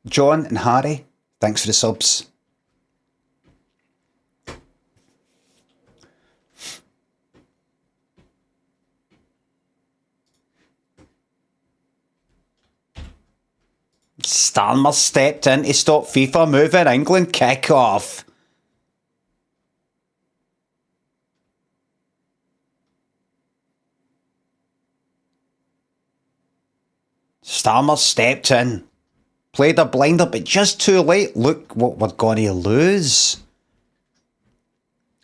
John and Harry, thanks for the subs. Starmer stepped in to stop FIFA moving England kick-off. Starmer stepped in. Played a blinder, but just too late. Look what we're going to lose.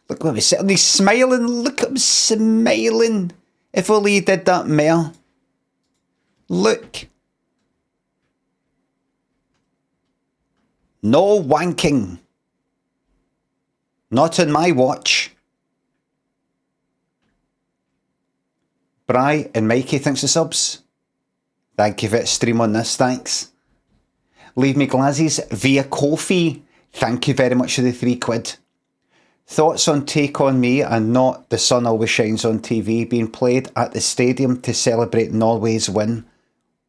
Look what we're sitting. He's smiling. Look at him smiling. If only he did that more. Look. No wanking. Not on my watch. Bri and Mikey, thanks for subs. Thank you for the stream on this, thanks. Leave me glasses via Ko-fi. Thank you very much for the £3. Thoughts on Take On Me and Not The Sun Always Shines on TV being played at the stadium to celebrate Norway's win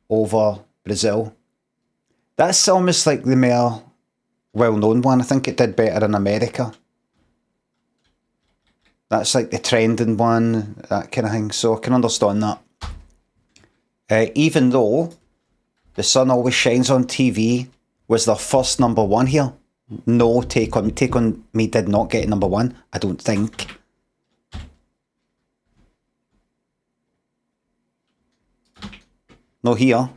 over Brazil. That's almost like the more well-known one. I think it did better in America. That's like the trending one, that kind of thing. So I can understand that. Even though The Sun Always Shines on TV was their first number one here. No, Take On Me did not get number one, I don't think. No, here.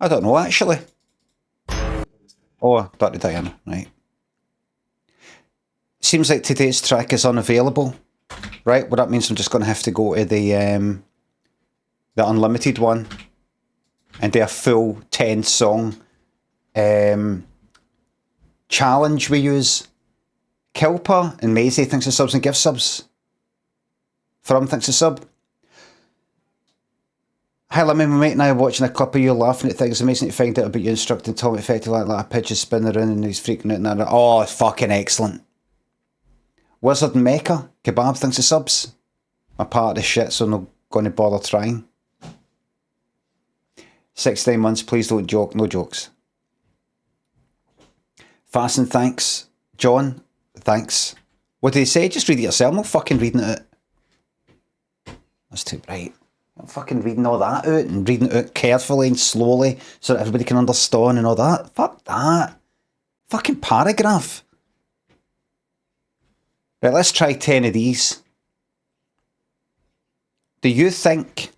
I don't know, actually. Oh, Dr. Diana, right. Seems like today's track is unavailable. Right, well that means I'm just going to have to go to the unlimited one and do a full 10 song challenge we use. Kilper and Maisie thanks for subs and gift subs. From thanks for sub. Hi Limmy, my mate and I are watching a clip of you laughing at things. Amazing to find out about you instructing Tom effectively like a pigeon spinning around and he's freaking out. And oh, fucking excellent. Wizard Mecca, Kebab, thanks for subs. My part of the shit, so I'm not going to bother trying. 69 months, please don't joke, no jokes. Fasten, thanks. John, thanks. What did he say? Just read it yourself, I'm not fucking reading it out. That's too bright. I'm fucking reading all that out and reading it out carefully and slowly so that everybody can understand and all that. Fuck that. Fucking paragraph. Right, let's try 10 of these. Do you think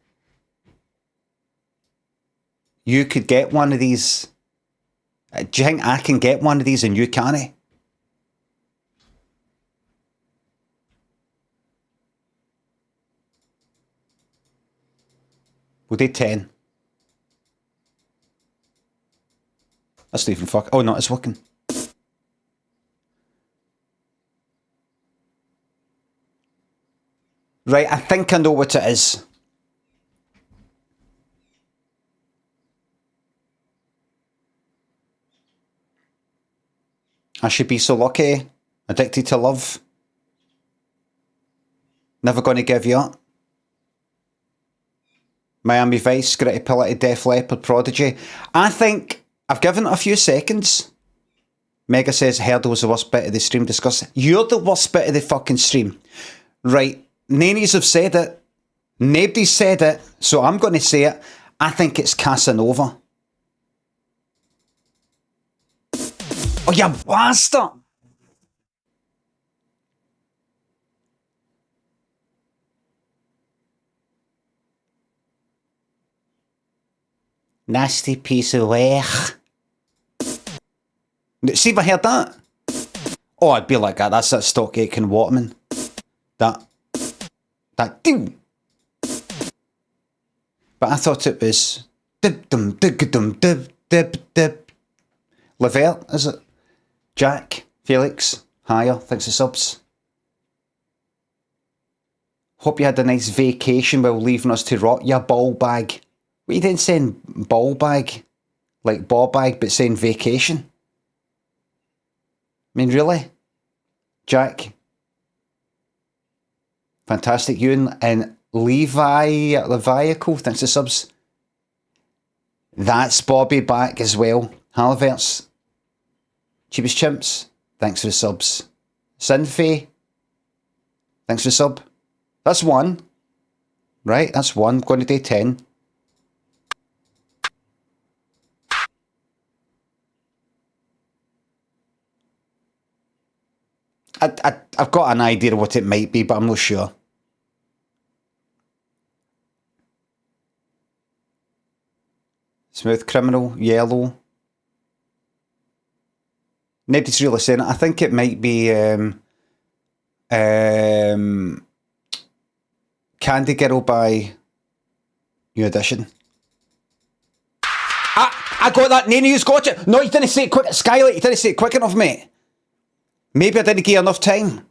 you could get one of these? Do you think I can get one of these and you can't? We'll do 10. That's not even fuck. Oh no, it's working. Right, I think I know what it is. I should be so lucky. Addicted to love. Never gonna give you up. Miami Vice, Gritty Pillow, Def Leppard, Prodigy. I think I've given it a few seconds. Mega says Heardle was the worst bit of the stream. Discuss. You're the worst bit of the fucking stream. Right. Nannies have said it. Nobody's said it. So I'm going to say it. I think it's Casanova. Oh, you bastard! Nasty piece of work. See if I heard that? Oh, I'd be like that. That's that stock aching Waterman. That ding. But I thought it was dib dum dig dum dib dib dib. Levert, is it? Jack, Felix, higher, thanks for subs. Hope you had a nice vacation while leaving us to rot your ball bag. What you didn't saying ball bag? Like ball bag, but saying vacation? mean, really? Jack. Fantastic. Ewan and Leviacle, thanks for subs. That's Bobby back as well. Halverts. Cheapest Chimps, thanks for the subs. Sinfei, thanks for the sub. That's one. Right, that's one. Going to do 10. I've got an idea of what it might be, but I'm not sure. Smooth Criminal, Yellow. Nobody's really saying it. I think it might be Candy Girl by New Edition. I got that. None of you's got it. No, you didn't say it quick. Skylight, you didn't say it quick enough, mate. Maybe I didn't give you enough time.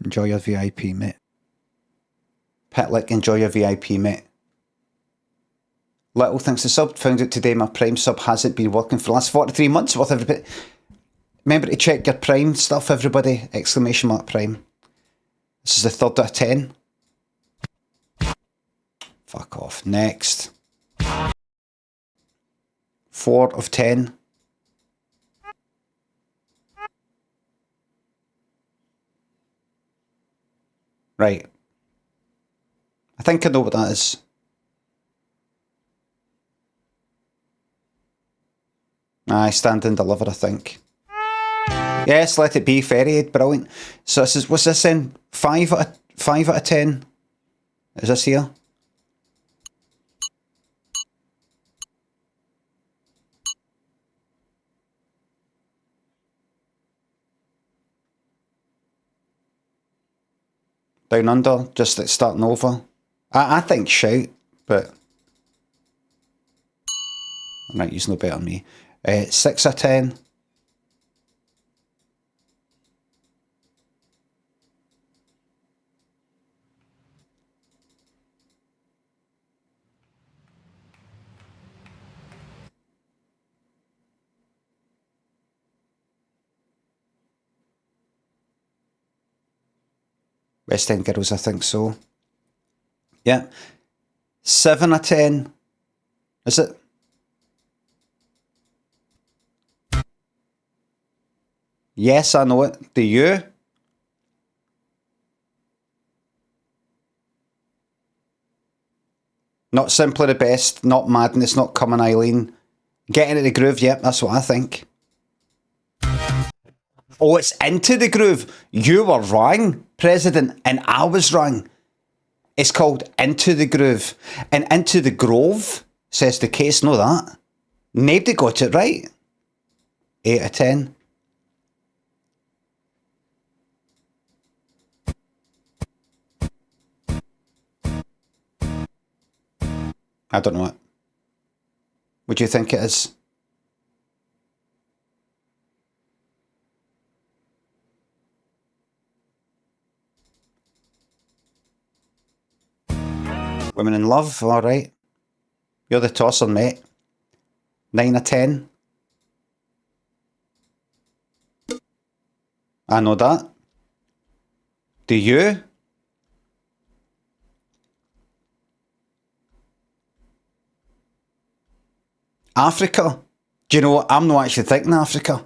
Enjoy your VIP, mate. Pitlick, enjoy your VIP, mate. Little, thanks to sub. Found out today my Prime sub hasn't been working for the last 43 months. Worth everybody. Remember to check your Prime stuff, everybody. Exclamation mark Prime. This is the 3rd out of 10. Fuck off. Next. 4 of 10. Right. I think I know what that is. Aye, Stand and Deliver, I think. Yes, Let It Be, Fairy, brilliant. So this is, what's this in? 5 out of 10? Is this here? Down Under, just like starting over. I think shout, but right, he's no better than me. 6 out of 10. West End Girls, I think so. Yeah. 7 out of 10. Is it? Yes, I know it. Do you? Not Simply the Best, not Madness, not Come on Eileen. Get Into the Groove, yep, that's what I think. Oh, it's Into the Groove. You were wrong, President, and I was wrong. It's called Into the Groove. And Into the Grove, says the case, know that. Nobody got it right. 8 out of 10. I don't know it. What do you think it is? Women in Love, alright. You're the tosser, mate. 9 out of 10. I know that. Do you? Africa? Do you know what? I'm not actually thinking Africa.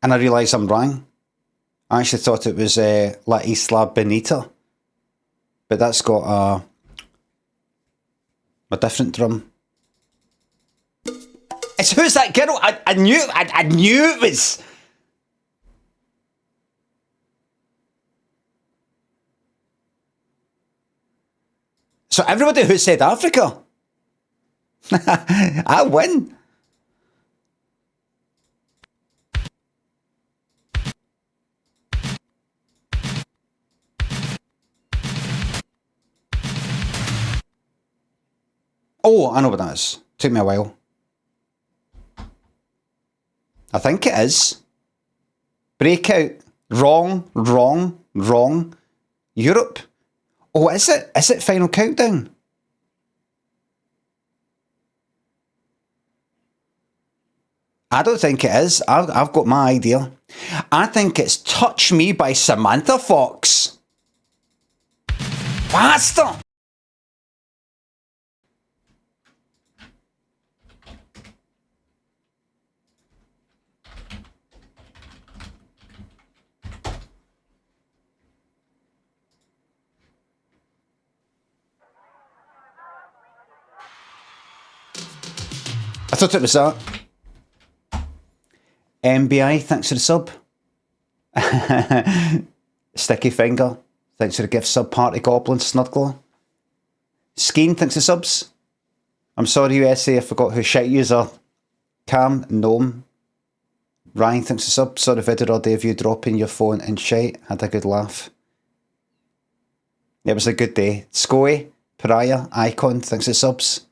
And I realise I'm wrong. I actually thought it was La Isla Bonita. But that's got a different drum. It's Who's That Girl? I knew it was. So everybody who said Africa. I win. Oh, I know what that is. Took me a while. I think it is. Breakout. Wrong, wrong, wrong. Europe. Oh, is it? Is it Final Countdown? I don't think it is. I've got my idea. I think it's Touch Me by Samantha Fox. Faster! I thought it was that. MBI, thanks for the sub. Sticky Finger, thanks for the gift sub. Party Goblin, Snudgler. Skeen, thanks for subs. I'm sorry, USA, I forgot who shite yous are. Cam, Gnome. Ryan, thanks for sub. Saw the video all day of you dropping your phone and shite. Had a good laugh. It was a good day. Scoey, Pariah, Icon, thanks for subs.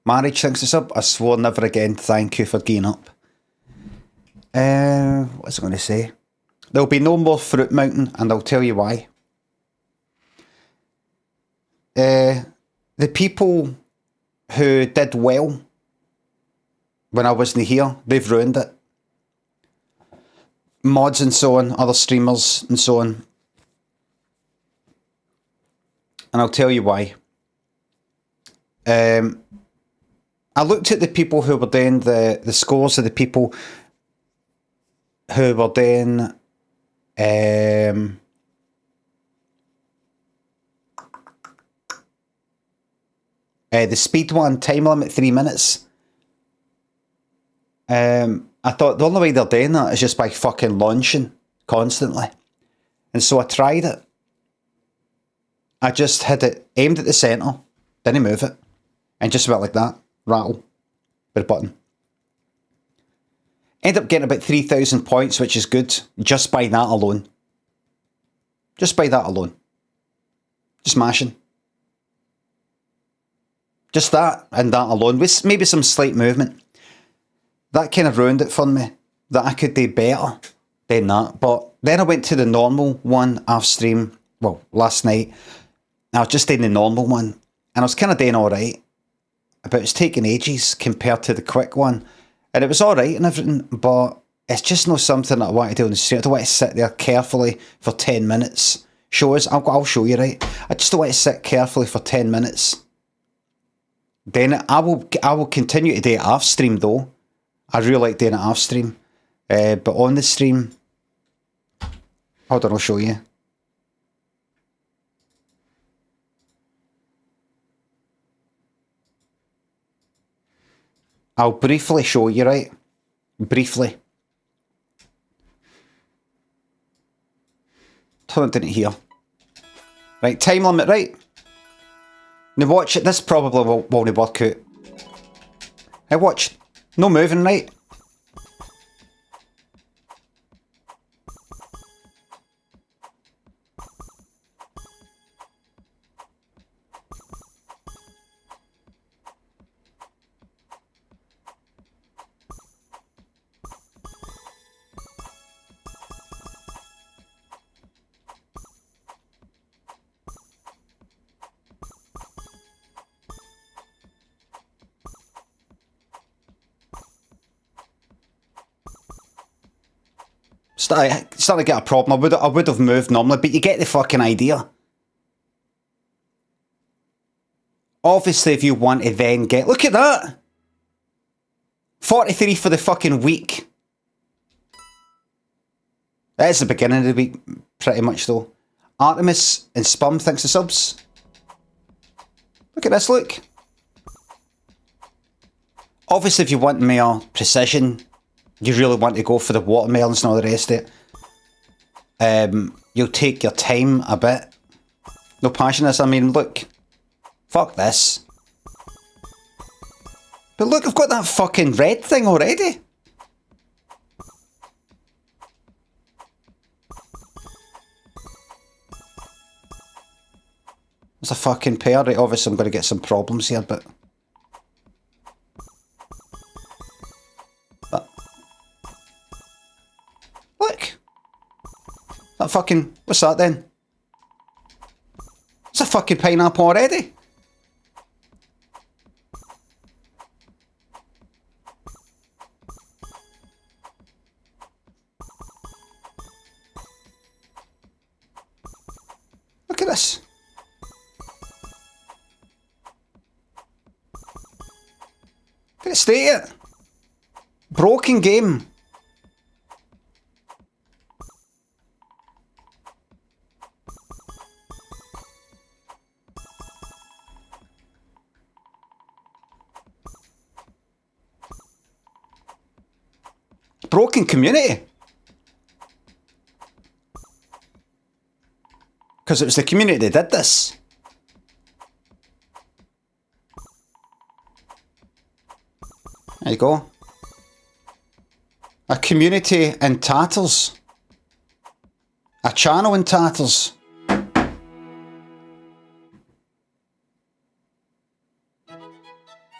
Marriage, thanks for sub. I swore never again. Thank you for getting up. What was I going to say? There'll be no more Fruit Mountain, and I'll tell you why. The people who did well when I wasn't here, they've ruined it. Mods and so on, other streamers and so on. And I'll tell you why. I looked at the people who were doing the scores of the people who were doing the speed one, time limit 3 minutes. I thought the only way they're doing that is just by fucking launching constantly. And so I tried it. I just had it aimed at the centre, didn't move it, and just went like that. Rattle with a button. End up getting about 3,000 points, which is good, just by that alone. Just by that alone. Just mashing. Just that and that alone, with maybe some slight movement. That kind of ruined it for me, that I could do better than that. But then I went to the normal one off stream, well, last night. I was just doing the normal one, and I was kind of doing alright. But it's taking ages compared to the quick one. And it was alright and everything, but it's just not something that I want to do on the stream. I don't want to sit there carefully for 10 minutes. Show us, I'll show you, right? I just don't want to sit carefully for 10 minutes. Then I will continue to do it off stream though. I really like doing it off stream. But on the stream, hold on, I'll show you. I'll briefly show you, right? Briefly. Turn it here. Right, time limit, right? Now watch it. This probably won't work out. Now watch. No moving, right? Starting to get a problem. I would have moved normally, but you get the fucking idea. Obviously, if you want to then get... Look at that! 43 for the fucking week. That is the beginning of the week, pretty much, though. Artemis and Spum, thanks to subs. Look at this, look. Obviously, if you want more precision, you really want to go for the watermelons and all the rest of it, you'll take your time a bit. No passionate. I mean, look. Fuck this. But look, I've got that fucking red thing already. There's a fucking pair. Right, obviously I'm going to get some problems here, but... Look. That fucking... What's that then? It's a fucking pineapple already. Get straight at it. Broken game. Broken community. Because it was the community that did this. There you go. A community in tatters. A channel in tatters.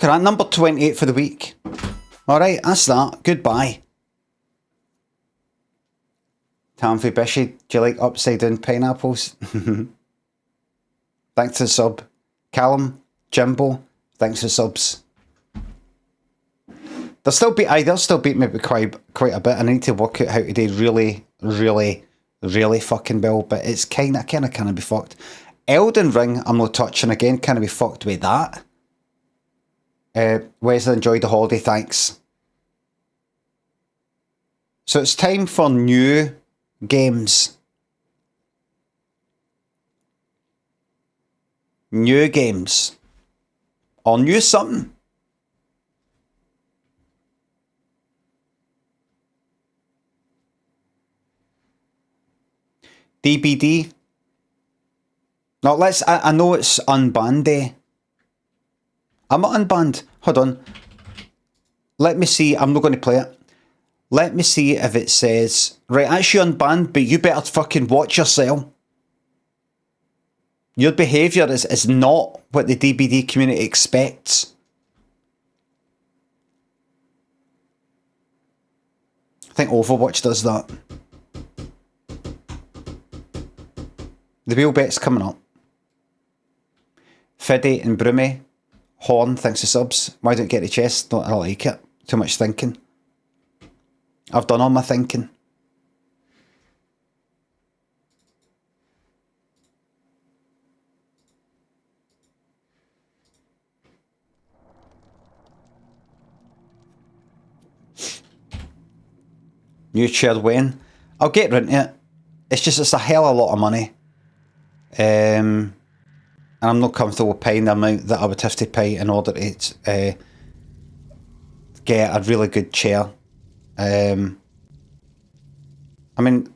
Correct, number 28 for the week. Alright, that's that. Goodbye. Tamfi Bishy, do you like upside down pineapples? Thanks for the sub. Callum, Jimbo, thanks for the subs. They'll still beat me by quite a bit. I need to work out how to do really fucking well, but it's kind of be fucked. Elden Ring, I'm not touching again. Can be fucked with that. Wesley, enjoyed the holiday. Thanks. So it's time for new games. New games. Or new something. DBD. No, I know it's unbanned day. I'm not unbanned. Hold on. Let me see. I'm not going to play it. Let me see if it says... Right, actually unbanned, but you better fucking watch yourself. Your behaviour is not what the DBD community expects. I think Overwatch does that. The wheel bet's coming up. Fiddy and Broomy. Horn, thanks for subs. Why don't you get the chest? I don't like it. Too much thinking. I've done all my thinking. New chair when? I'll get into it. It's a hell of a lot of money. And I'm not comfortable paying the amount that I would have to pay in order to get a really good chair. I mean,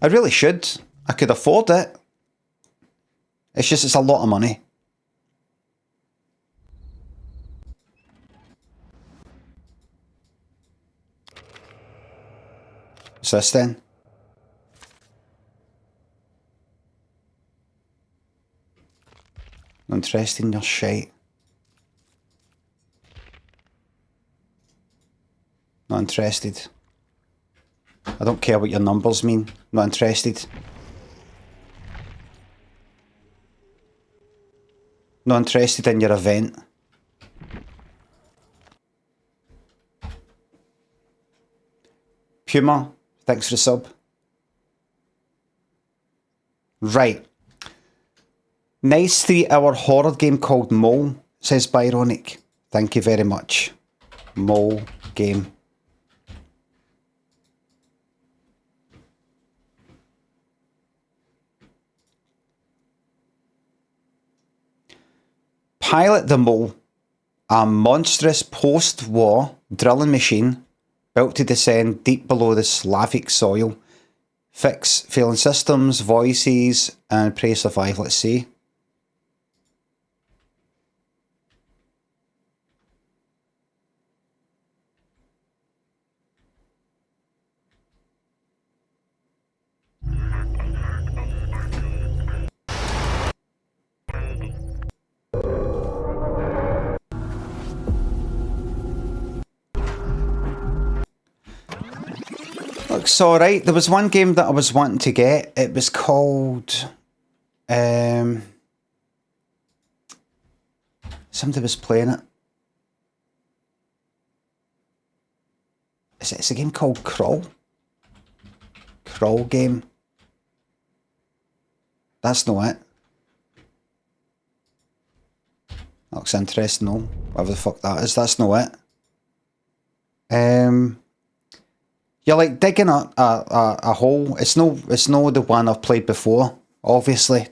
I really should. I could afford it. It's a lot of money. What's this then? Not interested in your shite. Not interested. I don't care what your numbers mean. Not interested. Not interested in your event. Puma, thanks for the sub. Right. Nice 3-hour horror game called Mole, says Byronic. Thank you very much. Mole game. Pilot the Mole, a monstrous post-war drilling machine built to descend deep below the Slavic soil. Fix failing systems, voices, and pray survive, let's see. Looks alright. There was one game that I was wanting to get. It was called... somebody was playing it. It's a game called Crawl. Crawl game. That's not it. Looks interesting, no. Whatever the fuck that is, that's not it. You're like digging a hole. It's no the one I've played before, obviously.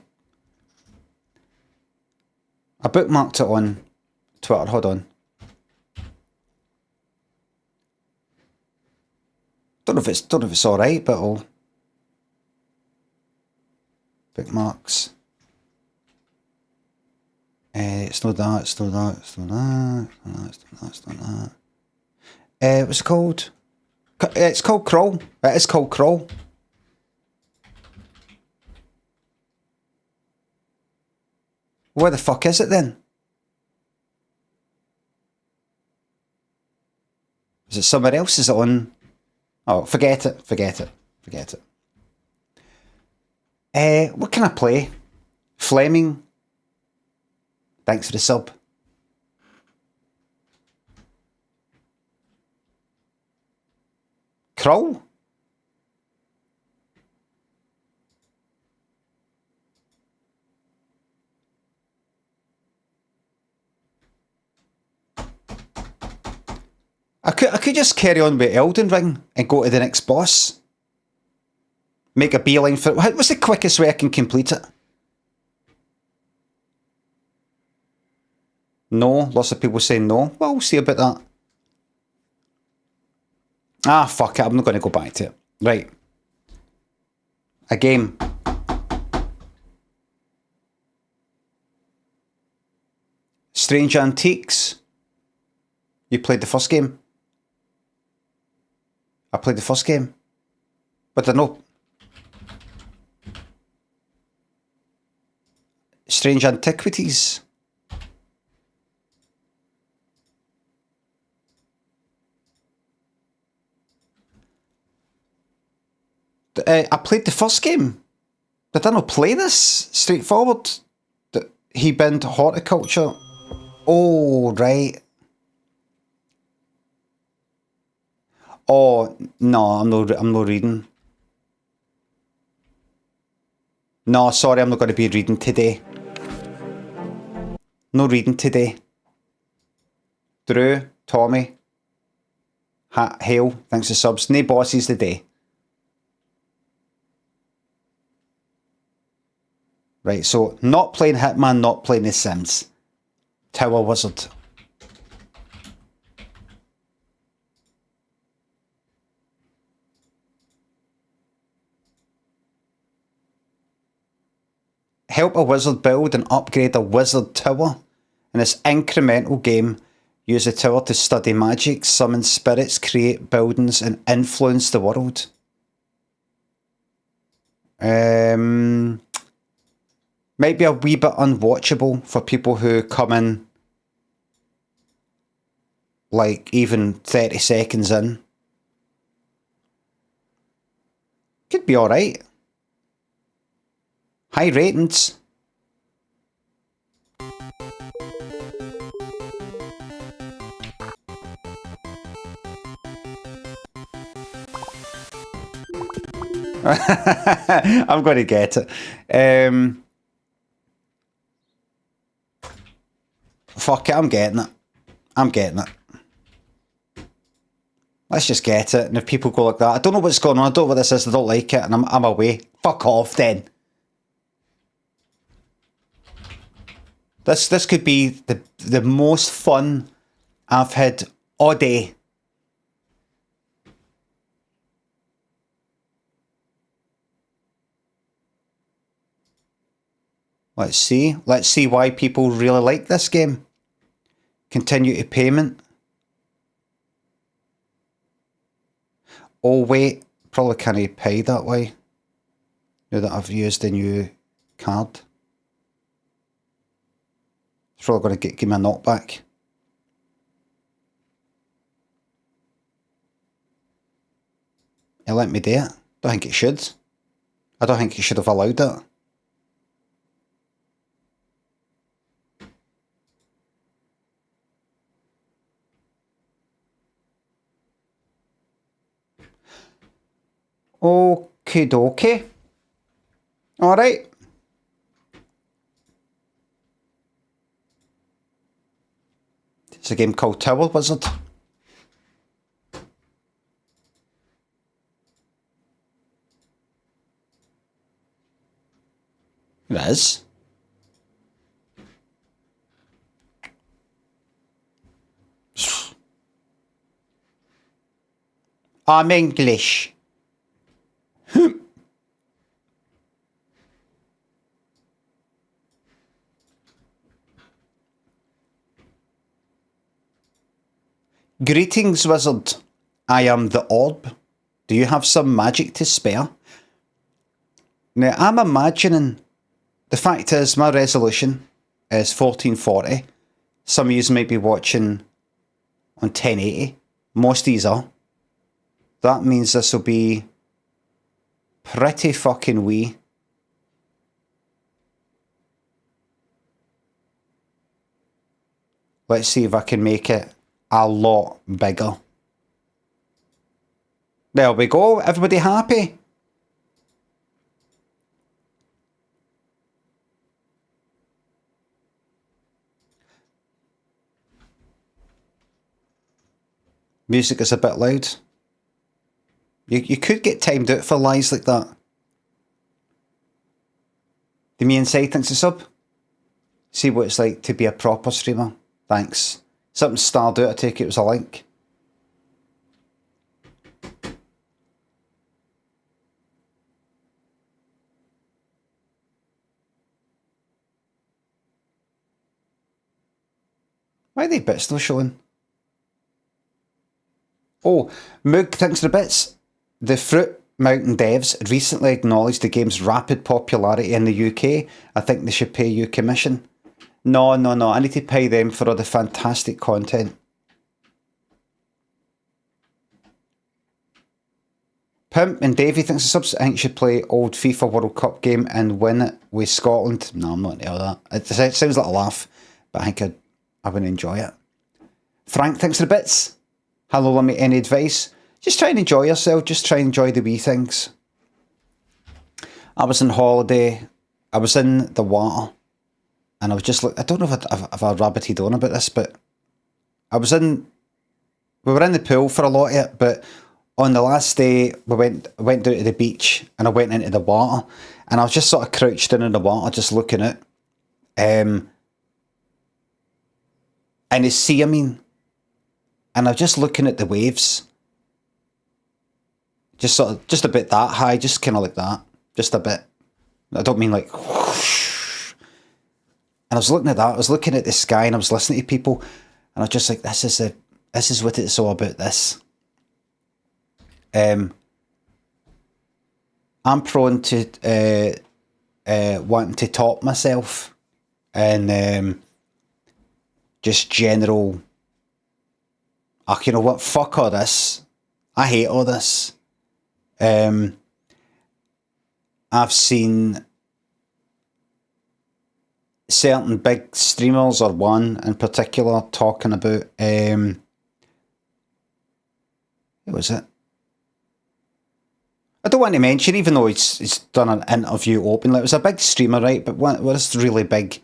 I bookmarked it on Twitter, hold on. Don't know if it's alright, but I'll bookmarks. It's not that, it's not that, it's not that, it's not that. What's it called? It's called Crawl. It is called Crawl. Where the fuck is it then? Is it somewhere else? Is it on? Oh, forget it. What can I play? Fleming. Thanks for the sub. Crawl? I could just carry on with Elden Ring and go to the next boss. Make a beeline for it. What's the quickest way I can complete it? No, lots of people say no. Well, we'll see about that. Ah, fuck it, I'm not going to go back to it. Right. A game. Strange Antiques. You played the first game? I played the first game. But I know. Strange Antiquities. I played the first game. Did I not play this? Straightforward. He bent horticulture. Oh, right. Oh, no, I'm not reading. No, sorry, I'm not going to be reading today. No reading today. Drew, Tommy, Hale, thanks for subs. No bosses today. Right, so not playing Hitman, not playing The Sims. Tower Wizard. Help a wizard build and upgrade a wizard tower. In this incremental game, use the tower to study magic, summon spirits, create buildings, and influence the world. Might be a wee bit unwatchable for people who come in like even 30 seconds in. Could be alright. High ratings. I'm going to get it. Fuck it, I'm getting it. Let's just get it. And if people go like that, I don't know what's going on, I don't know what this is, I don't like it, and I'm away. Fuck off then. This could be the most fun I've had all day. Let's see why people really like this game. Continue to payment. Oh wait, probably can't pay that way. Now that I've used the new card. It's probably going to give me a knockback. It let me do it. Don't think it should. I don't think it should have allowed it. Okie dokie. Alright. It's a game called Tower Wizard. It is. I'm English. Greetings, wizard. I am the orb. Do you have some magic to spare? Now, I'm imagining, the fact is, my resolution is 1440. Some of you might be watching on 1080. Most of these are. That means this will be pretty fucking wee. Let's see if I can make it a lot bigger. There we go. Everybody happy? Music is a bit loud. You could get timed out for lies like that. The me inside thinks a sub. See what it's like to be a proper streamer. Thanks. Something starred out, I take it was a link. Why are they bits still showing? Oh, Moog thinks the bits. The Fruit Mountain devs recently acknowledged the game's rapid popularity in the UK. I think they should pay you commission. No. I need to pay them for all the fantastic content. Pimp and Davey thinks the subs. I think you should play old FIFA World Cup game and win it with Scotland. No, I'm not into all that. It sounds like a laugh, but I think I would enjoy it. Frank thinks the bits. Hello, Limmy, any advice? Just try and enjoy yourself. Just try and enjoy the wee things. I was on holiday. I was in the water. And I was just like, I don't know if I rabbited on about this, but we were in the pool for a lot of it, but on the last day, I went down to the beach and I went into the water and I was just sort of crouched in the water, just looking out. And the sea, I mean. And I was just looking at the waves. Just a bit that high, just kind of like that. Just a bit. I don't mean like whoosh. And I was looking at that, I was looking at the sky and I was listening to people and I was just like, this is what it's all about, this. I'm prone to wanting to top myself and just general, you know what, fuck all this. I hate all this. I've seen certain big streamers, or one in particular, talking about who was it? I don't want to mention, even though he's done an interview openly. It was a big streamer, right? But what is really big?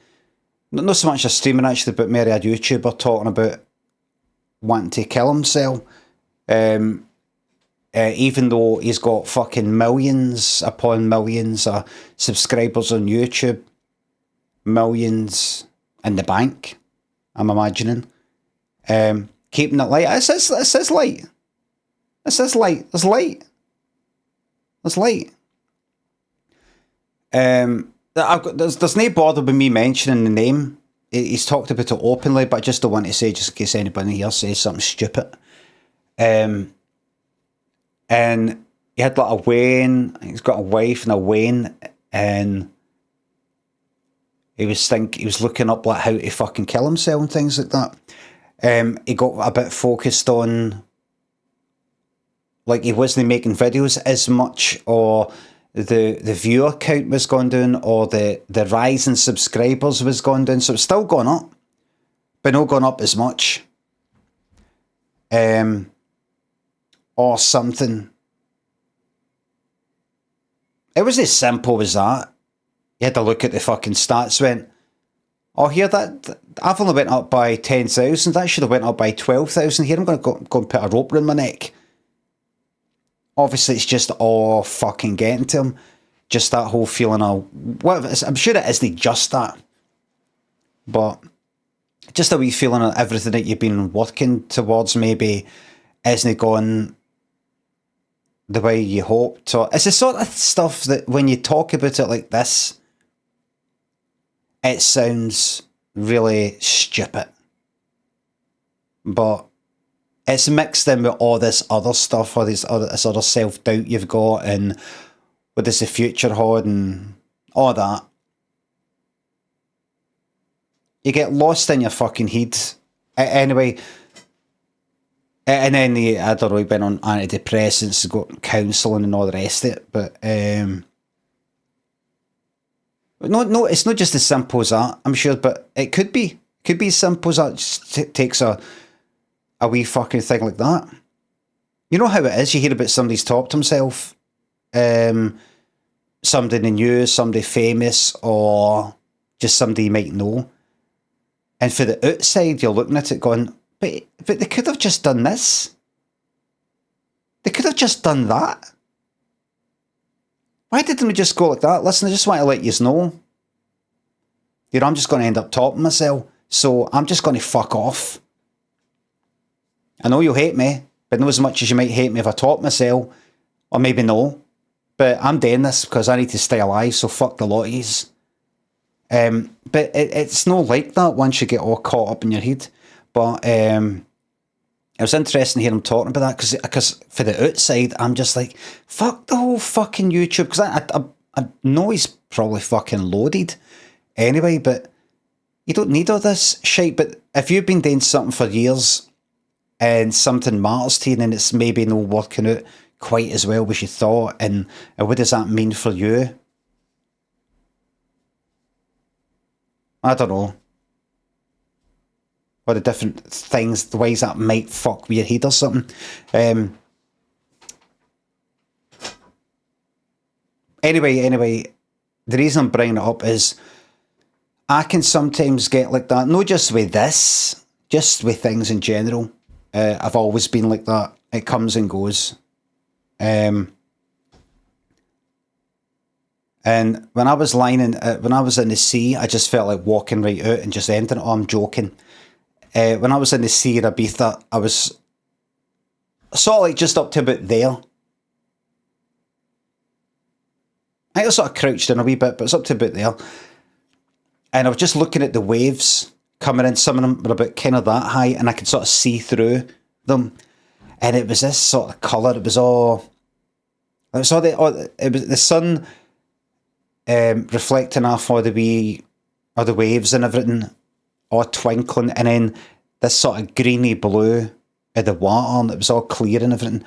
Not so much a streamer actually, but maybe a YouTuber talking about wanting to kill himself. Even though he's got fucking millions upon millions of subscribers on YouTube. Millions in the bank, I'm imagining. Keeping it light. It says light. It says light. There's light. There's light. There's no bother with me mentioning the name. He's talked about it openly, but I just don't want to say, just in case anybody here says something stupid. And he had like a Wayne. He's got a wife and a Wayne, and he was looking up like how to fucking kill himself and things like that. He got a bit focused on, like, he wasn't making videos as much, or the viewer count was going down, or the rise in subscribers was going down. So it's still going up, but not going up as much. Or something. It was as simple as that. You had to look at the fucking stats, went, Oh, here, that I've only went up by 10,000. That should have went up by 12,000. Here, I'm going to go and put a rope around my neck. Obviously, it's just all fucking getting to him. Just that whole feeling of, well, I'm sure it isn't just that. But just a wee feeling of everything that you've been working towards maybe isn't going the way you hoped. Or it's the sort of stuff that when you talk about it like this, it sounds really stupid. But it's mixed in with all this other stuff, or this other self-doubt you've got, and what does the future hold, and all that. You get lost in your fucking head. Anyway, and then I don't know, you've been on antidepressants, got counselling and all the rest of it, but no, it's not just as simple as that, I'm sure, but it could be. Could be as simple as that. It just takes a wee fucking thing like that. You know how it is, you hear about somebody's talked to himself, somebody in the news, somebody famous, or just somebody you might know. And for the outside, you're looking at it going, but they could have just done this. They could have just done that. Why didn't we just go like that? Listen, I just want to let you know. You know, I'm just going to end up topping myself, so I'm just going to fuck off. I know you'll hate me, but not as much as you might hate me if I top myself, or maybe no. But I'm doing this because I need to stay alive, so fuck the lot of yous. But it's not like that once you get all caught up in your head. But it was interesting to hear him talking about that, because for the outside, I'm just like, fuck the whole fucking YouTube, because I know he's probably fucking loaded anyway, but you don't need all this shit. But if you've been doing something for years and something matters to you and it's maybe not working out quite as well as you thought, and what does that mean for you? I don't know. Or the different things, the ways that might fuck with your head or something. Anyway, the reason I'm bringing it up is I can sometimes get like that, not just with this, just with things in general. I've always been like that. It comes and goes. And when I was when I was in the sea, I just felt like walking right out and just ending it. Oh, I'm joking. When I was in the sea in Ibiza, I was sort of like just up to about there. I think I sort of crouched in a wee bit, but it's up to about there. And I was just looking at the waves coming in. Some of them were about kind of that high, and I could sort of see through them. And it was this sort of colour. It was the sun reflecting off all the waves and everything, all twinkling, and then this sort of greeny blue of the water, and it was all clear and everything.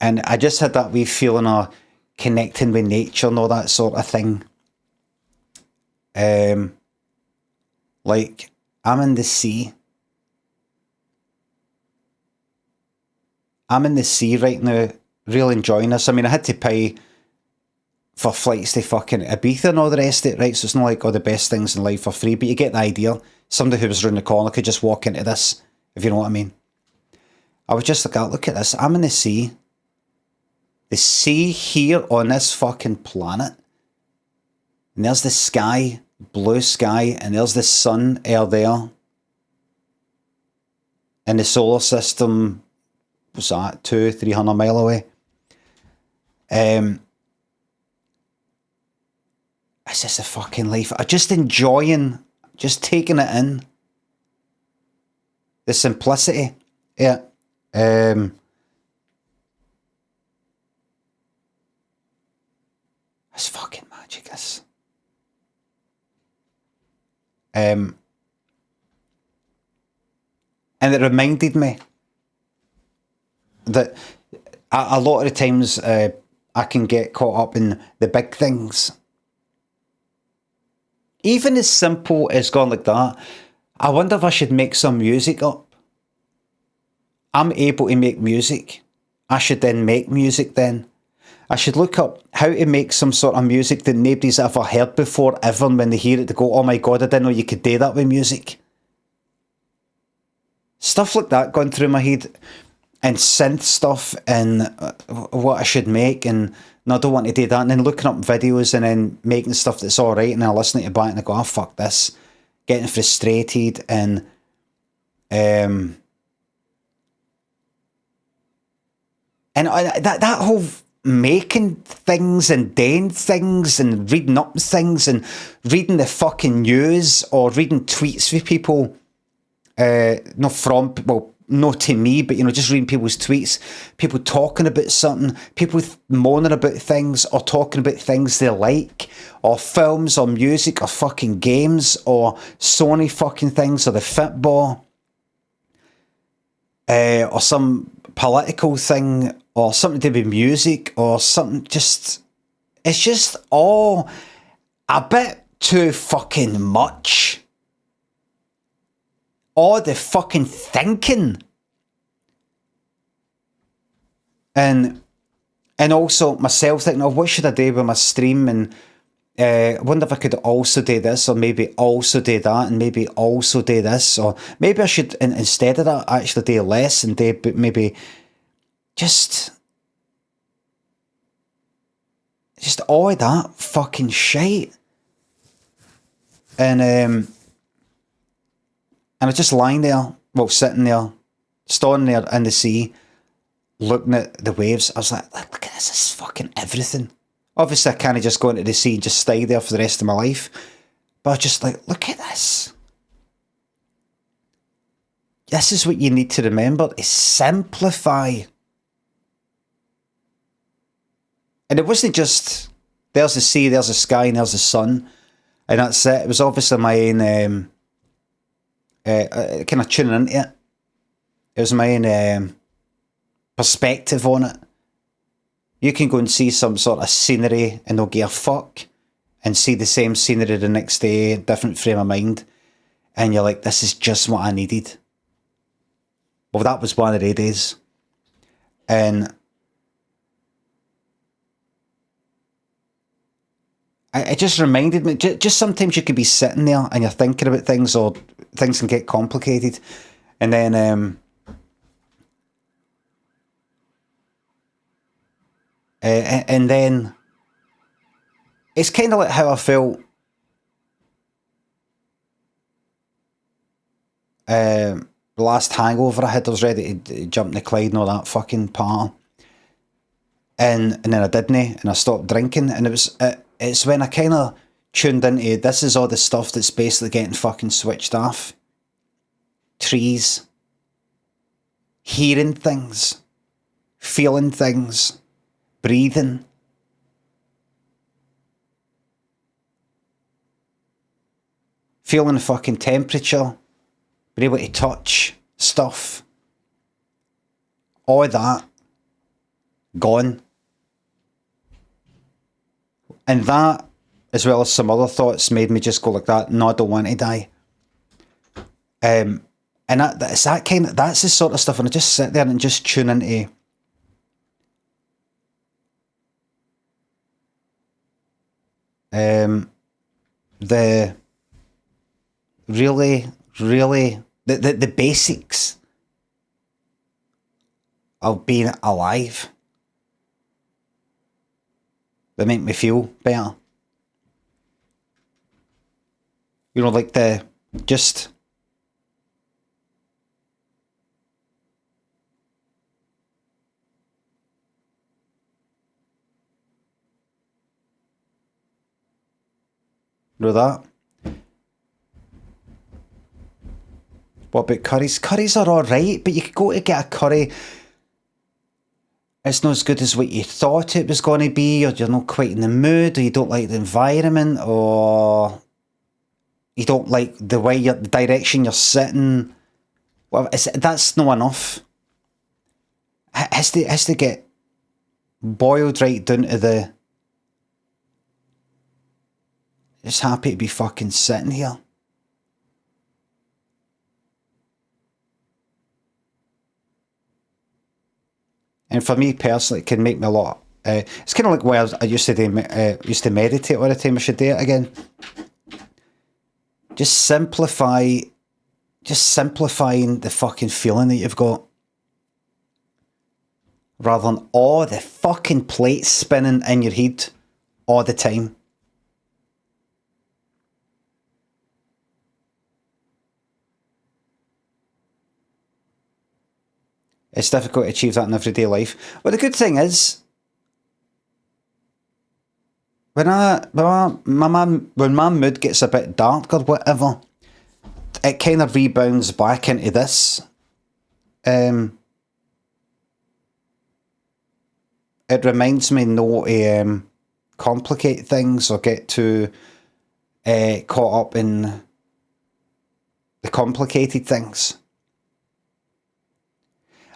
And I just had that wee feeling of connecting with nature and all that sort of thing. Like, I'm in the sea. I'm in the sea right now, really enjoying this. I mean, I had to pay for flights to fucking Ibiza and all the rest of it, right? So it's not like all the best things in life for free, but you get the idea. Somebody who was around the corner could just walk into this, if you know what I mean. I was just like, oh, look at this. I'm in the sea. The sea here on this fucking planet. And there's the sky, blue sky, and there's the sun out there. And the solar system, what's that, 200-300 mile away. It's just a fucking life. I'm just enjoying, just taking it in. The simplicity. Yeah. It's fucking magic, this. And it reminded me that a lot of the times I can get caught up in the big things. Even as simple as going like that, I wonder if I should make some music up. I'm able to make music. I should then make music then. I should look up how to make some sort of music that nobody's ever heard before, ever, and when they hear it, they go, oh my god, I didn't know you could do that with music. Stuff like that going through my head, and synth stuff, and what I should make, and no, I don't want to do that, and then looking up videos, and then making stuff that's alright, and I listen to it back, and I go, oh, fuck this. Getting frustrated, and that whole making things and doing things and reading up things and reading the fucking news or reading tweets for people, not to me, but, just reading people's tweets, people talking about something, people moaning about things or talking about things they like, or films or music or fucking games or Sony fucking things or the football, or some political thing or something to do with music or something. It's just all a bit too fucking much. All the fucking thinking. And also myself thinking, oh, what should I do with my stream? And I wonder if I could also do this, or maybe also do that, and maybe also do this, or maybe I should, instead of that, actually do less and do maybe just all of that fucking shite. And I was just lying there, sitting there, standing there in the sea, looking at the waves. I was like, look at this is fucking everything. Obviously, I can't just go into the sea and just stay there for the rest of my life. But I was just like, look at this. This is what you need to remember, is simplify. And it wasn't just, there's the sea, there's the sky, and there's the sun, and that's it. It was obviously my own, kind of tuning into it. It was my own perspective on it. You can go and see some sort of scenery and not give a fuck, and see the same scenery the next day, different frame of mind, and you're like, this is just what I needed. Well, that was one of the days. And it just reminded me, just sometimes you could be sitting there and you're thinking about things, or things can get complicated, and then and then it's kind of like how I felt the last hangover I had. I was ready to jump in the Clyde and all that fucking part, and then I didn't, and I stopped drinking, and it's when I kind of tuned into, this is all the stuff that's basically getting fucking switched off. Trees, hearing things, feeling things, breathing. Feeling the fucking temperature, being able to touch stuff. All that, gone. And that, as well as some other thoughts, made me just go like that, no, I don't want to die. And that's the sort of stuff, and I just sit there and just tune into the really, the basics of being alive that make me feel better. Like the just that. What about curries? Curries are alright, but you could go to get a curry, it's not as good as what you thought it was going to be, or you're not quite in the mood, or you don't like the environment, or you don't like the way the direction you're sitting. Well, that's not enough. It has to get boiled right down to the, just happy to be fucking sitting here. And for me personally, it can make me a lot It's kind of like where I used to do, used to meditate all the time. I should do it again. Just simplifying the fucking feeling that you've got, rather than all the fucking plates spinning in your head all the time. It's difficult to achieve that in everyday life. But the good thing is, when my mood gets a bit dark or whatever, it kind of rebounds back into this. It reminds me not to complicate things or get too caught up in the complicated things.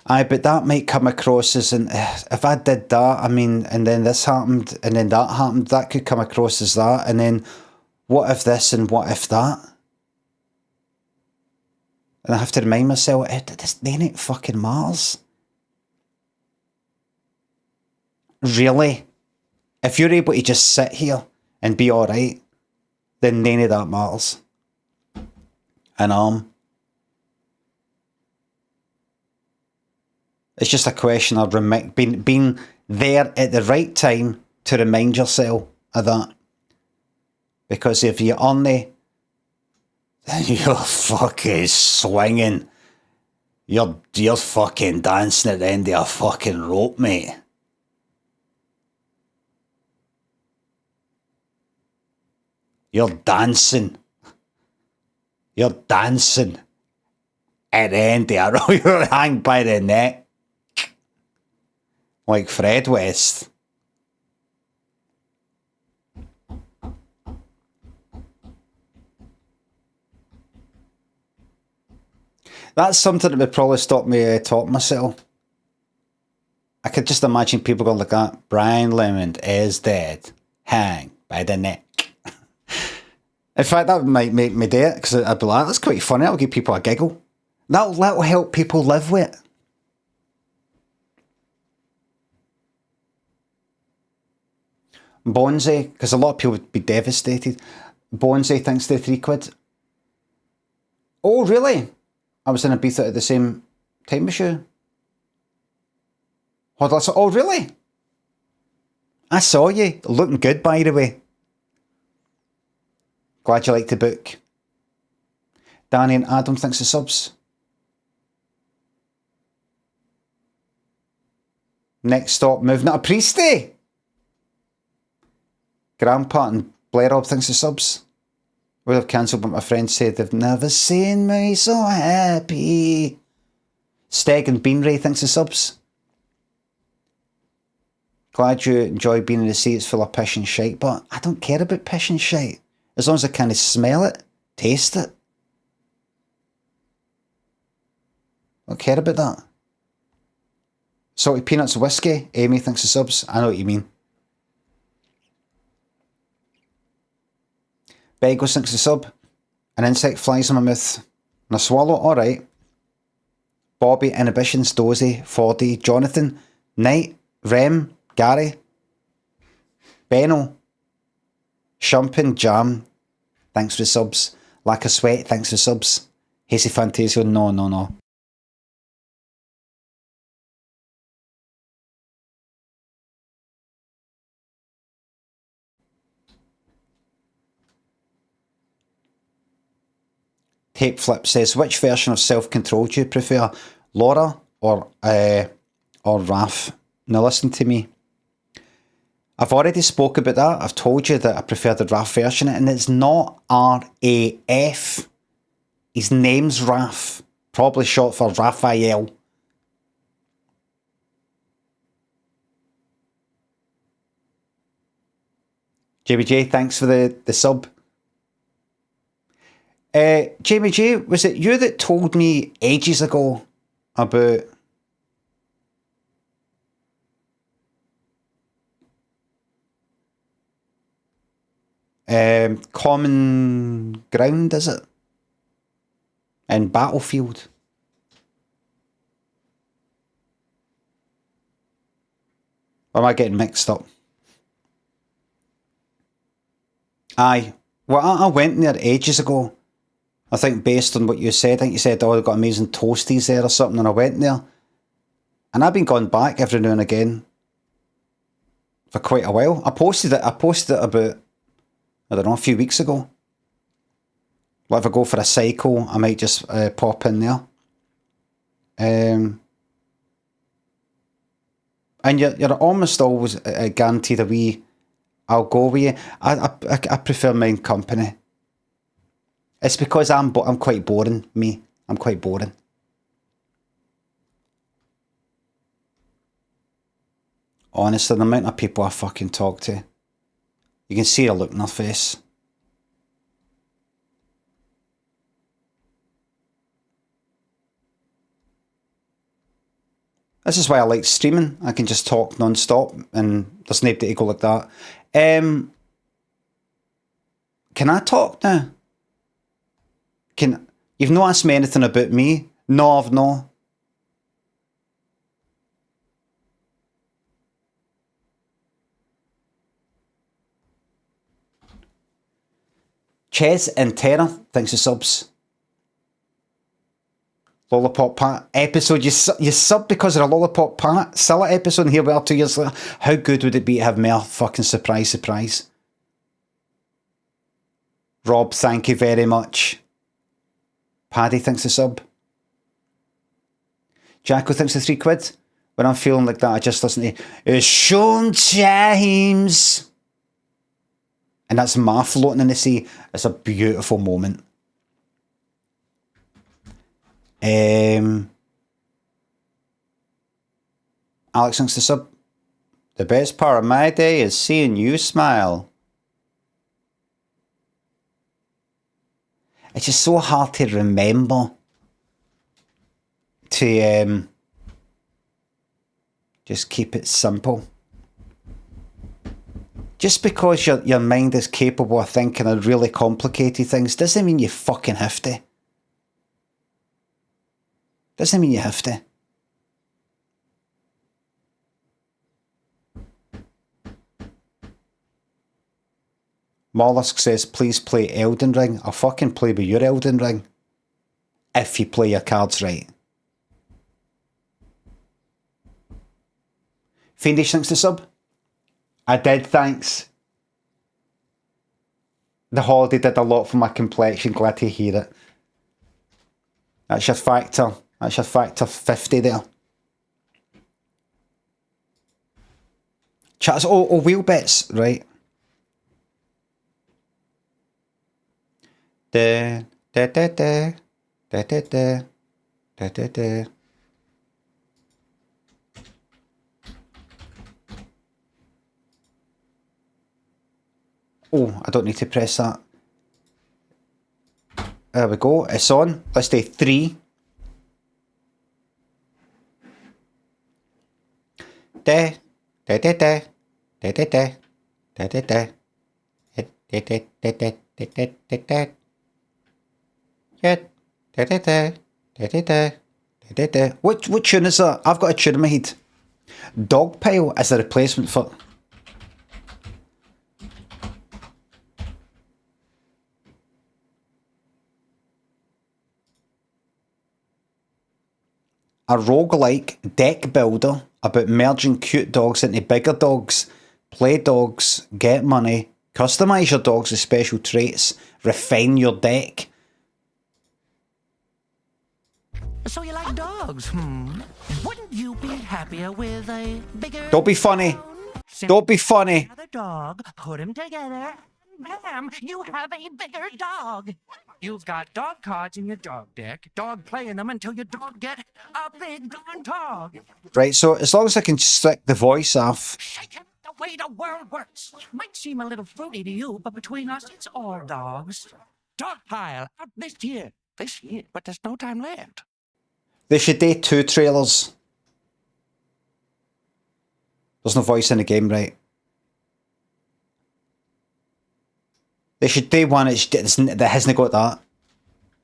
Aye, but that might come across as if I did that, I mean, and then this happened, and then that happened, that could come across as that, and then what if this and what if that? And I have to remind myself, this ain't fucking matters. Really? If you're able to just sit here and be alright, then none of that matters. And it's just a question of being there at the right time to remind yourself of that. Because if you're on there, then you're fucking swinging. You're fucking dancing at the end of a fucking rope, mate. You're dancing. You're dancing at the end of a rope. You're hanging by the neck. Like Fred West. That's something that would probably stop me talking myself. I could just imagine people going like that. Brian Lemon is dead. Hang by the neck. In fact, that might make me do it, because I'd be like, that's quite funny. That'll give people a giggle. That'll help people live with it. Bonzi, because a lot of people would be devastated. Bonzi thinks they're £3. Oh, really? I was in Ibiza at the same time as you. Oh, really? I saw you. Looking good, by the way. Glad you liked the book. Danny and Adam thinks the subs. Next stop, moving at a Priesty. Grandpa and Blair Rob thinks the subs. Would have cancelled, but my friend said they've never seen me so happy. Steg and Beanray thinks the subs. Glad you enjoy being in the sea. It's full of piss and shite, but I don't care about piss and shite. As long as I kind of smell it, taste it. I don't care about that. Salty peanuts whiskey. Amy thinks the subs. I know what you mean. Begos thinks the sub. An insect flies in my mouth. And I swallow, alright. Bobby, Inhibitions, Dozy, Fordy, Jonathan, Knight, Rem, Gary, Benno, Shumpin, Jam, thanks for the subs. Lack of Sweat, thanks for the subs. Hazy Fantasio, no. Tape Flip says, which version of self-control do you prefer? Laura or Raph? Now listen to me. I've already spoke about that. I've told you that I prefer the Raph version, and it's not R-A-F. His name's Raph. Probably short for Raphael. Jamie J, thanks for the sub. Jamie J, was it you that told me ages ago about Common Ground, is it? And Battlefield. Or am I getting mixed up? Aye. Well, I went there ages ago. I think based on what you said, I think you said, oh, they've got amazing toasties there or something, and I went there. And I've been going back every now and again for quite a while. I posted it about, I don't know, a few weeks ago. Like if I go for a cycle, I might just pop in there. And you're almost always guaranteed a wee, I'll go with you. I prefer mine company. It's because I'm quite boring, me. I'm quite boring. Honestly, the amount of people I fucking talk to. You can see a look in their face. This is why I like streaming. I can just talk non-stop and there's nobody to go like that. Can I talk now? You've not asked me anything about me? No, I've not. Ches and Terror, thanks for subs. Lollipop Pat episode, you sub because of a Lollipop Pat Silla episode, and here we are 2 years later. How good would it be to have more fucking surprise? Rob, thank you very much. Paddy, thanks for sub. Jacko, thanks for £3. When I'm feeling like that, I just listen to Sometimes. And that's Ma floating in the sea. It's a beautiful moment. Alex, thanks for sub. The best part of my day is seeing you smile. It's just so hard to remember to just keep it simple. Just because your mind is capable of thinking of really complicated things doesn't mean you fucking have to. Doesn't mean you have to. Mollusk says, please play Elden Ring. I'll fucking play with your Elden Ring. If you play your cards right. Fiendish, thanks to sub. I did, thanks. The holiday did a lot for my complexion. Glad to hear it. That's your factor. That's your factor 50 there. Chats. Oh, wheel bits, right? Da da da da da da da da da da. Oh, I don't need to press that. There we go. It's on. Let's do 3. Da da da da da da da da da da da da da da da da da da. Yeah. Da da da da da da da da. What tune is that? I've got a tune in my head. Dogpile is a replacement for. A roguelike deck builder about merging cute dogs into bigger dogs, play dogs, get money, customise your dogs with special traits, refine your deck. So you like dogs, Wouldn't you be happier with a bigger... Don't be funny. Don't be funny. Another dog, put them together, bam, you have a bigger dog. You've got dog cards in your dog deck, dog playing them until your dog get a big darn dog. Right, so as long as I can stick the voice off. Shaking the way the world works. Might seem a little fruity to you, but between us, it's all dogs. Dog pile, up this year, but there's no time left. They should do 2 trailers. There's no voice in the game, right? They should do one that hasn't got that.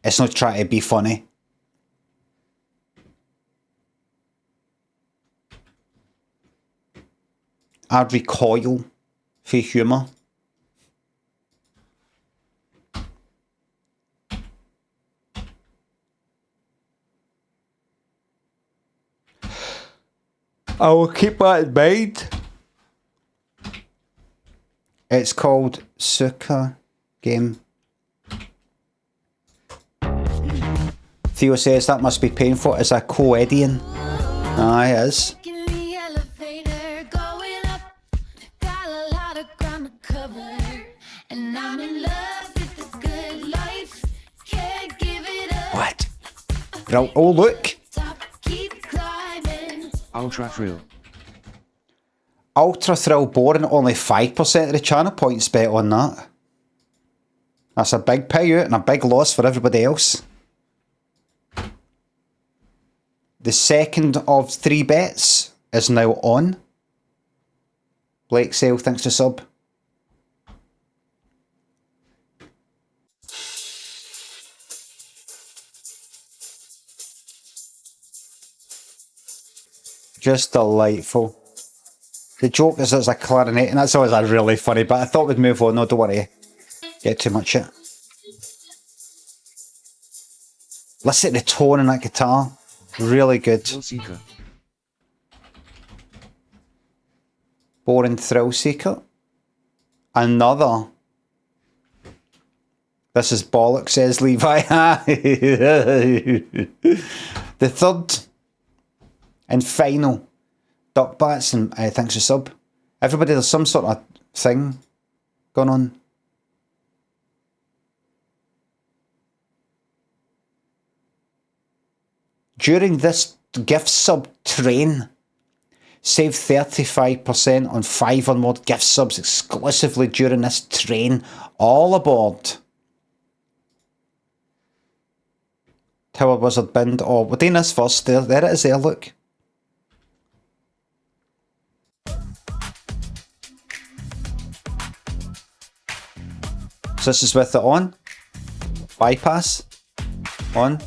It's not trying to be funny. I recoil for humour. I will keep that in mind. It's called Suka Game. Theo says that must be painful as a co-edian. Aye, it is. What? Oh, look. Ultra Thrill. Ultra Thrill boring, only 5% of the channel points bet on that. That's a big payout and a big loss for everybody else. The second of 3 bets is now on. Blake Sale, thanks to sub. Just delightful. The joke is it's a clarinet, and that's always a really funny bit. I thought we'd move on. No, don't worry. Get too much it. Listen to the tone in that guitar. Really good. Boring Thrill Seeker. Another. This is bollocks, says Levi. The third and final. Duck Bats, and thanks for sub. Everybody, there's some sort of thing going on. During this gift sub train, save 35% on 5 onward gift subs exclusively during this train. All aboard. Tower Wizard Bind. Oh, we're doing this first. There it is there, look. So this is with it on. Bypass. On.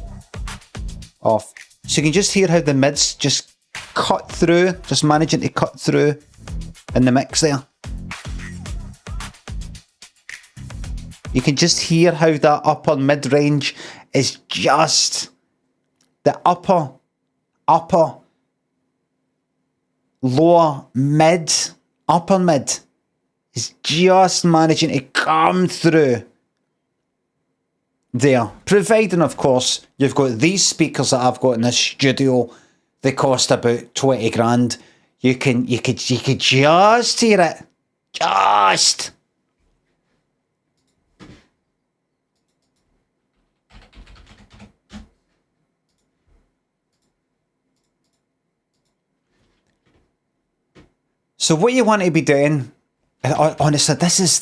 Off. So you can just hear how the mids just cut through, just managing to cut through in the mix there. You can just hear how that upper mid-range is just the upper, lower mid, upper mid is just managing to come through there. Providing, of course, you've got these speakers that I've got in this studio. They cost about 20 grand. You could just hear it. Just. So what you want to be doing, honestly, this is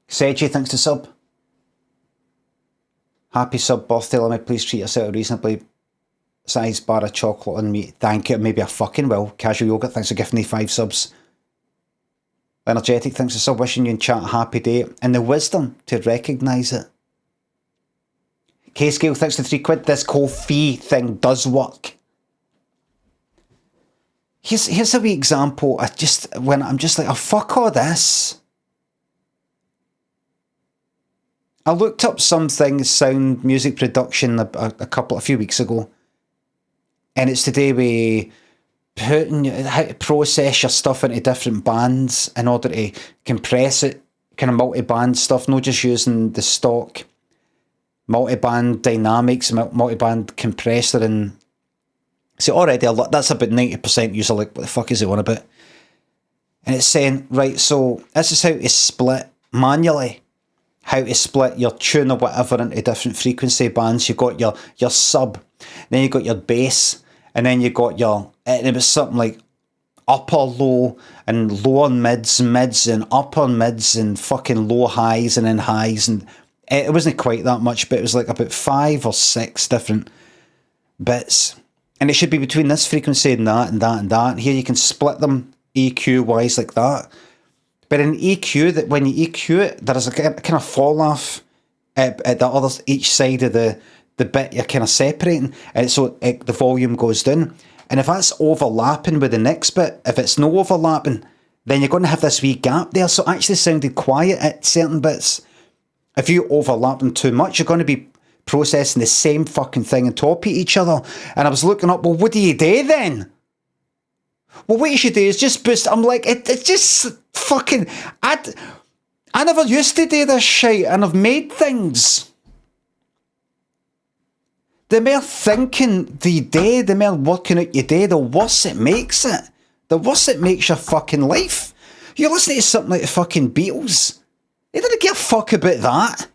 Seiji, thanks to sub. Happy sub birthday, Limmy. Please treat yourself a reasonably sized bar of chocolate on me. Thank you. Maybe I fucking will. Casual Yogurt, thanks for gifting me 5 subs. Energetic, thanks for sub. Wishing you in chat a happy day and the wisdom to recognise it. K-Scale, thanks for 3 quid. This Ko-fi thing does work. Here's a wee example. I'm just like, oh, fuck all this. I looked up some things, sound music production, a few weeks ago, and it's to do with how to process your stuff into different bands in order to compress it, kind of multi-band stuff, not just using the stock multi-band dynamics, multi-band compressor, and see already that's about 90% user like, what the fuck is it on about? And it's saying, right, so this is how to split manually. How to split your tune or whatever into different frequency bands. You got your sub, then you got your bass, and then you got and it was something like upper low and lower mids and upper mids and fucking low highs and then highs, and it wasn't quite that much, but it was like about 5 or 6 different bits, and it should be between this frequency and that and that and that. And here you can split them EQ wise like that. But in EQ, that when you EQ it, there is a kind of fall off at the other each side of the bit you're kind of separating, and so the volume goes down. And if that's overlapping with the next bit, if it's no overlapping, then you're going to have this wee gap there. So it actually sounded quiet at certain bits. If you overlap them too much, you're going to be processing the same fucking thing on top of each other. And I was looking up, well, what do you do then? Well, what you should do is just boost. I'm like, it's just fucking... I never used to do this shit, and I've made things. The more thinking you do, the more working out you do, the worse it makes it. The worse it makes your fucking life. You're listening to something like the fucking Beatles. They didn't give a fuck about that.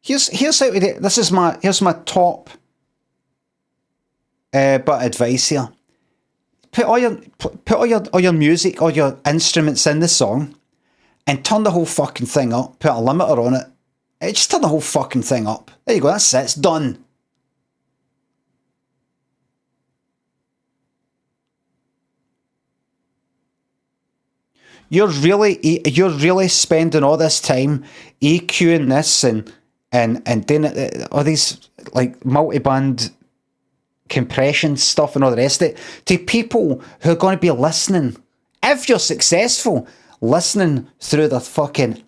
Here's how to do it. Here's my top bit of advice here. Put all your music, all your instruments in the song, and turn the whole fucking thing up. Put a limiter on it. Just turn the whole fucking thing up. There you go. That's it. It's done. You're really spending all this time EQing this and doing all these like multi-band compression stuff and all the rest of it to people who are going to be listening, if you're successful, listening through the fucking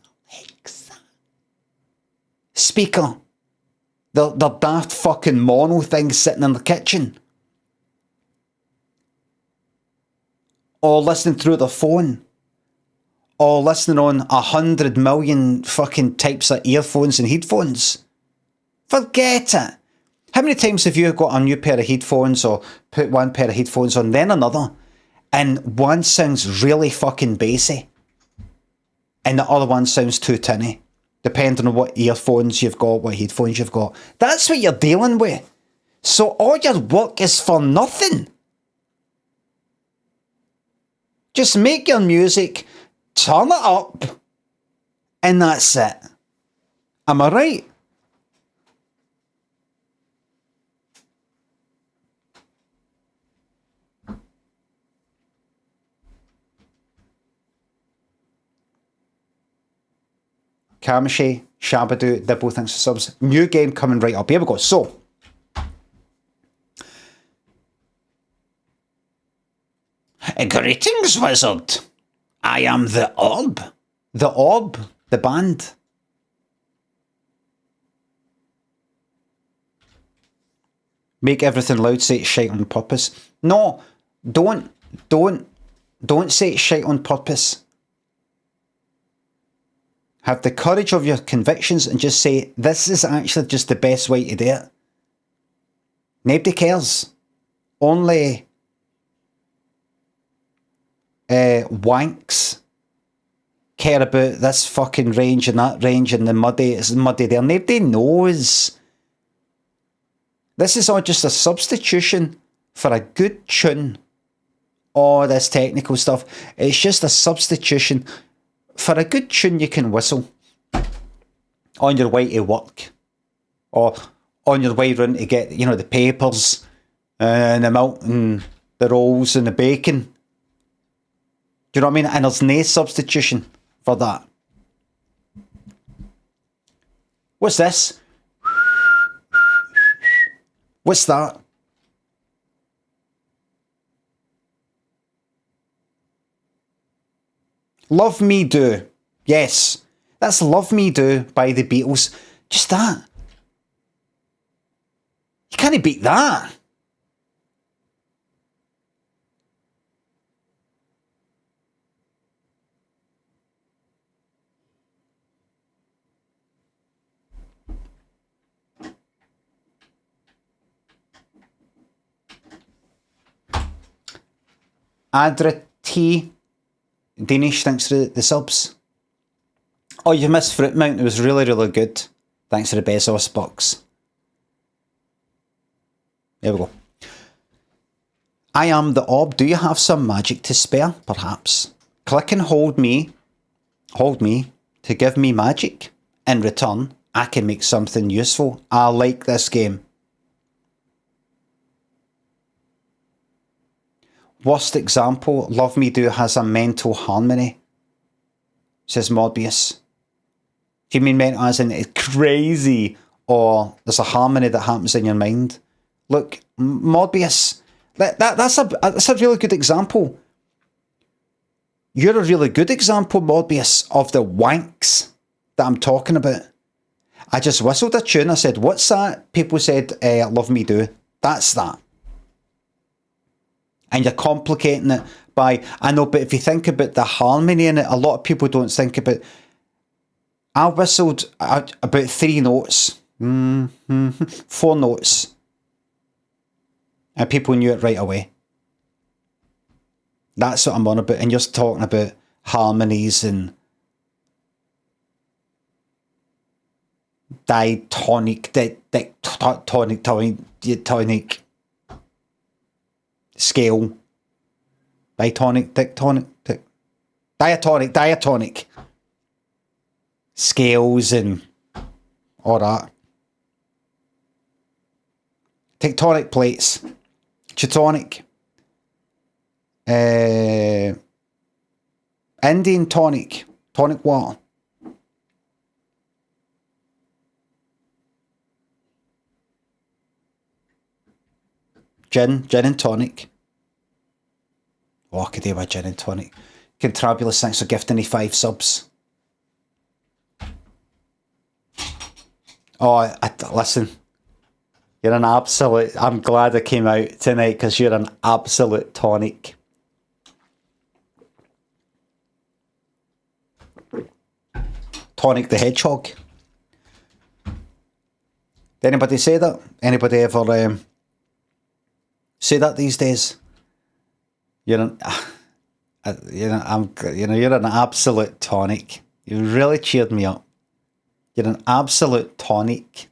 speaker, the daft fucking mono thing sitting in the kitchen, or listening through the phone, or listening on 100 million fucking types of earphones and headphones. Forget it. How many times have you got a new pair of headphones or put one pair of headphones on, then another, and one sounds really fucking bassy, and the other one sounds too tinny, depending on what earphones you've got, what headphones you've got. That's what you're dealing with. So all your work is for nothing. Just make your music, turn it up, and that's it. Am I right? Kamishi, Shabadoo, Dibble, thanks for subs. New game coming right up. Here we go. So, greetings, wizard. I am the Orb. The Orb, the band. Make everything loud, say it's shite on purpose. No, don't say it's shite on purpose. Have the courage of your convictions and just say, this is actually just the best way to do it. Nobody cares. Only wanks care about this fucking range and that range and the muddy, it's muddy there. Nobody knows. This is all just a substitution for a good tune. All this technical stuff. It's just a substitution for a good tune you can whistle on your way to work, or on your way round to get, the papers and the milk and the rolls and the bacon. Do you know what I mean? And there's no substitution for that. What's this? What's that? Love Me Do. Yes. That's Love Me Do by the Beatles. Just that. You can't beat that. Adra T. Danish, thanks for the subs. Oh, you missed Fruit Mount. It was really, really good. Thanks for the Bezos box. There we go. I am the Orb. Do you have some magic to spare? Perhaps. Click and hold me to give me magic. In return, I can make something useful. I like this game. Worst example, Love Me Do has a mental harmony, says Morbius. Do you mean mental as in it's crazy, or there's a harmony that happens in your mind? Look, Morbius, that's a really good example. You're a really good example, Morbius, of the wanks that I'm talking about. I just whistled a tune. I said, what's that? People said, Love Me Do. That's that. And you're complicating it by, I know, but if you think about the harmony in it, a lot of people don't think about. I whistled about 3 notes, 4 notes, and people knew it right away. That's what I'm on about. And you're talking about harmonies and diatonic scale, diatonic scales and all that. Tectonic plates, Chitonic, Indian tonic water. Gin and tonic. Oh, I could do my gin and tonic. Contrabulous, thanks for gifting me 5 subs. Oh, listen. You're an absolute... I'm glad I came out tonight because you're an absolute tonic. Tonic the Hedgehog. Did anybody say that? Anybody ever say that these days? You're an... you're an absolute tonic. You really cheered me up. You're an absolute tonic.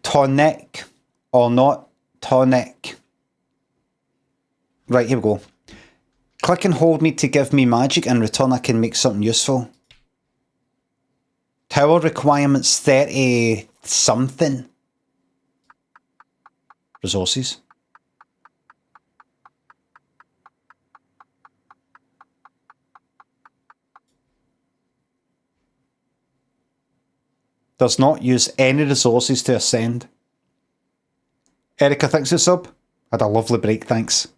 Tonic or not tonic? Right, here we go. Click and hold me to give me magic. In return, I can make something useful. Tower requirements 30 something. Resources. Does not use any resources to ascend. Erica, thanks for the sub. Had a lovely break, thanks.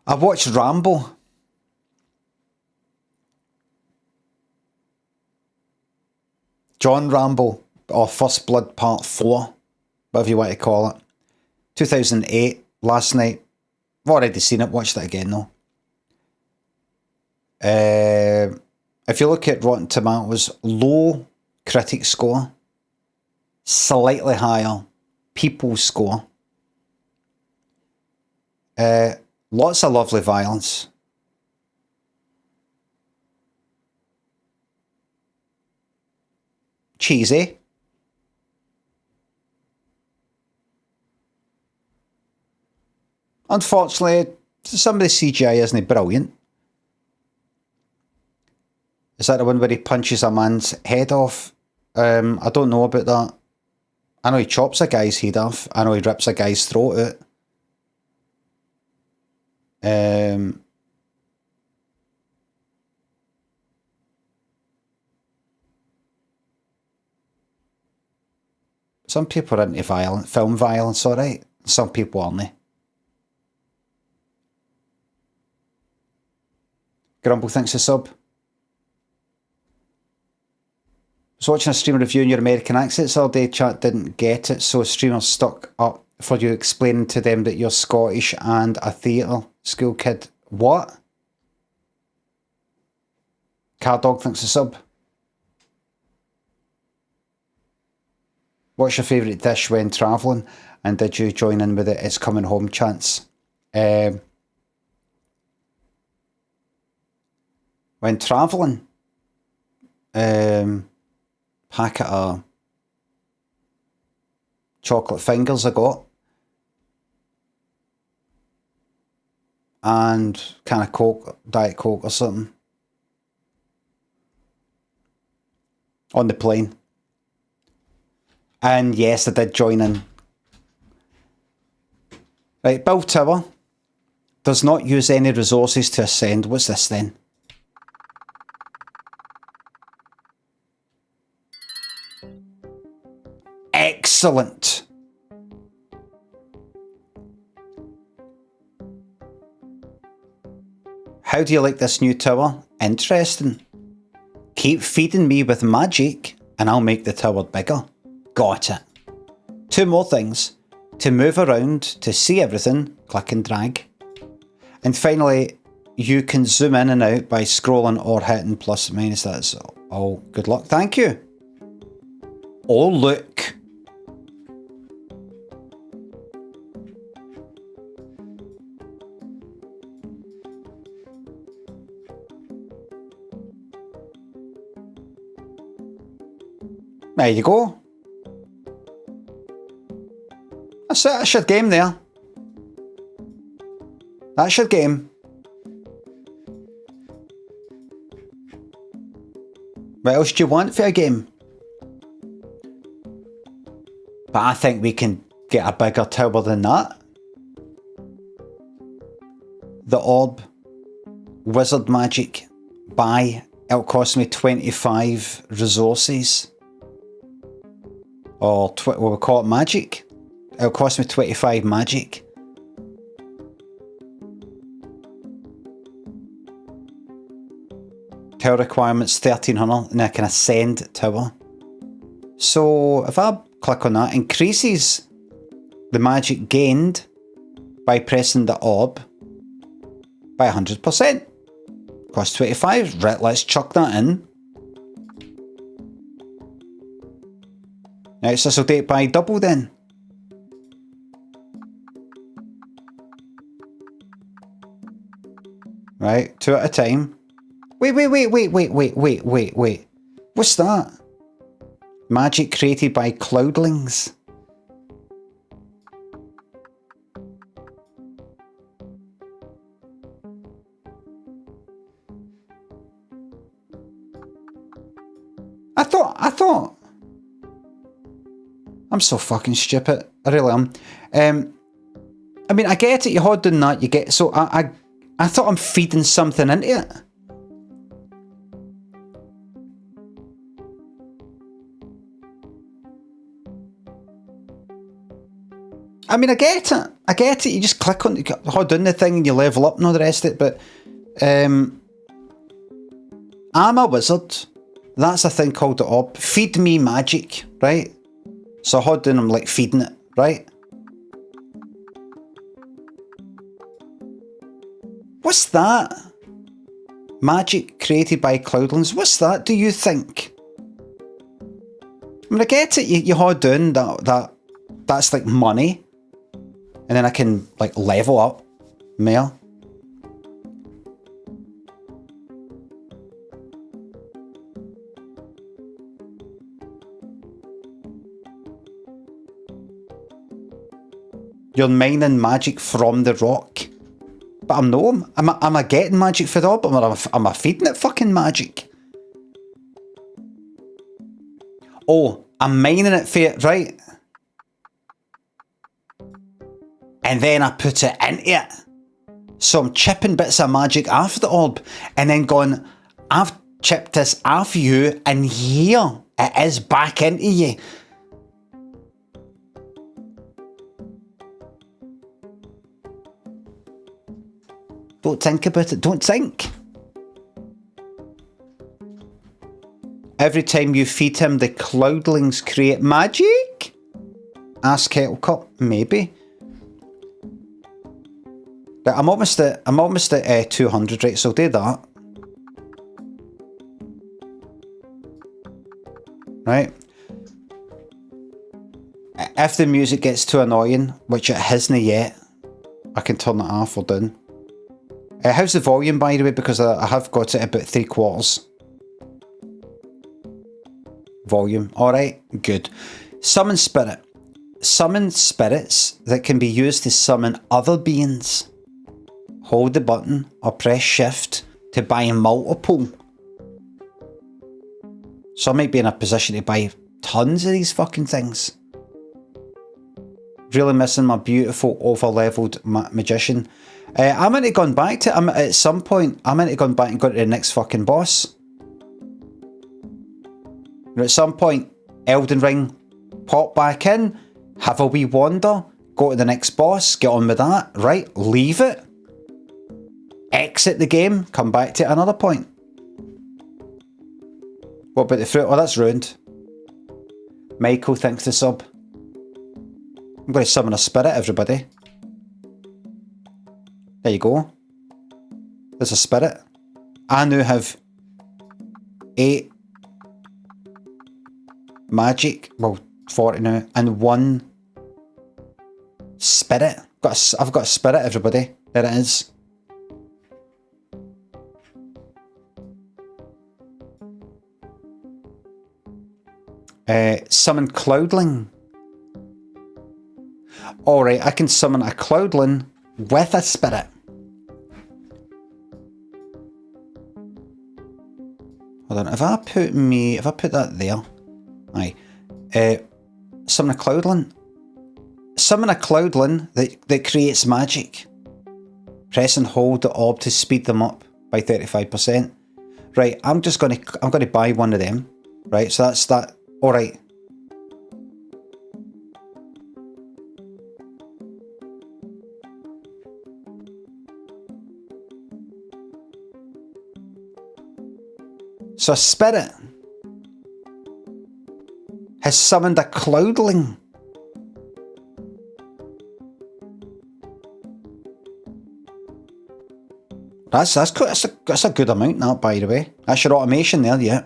I watched Rambo. John Rambo, or First Blood Part 4, whatever you want to call it. 2008, last night. I've already seen it, watched it again though. If you look at Rotten Tomatoes, low critic score, slightly higher people score. Lots of lovely violence. Cheesy. Unfortunately, some of the CGI isn't brilliant. Is that the one where he punches a man's head off? I don't know about that. I know he chops a guy's head off. I know he rips a guy's throat out. Some people are into film violence, alright. Some people aren't. Grumble thinks a sub. I was watching a streamer reviewing your American accents all day. Chat didn't get it, so streamers stuck up for you explaining to them that you're Scottish and a theatre school kid. What? Car Dog thinks a sub. What's your favourite dish when travelling? And did you join in with it? It's coming home chance. When travelling, packet of chocolate fingers I got. And can of Coke, Diet Coke or something. On the plane. And yes, I did join in. Right, Bill Tower does not use any resources to ascend. What's this then? Excellent. How do you like this new tower? Interesting. Keep feeding me with magic and I'll make the tower bigger. Got it. 2 more things. To move around, to see everything, click and drag. And finally, you can zoom in and out by scrolling or hitting plus and minus. That's all. Good luck. Thank you. Oh, look. There you go. That's it. That's your game there. That's your game. What else do you want for a game? But I think we can get a bigger tower than that. The orb. Wizard magic. Buy. It'll cost me 25 resources. Or we'll call it magic. It'll cost me 25 magic. Tower requirements 1300 and I can ascend tower. So if I click on that, increases the magic gained by pressing the orb by 100%. Cost 25. Right, let's chuck that in. Now, so this will do it by double then. Right, 2 at a time. Wait. What's that? Magic created by cloudlings. I thought. I'm so fucking stupid. I really am. I mean, I get it. You hold down that, you get. So I thought I'm feeding something into it. I mean, I get it. I get it. You just click on, hold down the thing and you level up and all the rest of it. But I'm a wizard. That's a thing called the orb. Feed me magic, right? So hold down, I'm like feeding it, right? What's that? Magic created by cloudlings. What's that, do you think? I mean, I get it. You hold down that's like money. And then I can like level up more. You're mining magic from the rock. But I'm no. Am I getting magic for the orb? Am I feeding it fucking magic? Oh, I'm mining it for it, right? And then I put it into it. So I'm chipping bits of magic off the orb. And then going, I've chipped this off you, and here it is back into you. Don't think about it. Don't think. Every time you feed him, the cloudlings create magic? Ask Kettle Cup. Maybe. But I'm almost at 200, right? So do that. Right. If the music gets too annoying, which it hasn't yet, I can turn it off or down. How's the volume, by the way? Because I have got it about 3/4. Volume. Alright, good. Summon spirit. Summon spirits that can be used to summon other beings. Hold the button or press shift to buy multiple. So I might be in a position to buy tons of these fucking things. Really missing my beautiful over-leveled magician. I'm into going back to at some point. I'm into going back and going to the next fucking boss. At some point, Elden Ring, pop back in, have a wee wander, go to the next boss, get on with that, right? Leave it, exit the game, come back to another point. What about the fruit? Oh, that's ruined. Michael, thanks for the sub. I'm going to summon a spirit, everybody. There you go. There's a spirit. I now have 8 magic, well, 40 now, and 1 spirit. I've got a spirit, everybody. There it is. Summon Cloudling. Alright, I can summon a Cloudling with a spirit. Hold on, if I put that there. Aye. Summon a Cloudling. Summon a Cloudling that creates magic. Press and hold the orb to speed them up by 35%. Right, I'm gonna buy one of them. Right, so that's that. Alright. So a spirit has summoned a Cloudling. That's a good amount, that, by the way. That's your automation there, yeah.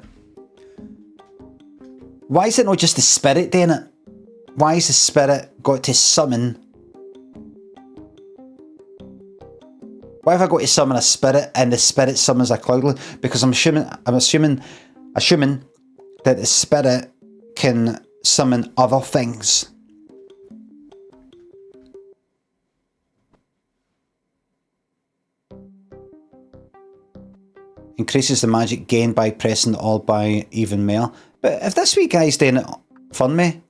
Why is it not just the spirit doing it? Why has the spirit got to summon? Why have I got to summon a spirit and the spirit summons a Cloudling? Because I'm assuming that the spirit can summon other things. Increases the magic gained by pressing the orb by even more. But if this wee guy's doing it fun me.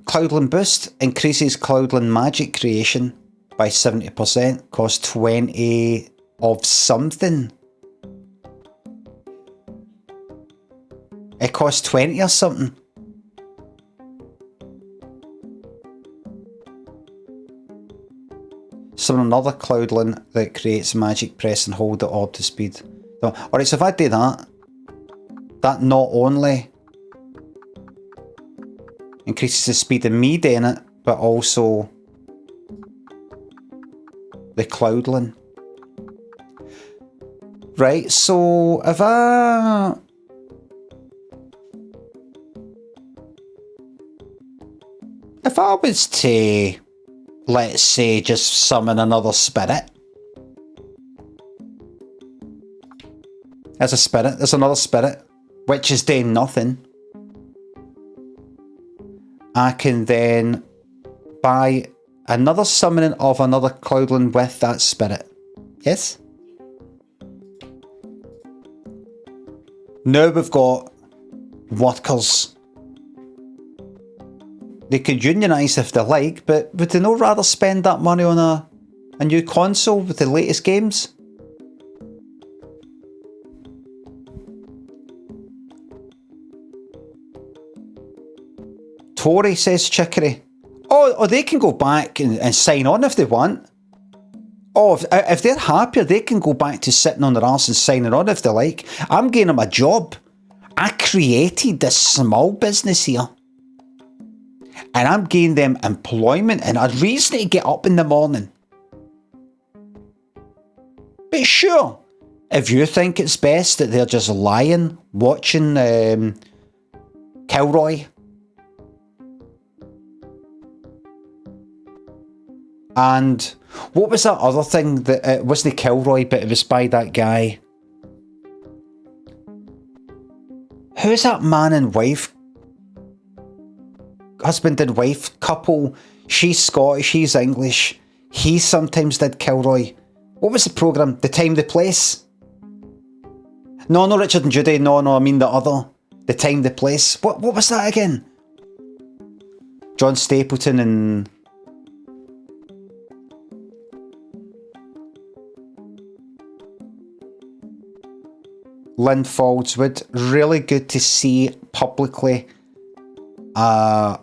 Cloudling boost increases Cloudling magic creation by 70%. Costs 20 of something. It costs 20 or something. Summon another Cloudling that creates magic, press and hold the orb to speed. Alright, so if I do that, that not only increases the speed of me doing it, but also the Cloudling. Right, so if I was to, let's say, just summon another spirit. There's a spirit, there's another spirit, which is doing nothing. I can then buy another summoning of another Cloudling with that spirit. Yes? Now we've got workers. They could unionise if they like, but would they not rather spend that money on a new console with the latest games? Tory, says Chicory. Oh, they can go back and sign on if they want. Oh, if they're happier, they can go back to sitting on their arse and signing on if they like. I'm giving them a job. I created this small business here. And I'm giving them employment and a reason to get up in the morning. But sure, if you think it's best that they're just lying, watching Kilroy. And what was that other thing that it wasn't Kilroy, but it was by that guy? Who's that man and wife? Husband and wife couple. She's Scottish, he's English. He sometimes did Kilroy. What was the programme? The Time, the Place? No, not Richard and Judy. No, I mean the other. The Time, the Place. What was that again? John Stapleton and... Lynn Faldswood. Really good to see publicly a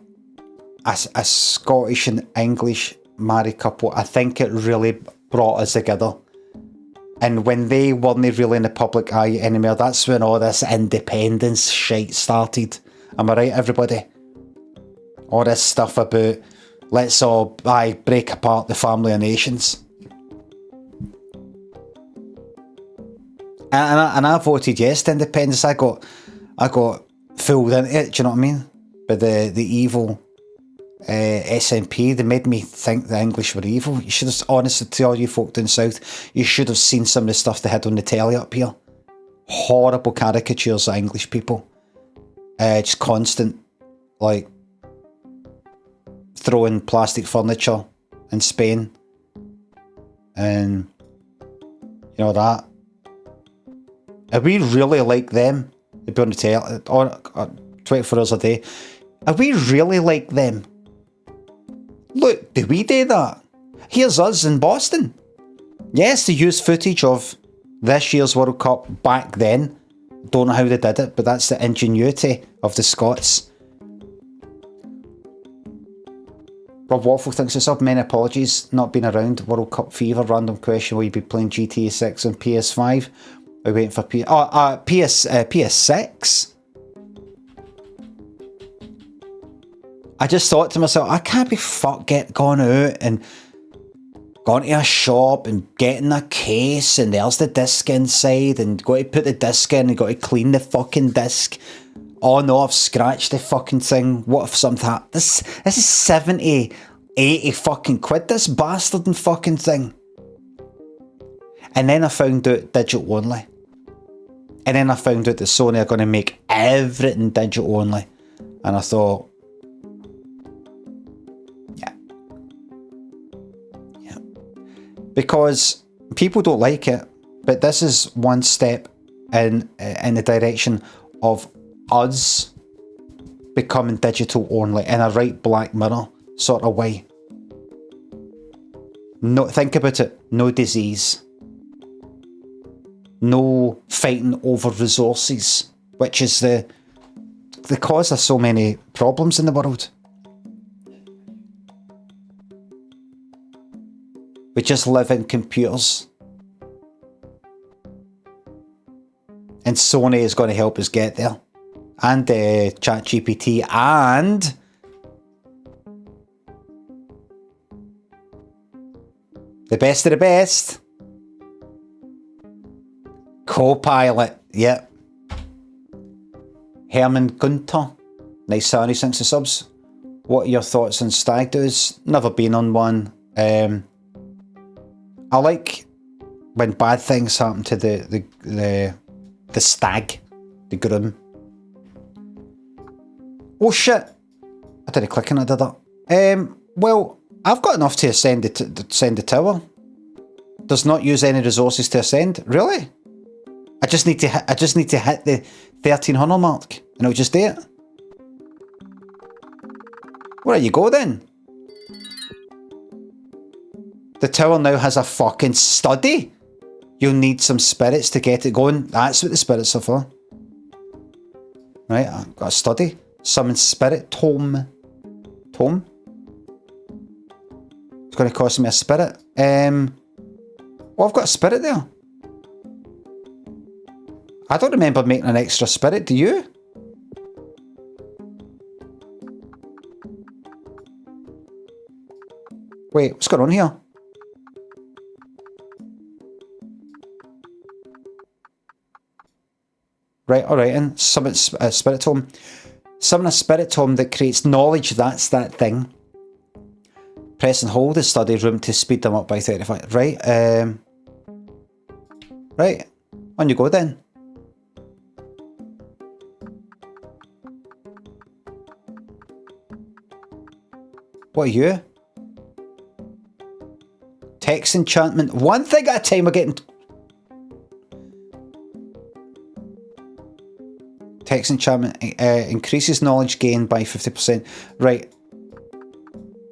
Scottish and English married couple. I think it really brought us together. And when they weren't really in the public eye anymore, that's when all this independence shite started. Am I right, everybody? All this stuff about let's all break apart the family of nations. And I voted yes to independence. I got fooled into it. Do you know what I mean? By the evil SNP. They made me think the English were evil. You should have, honestly, to all you folk down south, you should have seen some of the stuff they had on the telly up here. Horrible caricatures of English people. Just constant, like, throwing plastic furniture in Spain. And, you know that. Are we really like them? They'd be on the telly 24 hours a day. Are we really like them? Look, do we do that? Here's us in Boston. Yes, they used footage of this year's World Cup back then. Don't know how they did it, but that's the ingenuity of the Scots. Rob Waffle thinks it's up. Many apologies, not been around. World Cup fever. Random question: will you be playing GTA 6 on PS5? We're waiting for PS6. I just thought to myself, I can't be going out and going to a shop and getting a case and there's the disc inside and got to put the disc in and got to clean the fucking disc. Oh no, I've scratched the fucking thing. What if something happened? This is 70, 80 fucking quid, this bastard and fucking thing. And then I found out digital only. And then I found out that Sony are going to make everything digital only. And I thought, yeah. Because people don't like it, but this is one step in the direction of us becoming digital only in a right Black Mirror sort of way. No, think about it. No disease. No fighting over resources, which is the cause of so many problems in the world. We just live in computers. And Sony is going to help us get there. And ChatGPT and the best of the best. Copilot, yep. Herman Gunter, nice Sunny, thanks for subs. What are your thoughts on stag do's? Never been on one. I like when bad things happen to the stag, the groom. Oh shit! I didn't click on it, did I? Well, I've got enough to ascend the tower. Does not use any resources to ascend. Really? I just need to hit the 1300 mark, and it'll just do it. Where you go then? The tower now has a fucking study. You'll need some spirits to get it going. That's what the spirits are for. Right, I've got a study. Summon spirit tome. Tome? It's going to cost me a spirit. Well, I've got a spirit there. I don't remember making an extra spirit, do you? Wait, what's going on here? Right, alright, and summon spirit tome. Summon a spirit tome that creates knowledge. That's that thing. Press and hold the study room to speed them up by 35. Right. Right. On you go then. What are you? Text enchantment. One thing at a time we're getting... Text enchantment increases knowledge gain by 50%. Right.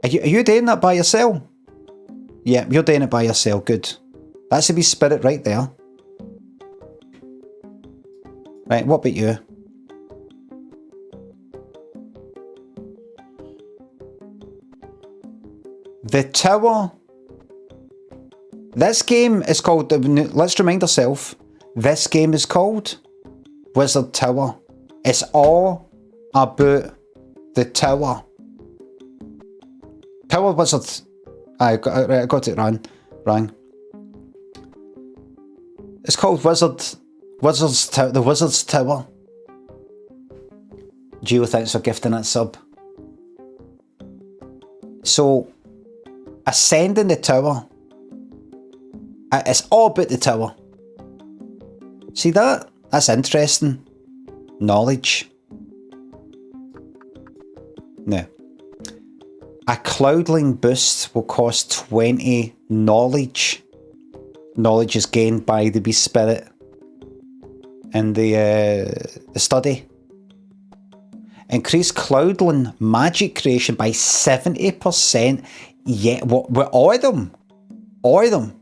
Are you doing that by yourself? Yeah, you're doing it by yourself. Good. That's a wee spirit right there. Right, what about you? The tower. This game is called... Let's remind ourselves. This game is called Wizard Tower. It's all about the tower. Tower Wizard. I got it wrong. It's called Wizard's Tower. The Wizard's Tower. Geo, thanks for gifting that sub. So, ascending the tower. It's all about the tower. See that? That's interesting. Knowledge. Now, a cloudling boost will cost 20 knowledge. Knowledge is gained by the beast spirit in the study. Increase cloudling magic creation by 70%. Yeah, what? All of them. All of them.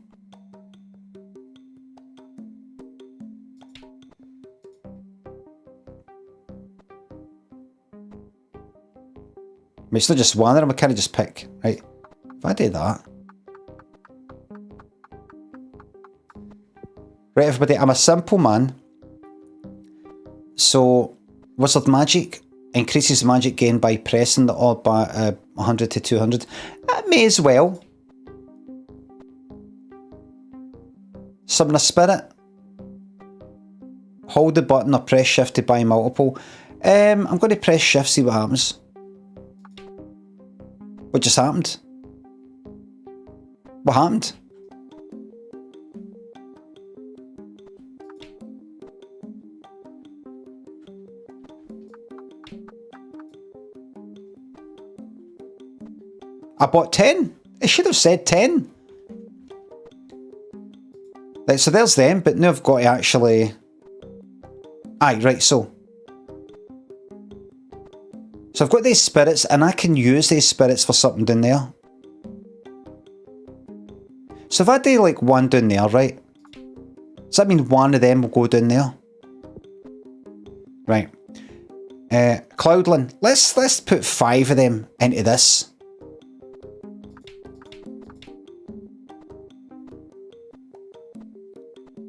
I mean, it's not just one of them, I can't just pick. Right. If I do that. Right, everybody, I'm a simple man. So, Wizard Magic increases magic gain by pressing the odd by 100 to 200. That may as well. Summon a spirit. Hold the button or press shift to buy multiple. I'm going to press shift, see what happens. What just happened? What happened? I bought 10. It should have said 10. Right, so there's them, but now I've got to actually... Aye, right, so I've got these spirits, and I can use these spirits for something down there. So if I do like one down there, right? Does that mean one of them will go down there? Right. Cloudland. Let's put 5 of them into this.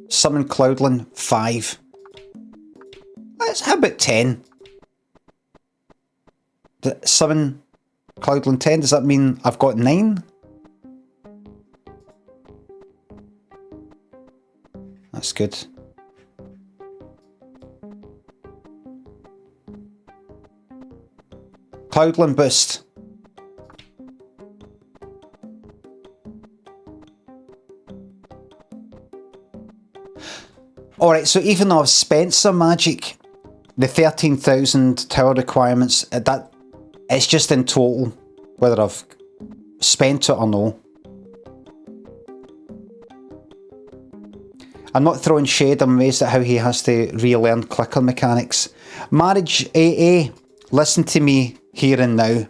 Summon Cloudland 5. How about 10? Summon Cloudland 10, does that mean I've got 9? That's good. Cloudland boost. Alright, so even though I've spent some magic, the 13,000 tower requirements, that it's just in total, whether I've spent it or no. I'm not throwing shade, I'm amazed at how he has to relearn clicker mechanics. Marriage AA, listen to me here and now.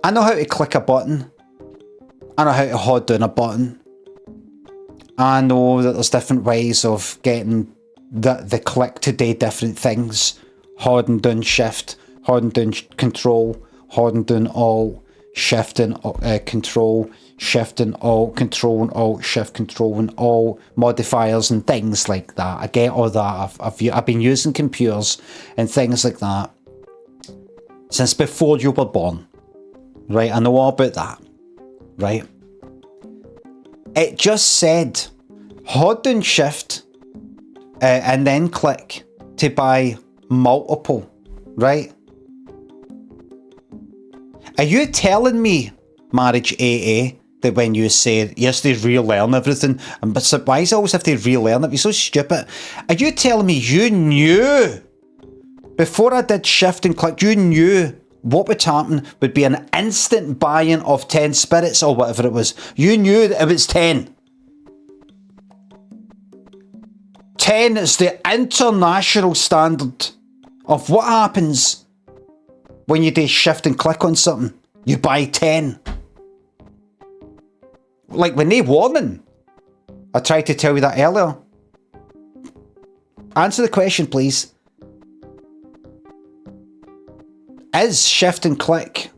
I know how to click a button. I know how to hold down a button. I know that there's different ways of getting the click to do different things. Holding down shift, holding down control, holding down alt, shifting control, shifting alt, control and alt, shift control and alt, modifiers and things like that. I get all that. I've been using computers and things like that since before you were born. Right, I know all about that. Right. It just said hold down shift and then click to buy multiple, right? Are you telling me, Marriage AA, that when you say, yes, they relearn everything, but why is it always have to relearn it? You're so stupid. Are you telling me you knew, before I did shift and click, you knew what would happen would be an instant buy-in of 10 spirits or whatever it was? You knew that it was 10. 10 is the international standard of what happens when you do shift and click on something. You buy 10. Like, with no warning. I tried to tell you that earlier. Answer the question, please. Is shift and click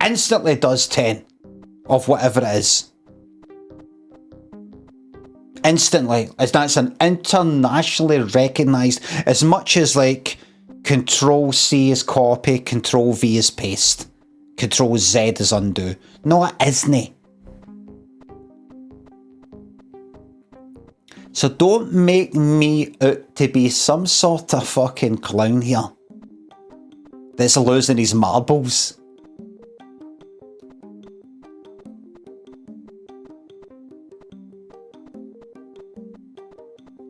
instantly does 10 of whatever it is? Instantly, as that's an internationally recognised, as much as like Control C is copy, Control V is paste, Control Z is undo. No, it isn't. So don't make me out to be some sort of fucking clown here that's losing his marbles.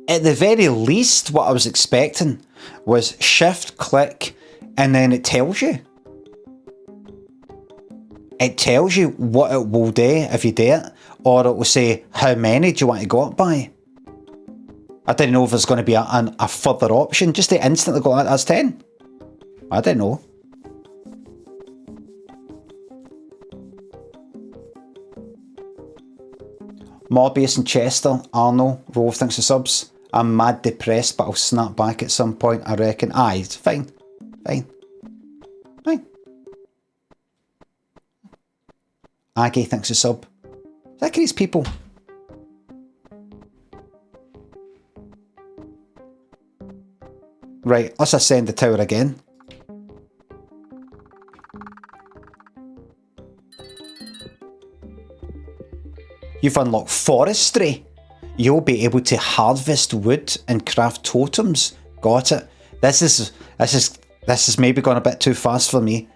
At the very least, what I was expecting was shift, click, and then it tells you. It tells you what it will do if you do it, or it will say, how many do you want to go up by? I didn't know if there's going to be a further option, just to instantly go, that's 10. I didn't know. Morbius and Chester, Arno, Rove, thanks for subs. I'm mad depressed, but I'll snap back at some point, I reckon. Aye, it's fine. Fine. Fine. Aggie, thanks for sub. Look at these people. Right, let's ascend the tower again. You've unlocked forestry. You'll be able to harvest wood and craft totems. Got it. This is maybe gone a bit too fast for me.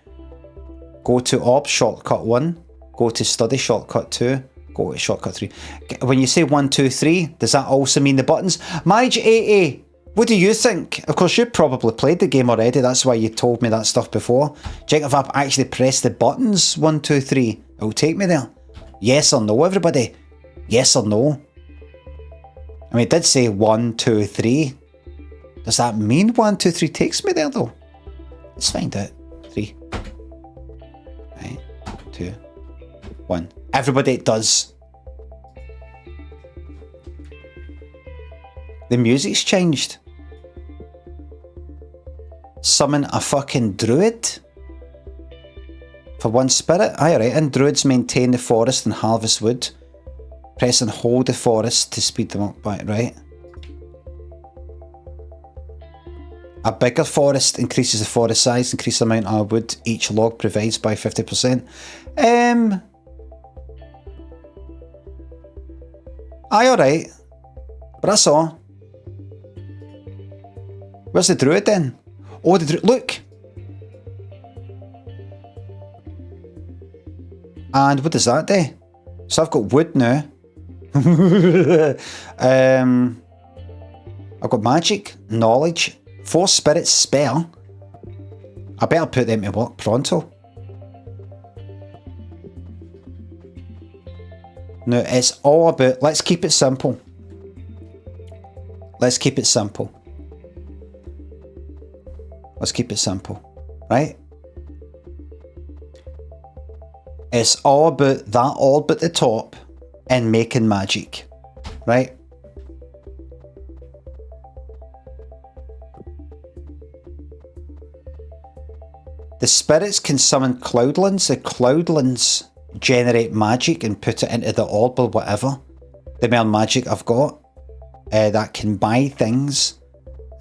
Go to Orb shortcut 1. Go to Study shortcut 2. Go to shortcut 3. When you say 1, 2, 3, does that also mean the buttons? Marge AA, what do you think? Of course, you probably played the game already. That's why you told me that stuff before. Check if I've actually pressed the buttons 1, 2, 3. It'll take me there. Yes or no, everybody? Yes or no? I mean, it did say 1, 2, 3. Does that mean 1, 2, 3 takes me there, though? Let's find out. 3. Right. 2. 1. Everybody, it does. The music's changed. Summon a fucking druid? For 1 spirit? Aye, right. And druids maintain the forest and harvest wood. Press and hold the forest to speed them up by, right? A bigger forest increases the forest size, increases the amount of wood each log provides by 50%. Aye, alright. But that's all. Where's the druid then? Oh, the druid, look! And what does that do? So I've got wood now. I've got magic, knowledge, 4 spirits spare. I better put them to work pronto. No, it's all about, let's keep it simple. Let's keep it simple. Let's keep it simple, right? It's all about that orb at the top and making magic, right? The spirits can summon cloudlands. The cloudlands generate magic and put it into the orb or whatever. The more magic I've got, that can buy things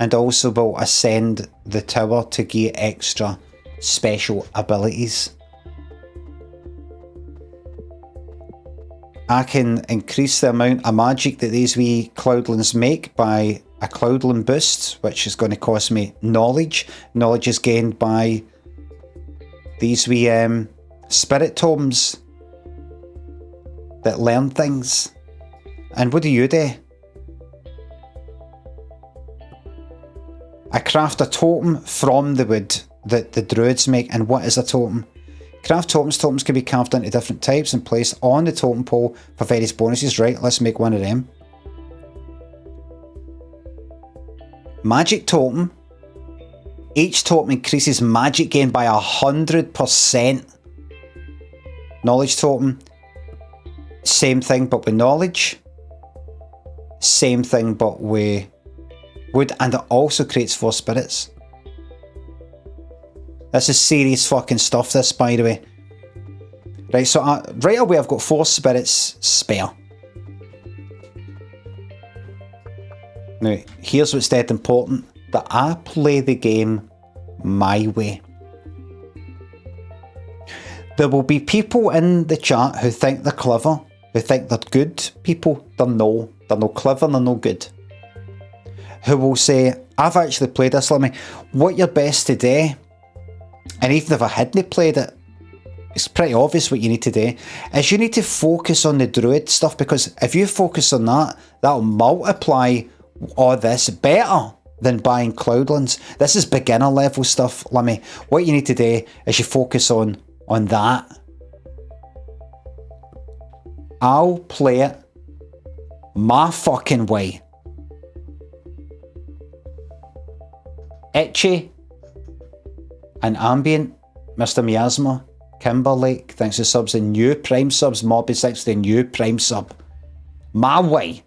and also will ascend the tower to get extra special abilities. I can increase the amount of magic that these wee cloudlands make by a Cloudland boost, which is going to cost me knowledge. Knowledge is gained by these wee spirit tomes that learn things. And what do you do? I craft a totem from the wood that the druids make. And what is a totem? Craft totems. Totems can be carved into different types and placed on the totem pole for various bonuses. Right, let's make one of them. Magic totem. Each totem increases magic gain by 100%. Knowledge totem. Same thing but with knowledge. Same thing but with wood, and it also creates 4 spirits. This is serious fucking stuff, this, by the way. Right, so right away I've got 4 spirits spare. Now, here's what's dead important. That I play the game my way. There will be people in the chat who think they're clever, who think they're good people. They're no clever, they're no good. Who will say, I've actually played this, Limmy. What you're best to do, and even if I hadn't played it, it's pretty obvious what you need to do, is you need to focus on the druid stuff, because if you focus on that, that'll multiply all this better than buying Cloudlands. This is beginner level stuff, Limmy. What you need to do is you focus on that. I'll play it my fucking way. Itchy and Ambient, Mr. Miasma, Kimberlake, thanks for subs and new Prime subs. Mobby, thanks for the new Prime sub. My way.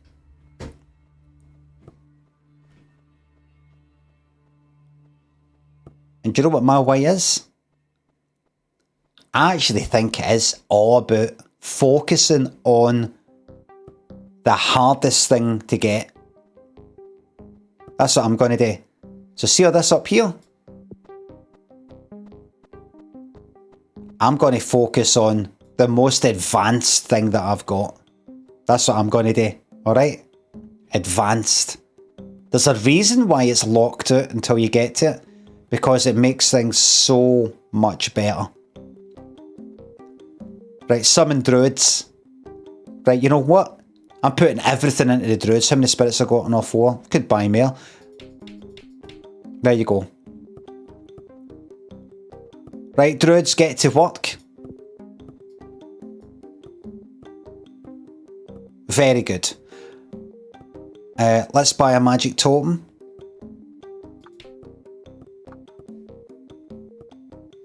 And do you know what my way is? I actually think it is all about focusing on the hardest thing to get. That's what I'm going to do. So see all this up here? I'm going to focus on the most advanced thing that I've got. That's what I'm going to do. Alright? Advanced. There's a reason why it's locked out until you get to it. Because it makes things so much better. Right, summon druids. Right, you know what? I'm putting everything into the druids. How many spirits I got on all 4? Could buy more. There you go. Right, druids, get to work. Very good. Let's buy a magic totem.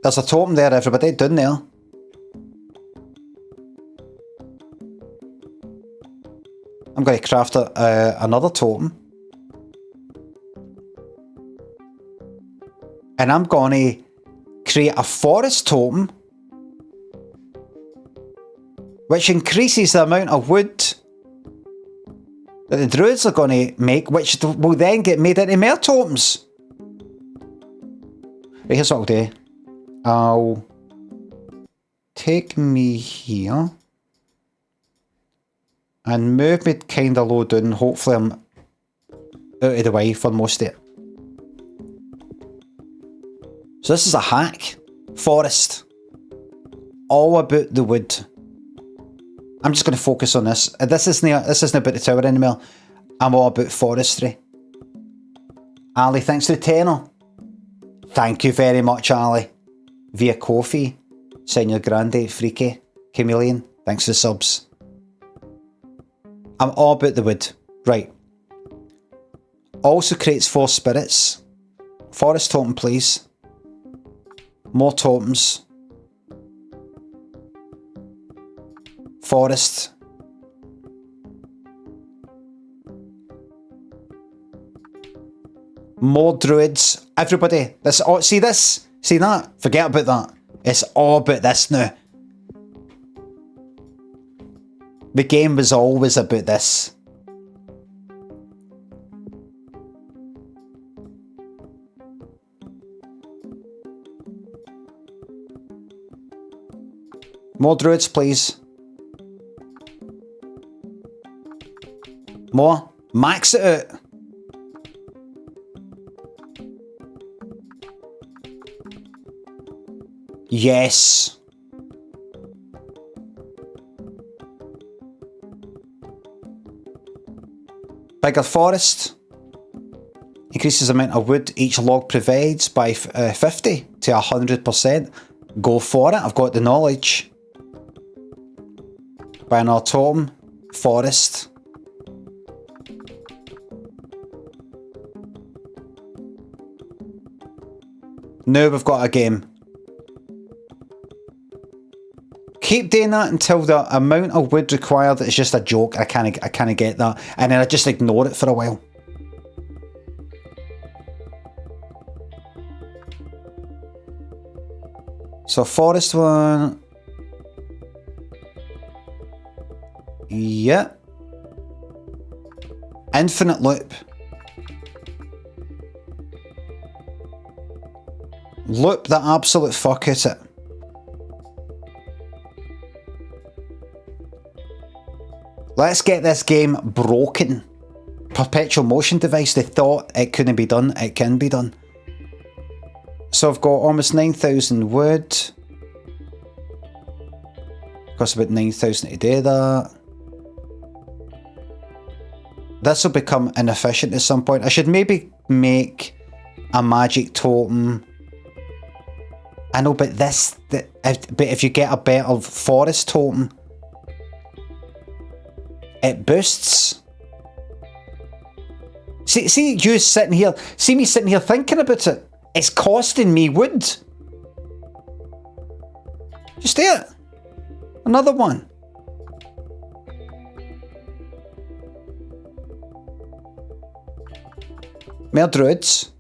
There's a totem there, everybody, down there. I'm going to craft another totem. And I'm going to create a forest totem, which increases the amount of wood that the druids are going to make, which will then get made into more totems. Right, here's what I'll do. I'll take me here and move me kind of low down. Hopefully I'm out of the way for most of it. So this is a hack. Forest. All about the wood. I'm just going to focus on this. This isn't about the tower anymore. I'm all about forestry. Ali, thanks for the tenner. Thank you very much, Ali. Via Kofi, Senior Grande, Freaky, Chameleon, thanks for the subs. I'm all about the wood. Right. Also creates 4 spirits. Forest totem, please. More totems. Forest. More druids. Everybody, this. Oh, see this? See that? Forget about that. It's all about this now. The game was always about this. More druids, please. More. Max it out. Yes. Bigger forest. Increases the amount of wood each log provides by 50 to 100%. Go for it. I've got the knowledge. Buy another totem. Forest. Now we've got a game. Keep doing that until the amount of wood required is just a joke. I can't get that. And then I just ignore it for a while. So forest one. Yeah. Infinite loop. Loop the absolute fuck out it. Let's get this game broken. Perpetual motion device. They thought it couldn't be done. It can be done. So I've got almost 9,000 wood. Costs about 9,000 to do that. This will become inefficient at some point. I should maybe make a magic totem. I know, but but if you get a better forest totem, it boosts. See you sitting here. See me sitting here thinking about it. It's costing me wood. Just do it. Another one. More druids.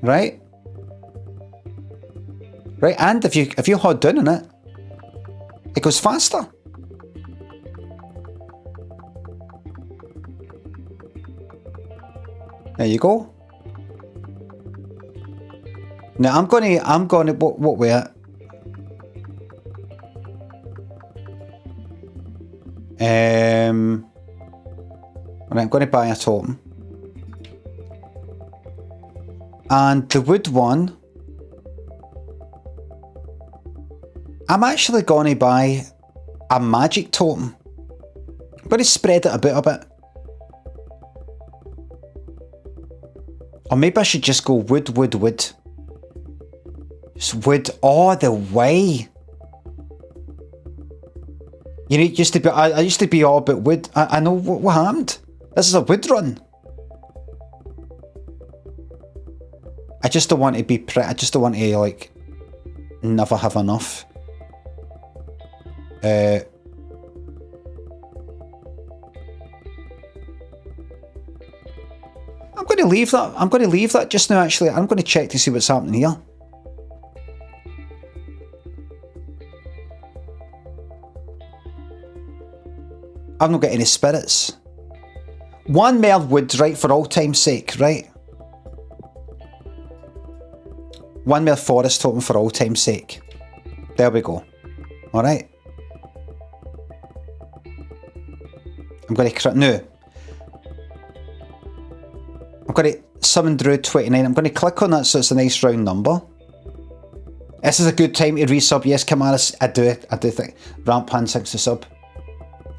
Right? Right, and if you hold down on it, it goes faster. There you go. Now I'm gonna what way it? Right, I'm gonna buy a totem. And the wood one, I'm actually gonna buy a magic totem. I'm gonna spread it a bit. Or maybe I should just go wood. Just wood all the way. You know, it used to be, I used to be all about wood. I know what happened. This is a wood run. I just don't want to be I just don't want to, like, never have enough. I'm going to leave that. I'm going to leave that just now, actually. I'm going to check to see what's happening here. I've not got any spirits. One more wood, right, for all time's sake, right? One more forest totem for all time's sake. There we go. Alright. I'm going to... No. I'm going to summon Druid 29. I'm going to click on that so it's a nice round number. This is a good time to resub. Yes, Kamaris, I do think. Ramp hand 6 to sub.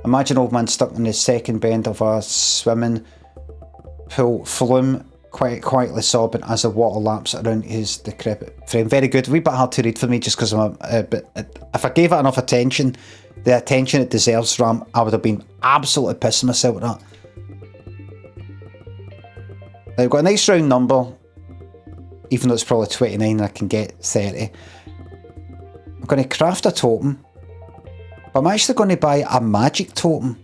Imagine old man stuck in the second bend of a swimming pool, flume, quite quietly sobbing as the water laps around his decrepit frame. Very good. A wee bit hard to read for me just because I'm if I gave it enough attention, the attention it deserves, Ram, I would have been absolutely pissing myself with that. I've got a nice round number, even though it's probably 29 and I can get 30. I'm going to craft a totem. But I'm actually going to buy a magic totem.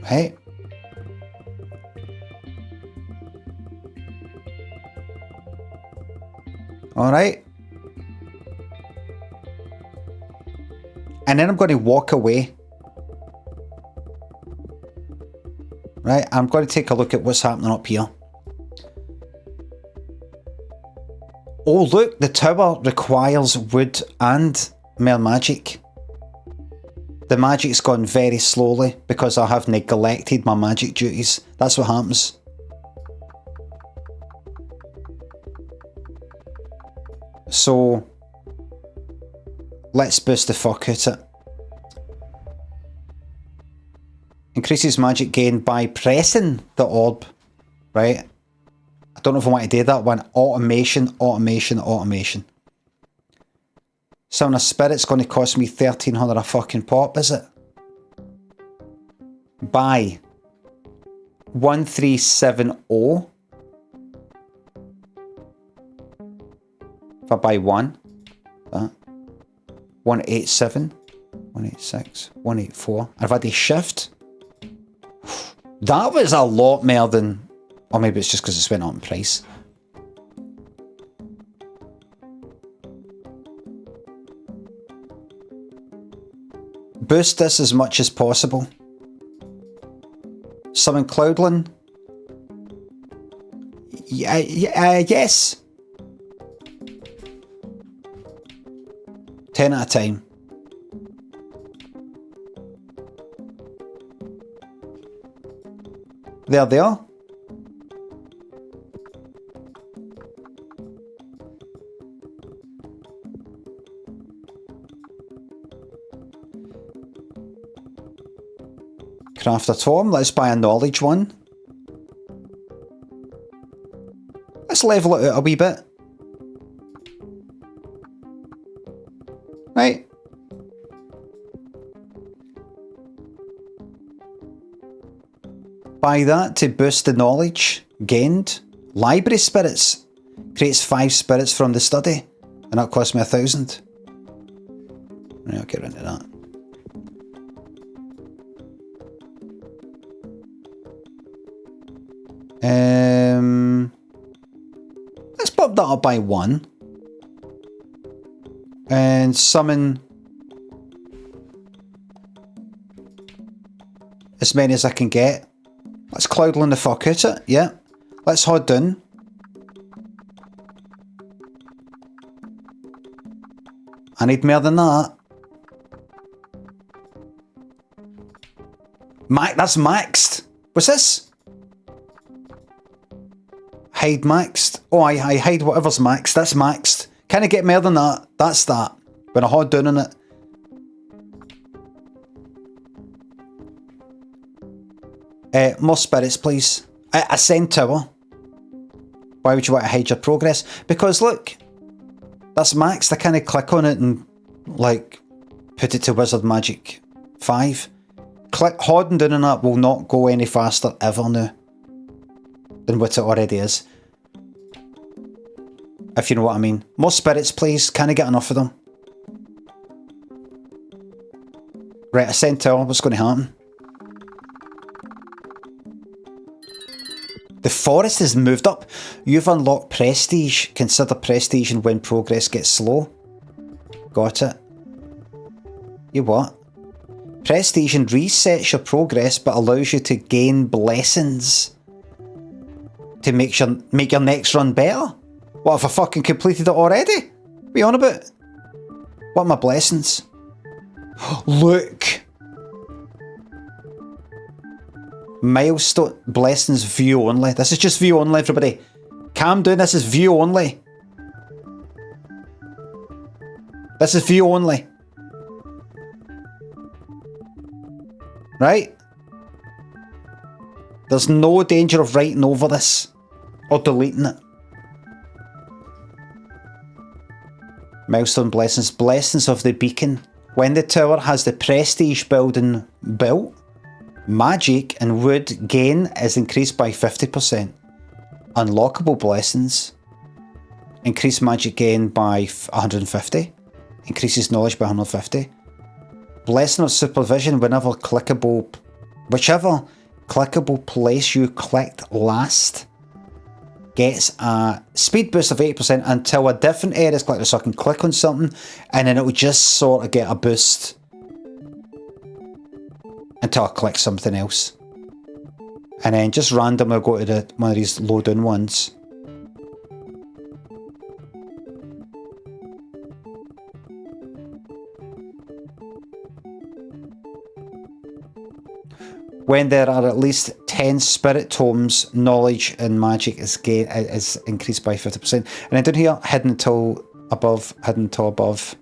Right. Alright. And then I'm going to walk away. Right, I'm going to take a look at what's happening up here. Oh look, the tower requires wood and more magic. The magic's gone very slowly because I have neglected my magic duties. That's what happens. So, let's boost the fuck out it. Increases magic gain by pressing the orb. Right? I don't know if I want to do that one. Automation, automation, automation. Summon a spirit's going to cost me 1,300 a fucking pop, is it? Buy 1370. If I buy one, that 187, 186, 184. I've had a shift. That was a lot more than, or maybe it's just because it's went up in price. Boost this as much as possible. Summon Cloudland. Yes. 10 at a time. There they are. Craft a tome. Let's buy a knowledge one. Let's level it out a wee bit. Right. Buy that to boost the knowledge gained. Library spirits. Creates 5 spirits from the study. And that cost me 1,000. Right, I'll get rid of that. Let's pop that up by 1. And summon as many as I can get. Let's Cloudland the fuck out it, yeah. Let's hold down. I need more than that. That's maxed. What's this? Hide maxed. Oh, I hide whatever's maxed. That's maxed. Can I get more than that? That's that. When I hold down on it. More spirits, please. Ascend Tower. Why would you want to hide your progress? Because look, that's maxed. I can't click on it and like put it to Wizard Magic 5. Holding down on that will not go any faster ever now than what it already is. If you know what I mean. More spirits, please. Can I get enough of them? Right, Ascend Tower. What's going to happen? The forest has moved up. You've unlocked prestige. Consider prestige and when progress gets slow. Got it. You what? Prestige and resets your progress but allows you to gain blessings. To make your next run better? What if I fucking completed it already? What are you on about? What are my blessings? Look! Milestone blessings view only. This is just view only, everybody. Calm down, this is view only. This is view only. Right? There's no danger of writing over this or deleting it. Milestone blessings. Blessings of the beacon. When the tower has the prestige building built, magic and wood gain is increased by 50%. Unlockable blessings. Increase magic gain by 150. Increases knowledge by 150. Blessing of supervision whenever whichever clickable place you clicked last gets a speed boost of 80% until a different area is clicked, so I can click on something and then it will just sort of get a boost until I click something else. And then just randomly go to one of these low down ones. When there are at least 10 spirit tomes, knowledge and magic is increased by 50%. And then down here, hidden until above, hidden until above.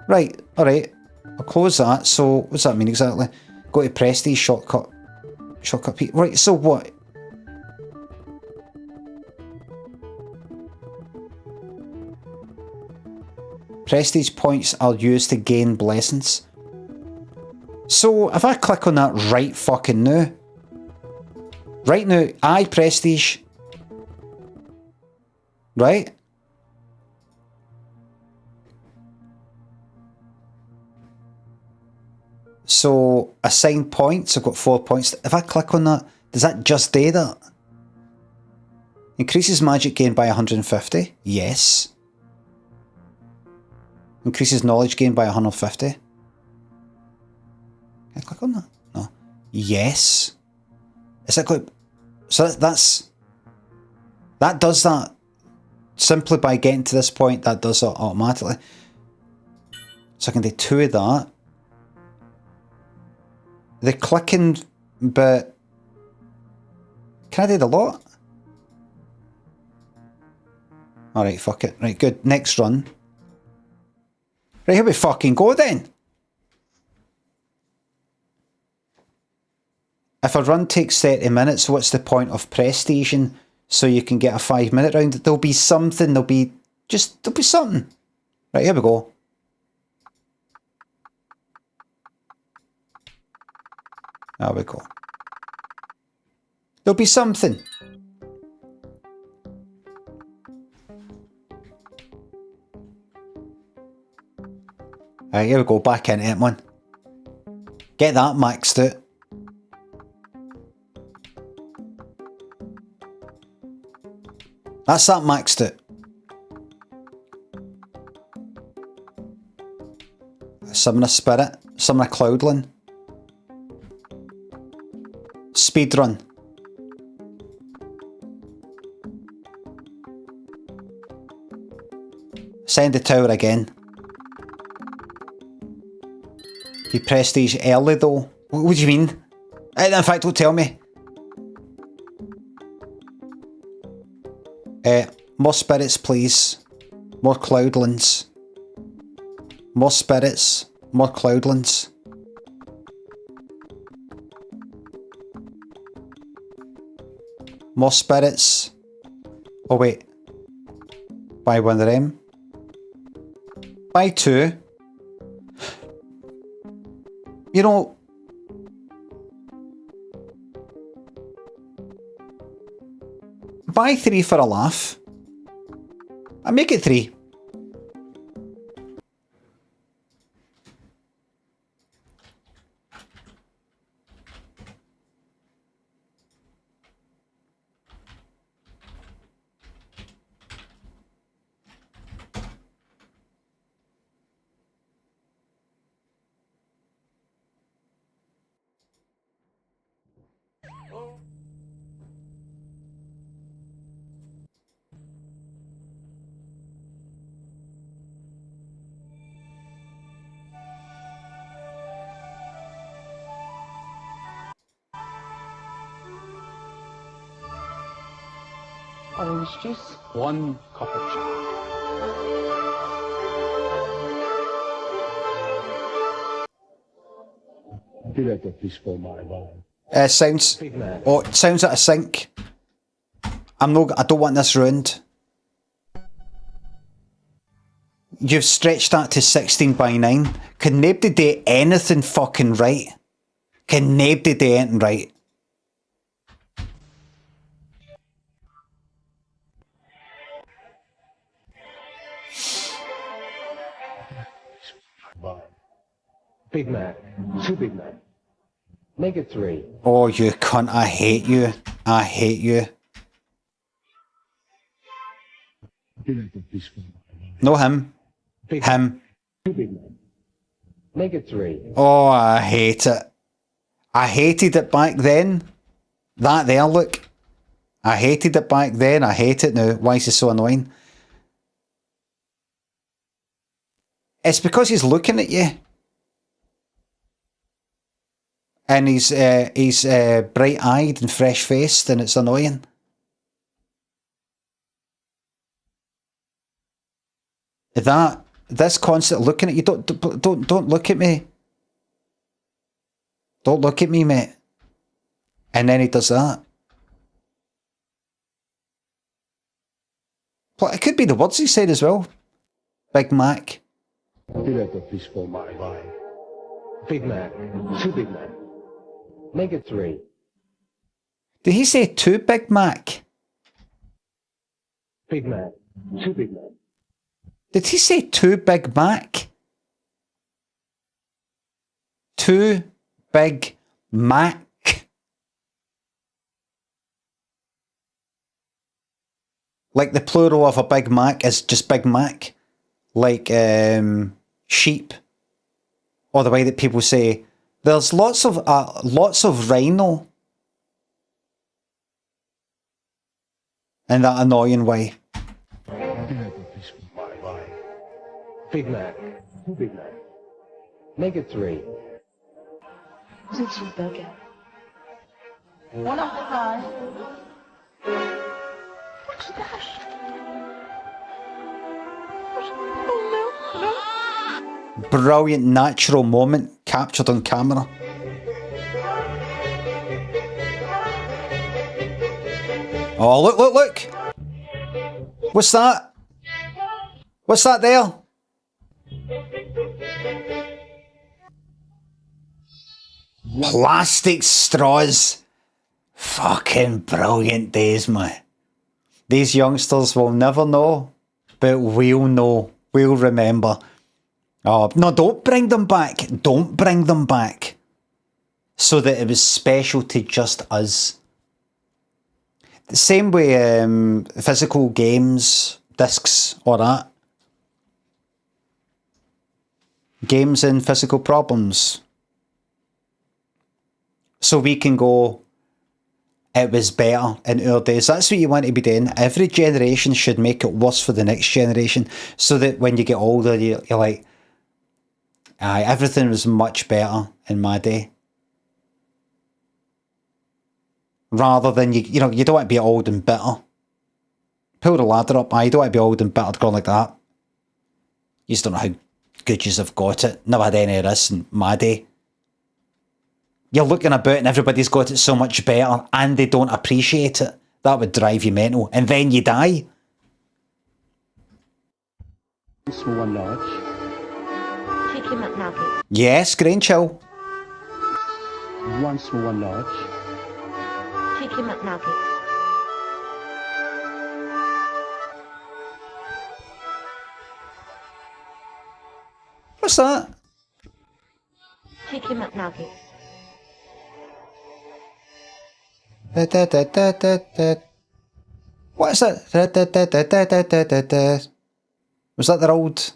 Right, alright. I'll close that. So, what's that mean exactly? Go to Prestige, shortcut. Shortcut P. Right, so what? Prestige points are used to gain blessings. So, if I click on that right fucking now, right now, prestige, right? So, assign points, I've got 4 points. If I click on that, does that just do that? Increases magic gain by 150? Yes. Increases knowledge gain by 150? Can I click on that? No. Yes. Is that good? So that does that. Simply by getting to this point, that does it automatically. So I can do 2 of that. The clicking bit. Can I do the lot? Alright, fuck it. Right, good. Next run. Right, here we fucking go then. If a run takes 30 minutes, what's the point of prestiging so you can get a 5-minute round? There'll be something, there'll be something. Right, here we go. There we go. There'll be something. Right, here we go, back into it, man. Get that maxed out. That's that maxed out. Summon a spirit, summon a cloudling. Speedrun. Send the tower again. You prestige early though. What do you mean? In fact, don't tell me. More spirits, please. More cloudlands. More spirits. More cloudlands. More spirits. Oh wait. Buy one of them. Buy 2. You know, buy 3 for a laugh. I make it 3. Orange juice. 1 cup of chai. Do that to peaceful my mind. Sounds. Oh, it sounds at a sink. I don't want this ruined. You've stretched that to 16:9. Can nobody do anything fucking right? Can nobody do anything right? Big Mac. 2 Big Mac. Make it 3. Oh, you cunt. I hate you. I hate you. No, him. Him. 2 Big Mac. Make it 3. Oh, I hate it. I hated it back then. That there, look. I hated it back then. I hate it now. Why is it so annoying? It's because he's looking at you. And he's bright-eyed and fresh-faced, and it's annoying. This constant looking at you. Don't look at me. Don't look at me, mate. And then he does that. Well, it could be the words he said as well. Big Mac. Fill up a fish for my wife. Big Mac. 2 Big Mac. Make it 3. Did he say 2 Big Mac? Big Mac. 2 Big Mac. Did he say 2 Big Mac? 2 Big Mac? Like the plural of a Big Mac is just Big Mac. Like sheep. Or the way that people say, there's lots of rhino. In that annoying way. Big Mac. 2 Big Mac. Make it 3. What's a cheeseburger? 1 of the fries. What's that? Oh no. Brilliant natural moment captured on camera. Oh, look! What's that? What's that there? Plastic straws. Fucking brilliant days, man. These youngsters will never know, but we'll know. We'll remember. Oh, no, don't bring them back. Don't bring them back. So that it was special to just us. The same way physical games, discs, or that. Games and physical problems. So we can go, it was better in our days. That's what you want to be doing. Every generation should make it worse for the next generation. So that when you get older, you're like, aye, everything was much better in my day. Rather than, you know, you don't want to be old and bitter. Pull the ladder up. You don't want to be old and bitter going like that. You just don't know how good yous have got it. Never had any of this in my day. You're looking about and everybody's got it so much better and they don't appreciate it. That would drive you mental. And then you die. Small 1 large. Chicken McNugget. Yes, grain chill. 1 small 1 large. Chicken McNugget. What's that? Chicken McNugget. What is that? Was that their old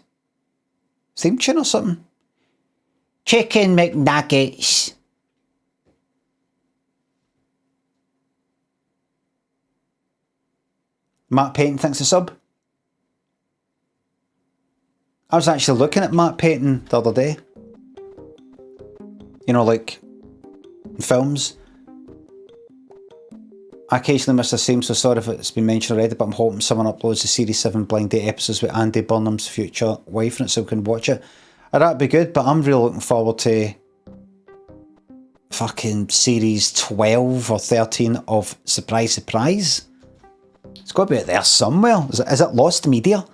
theme tune or something? Chicken McNuggets. Matt Payton thinks a sub. I was actually looking at Matt Payton the other day. You know, like in films. I occasionally miss the same, so sorry if it's been mentioned already, but I'm hoping someone uploads the Series 7 Blind Date episodes with Andy Burnham's future wife in it so we can watch it. That'd be good, but I'm really looking forward to fucking Series 12 or 13 of Surprise Surprise. It's got to be out there somewhere. Is it lost media?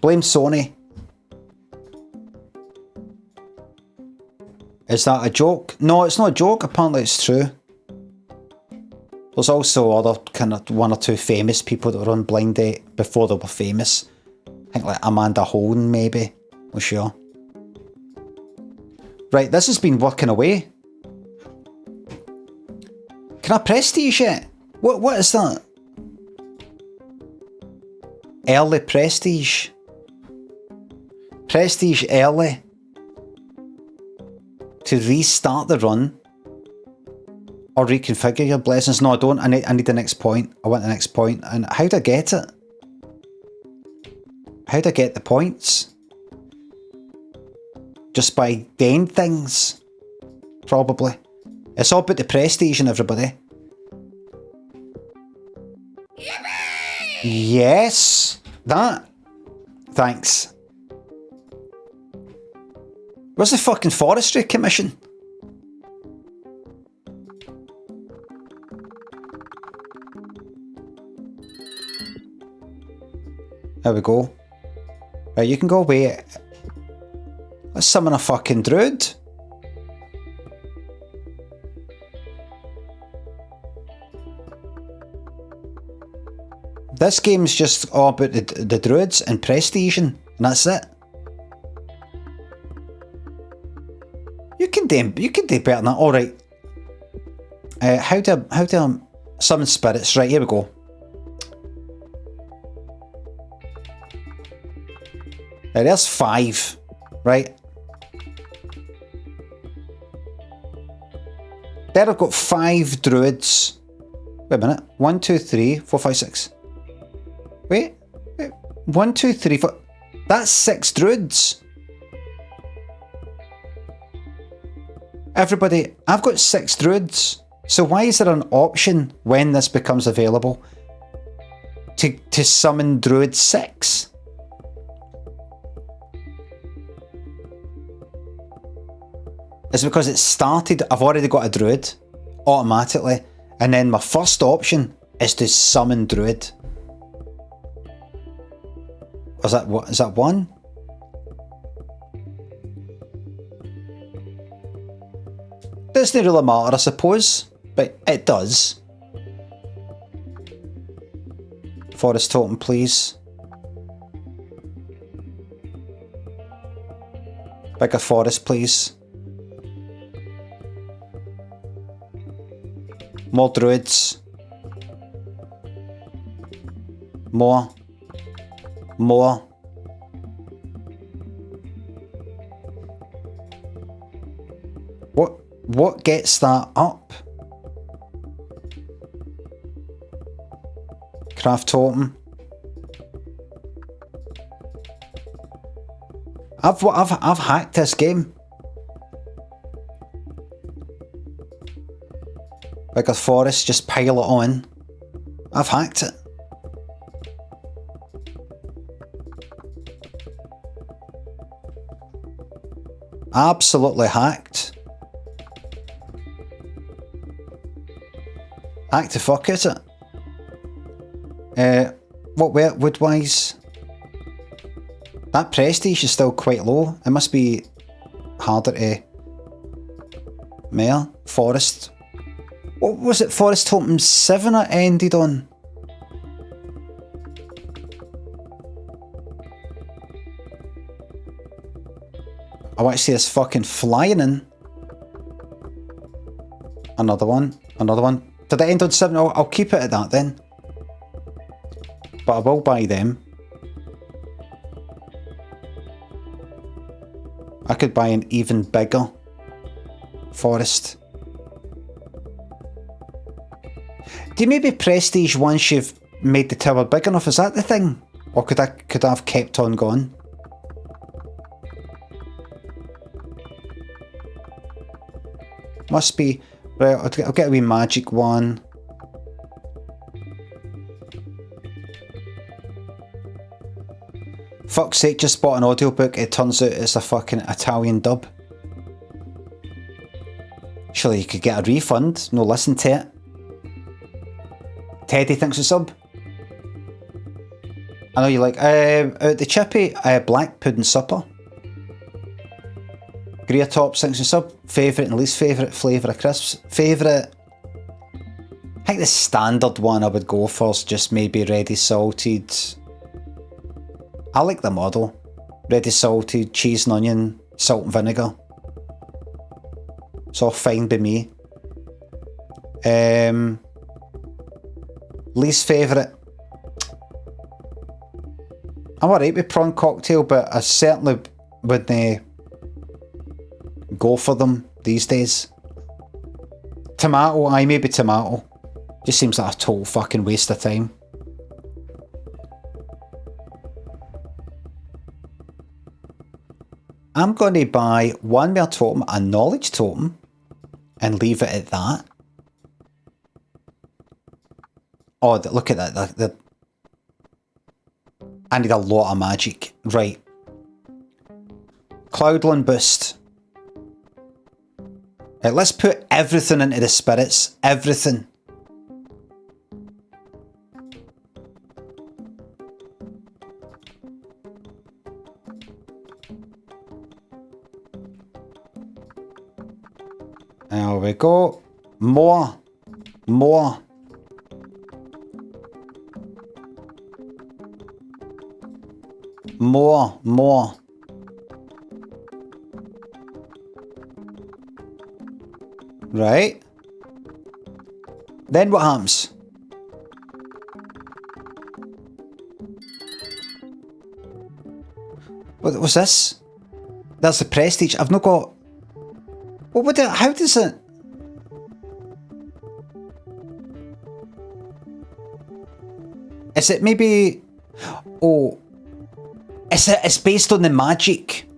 Blame Sony. Is that a joke? No, it's not a joke. Apparently it's true. There's also other kind of 1 or 2 famous people that were on Blind Date before they were famous. I think like Amanda Holden maybe. Not sure. Right, this has been working away. Can I prestige it? What is that? Early prestige. Prestige early. To restart the run. Or reconfigure your blessings. No, I don't. I need the next point. I want the next point. And how do I get it? How do I get the points? Just by doing things? Probably. It's all about the prestige and everybody. Yes! That. Thanks. Where's the fucking Forestry Commission? There we go. Right, you can go away. Let's summon a fucking druid. This game's just all about the druids and prestige, and that's it. You can do better than that. All right. How do I summon spirits? Right, here we go. There's 5, right? There I've got 5 druids. Wait a minute. 1, 2, 3, 4, 5, 6. Wait. 1, 2, 3, 4. That's 6 druids. Everybody, I've got 6 druids. So why is there an option when this becomes available to summon druid 6? It's because it started, I've already got a druid automatically, and then my first option is to summon druid. Is that what? Is that 1? Doesn't really matter, I suppose, but it does. Forest totem, please. Bigger forest, please. More druids. More. What gets that up? Craft totem. I've hacked this game. Like a forest, just pile it on. I've hacked it. Absolutely hacked. Hacked the fuck out of it. Wood-wise? That prestige is still quite low. It must be harder to... Mare? Forest? What was it? Forest Totem 7 I ended on? I want to see this fucking flying in. Another one. Did I end on 7? I'll keep it at that then. But I will buy them. I could buy an even bigger forest. Do you maybe prestige once you've made the tower big enough? Is that the thing? Or could I have kept on going? Must be. Right, I'll get a wee magic one. Fuck's sake, just bought an audiobook. It turns out it's a fucking Italian dub. Surely you could get a refund. No, listen to it. Teddy thinks it's sub. I know you like the chippy black pudding supper. Greer Top thinks it's sub. Favourite and least favourite flavour of crisps. Favourite, I think the standard one I would go for is just maybe ready salted. I like the model. Ready salted, cheese and onion, salt and vinegar. It's all fine by me. Least favourite. I'm alright with prawn cocktail, but I certainly wouldn't go for them these days. Tomato, maybe tomato. Just seems like a total fucking waste of time. I'm going to buy one more totem, a knowledge totem. and leave it at that. Oh, look at that. I need a lot of magic. Right. Cloudland boost. Right, let's put everything into the spirits. Everything. There we go. More. More. More. More. Right. Then what happens? What was this? That's the prestige. I've not got... What would it... How does it... Is it maybe... Oh... It's based on the magic.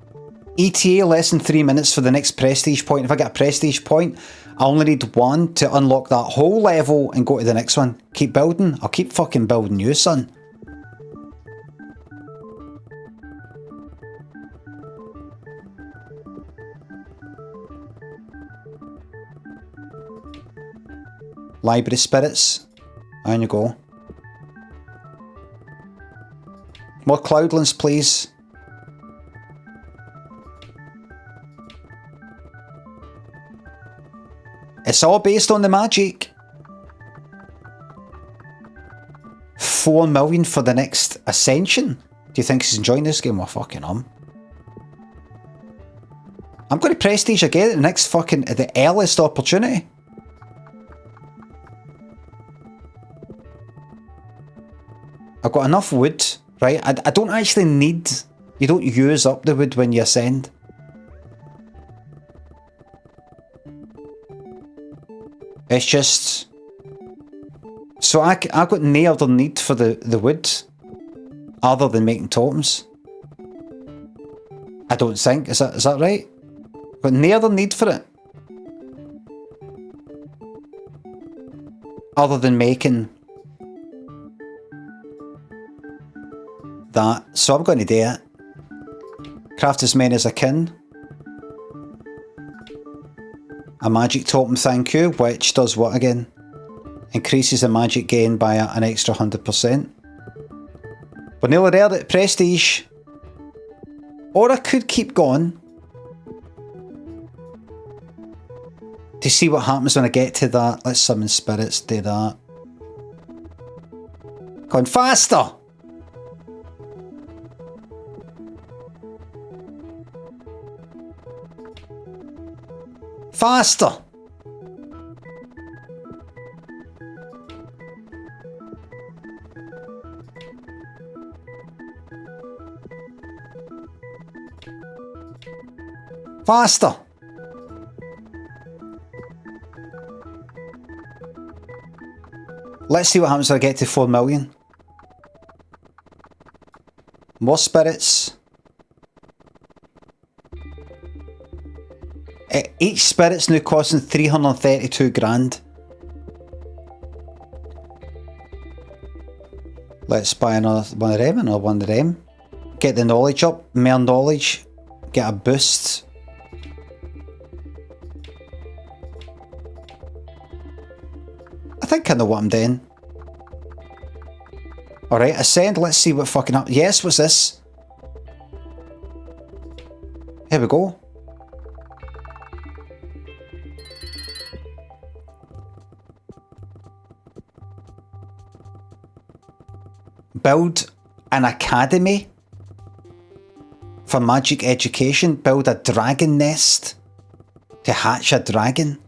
ETA less than 3 minutes for the next prestige point. If I get a prestige point, I only need one to unlock that whole level and go to the next one. Keep building. I'll keep fucking building you, son. Library spirits. On you go. More cloudlands, please. It's all based on the magic. 4 million for the next ascension. Do you think he's enjoying this game? Well, fucking I'm going to prestige again at the next fucking... at the earliest opportunity. I've got enough wood, right? I don't actually need... You don't use up the wood when you ascend. It's just... So I got no other need for the wood other than making totems. I don't think. Is that right? Got no other need for it. Other than making that. So I'm going to do it. Craft as many as I can. A magic totem, thank you, which does what again? Increases the magic gain by an extra 100%. We're nearly there at prestige. Or I could keep going to see what happens when I get to that. Let's summon spirits, do that. Going faster! Faster! Faster! Let's see what happens when I get to 4 million. More spirits. Each spirit's now costing 332 grand. Let's buy another one of them, another one of them. Get the knowledge up, more knowledge. Get a boost. I think I know what I'm doing. Alright, ascend, let's see what fucking happens. Yes, what's this? Here we go. Build an academy for magic education. Build a dragon nest to hatch a dragon.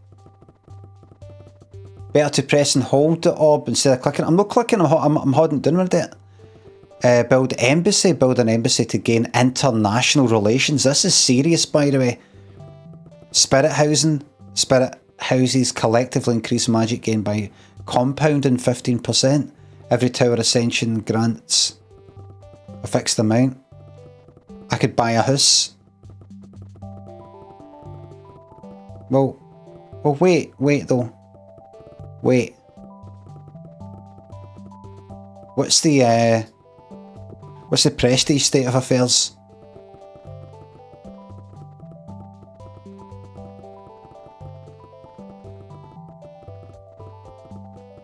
Better to press and hold the orb instead of clicking. I'm not clicking, I'm holding down with it. Build embassy. Build an embassy to gain international relations. This is serious, by the way. Spirit housing. Spirit houses collectively increase magic gain by compounding 15%. Every tower ascension grants a fixed amount. I could buy a house. Well, Well, wait though. Wait. What's the prestige state of affairs?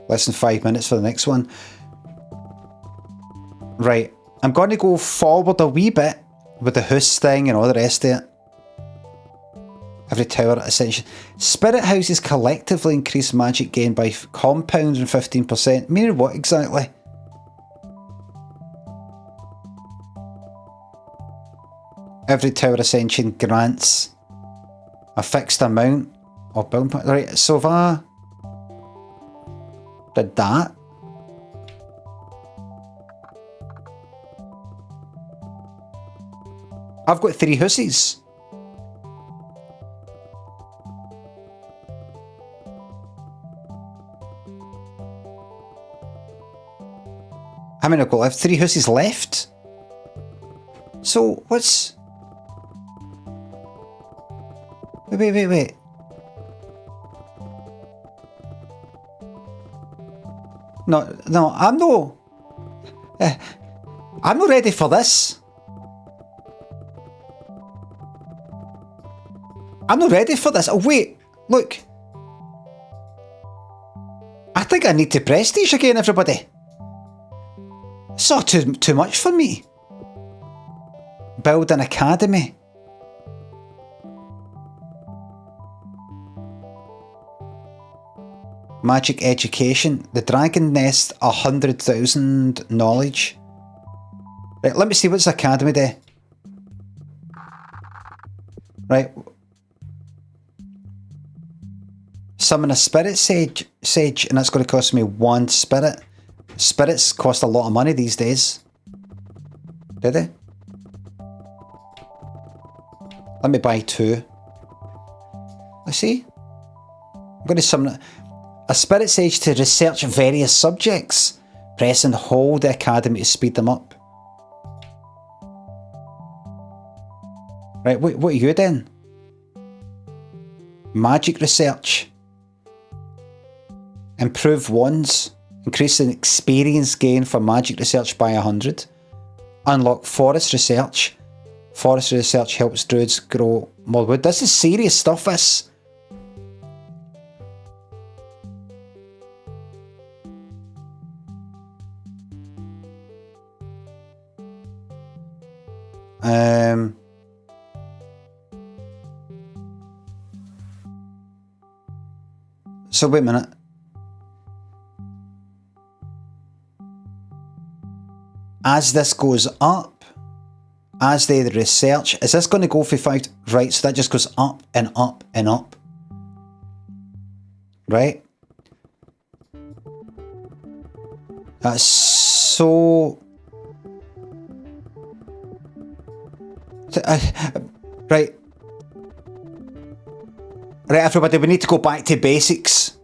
Less than 5 minutes for the next one. Right, I'm going to go forward a wee bit with the house thing and all the rest of it. Every tower ascension. Spirit houses collectively increase magic gain by compounds and 15%. Meaning what exactly? Every tower ascension grants a fixed amount of building points. Right, so if I did that, I've got 3 houses. How many I've got left? 3 houses left. So what's... Wait. No, I'm not ready for this. I'm not ready for this. Oh wait, look. I think I need to prestige again, everybody. It's all too much for me. Build an academy. Magic education. The dragon nest, 100,000 knowledge. Right, let me see what's academy there. Right. Summon a spirit sage, and that's going to cost me 1 spirit. Spirits cost a lot of money these days. Do they? Let me buy 2. Let's see. I'm going to summon a spirit sage to research various subjects. Press and hold the academy to speed them up. Right, what are you doing? Magic research. Improve wands. Increase the experience gain for magic research by 100. Unlock forest research. Forest research helps druids grow more wood. This is serious stuff, this. So wait a minute. As this goes up, as they research, is this going to go for 5? Right, so that just goes up and up and up. Right? That's so... Right. Right, everybody, we need to go back to basics.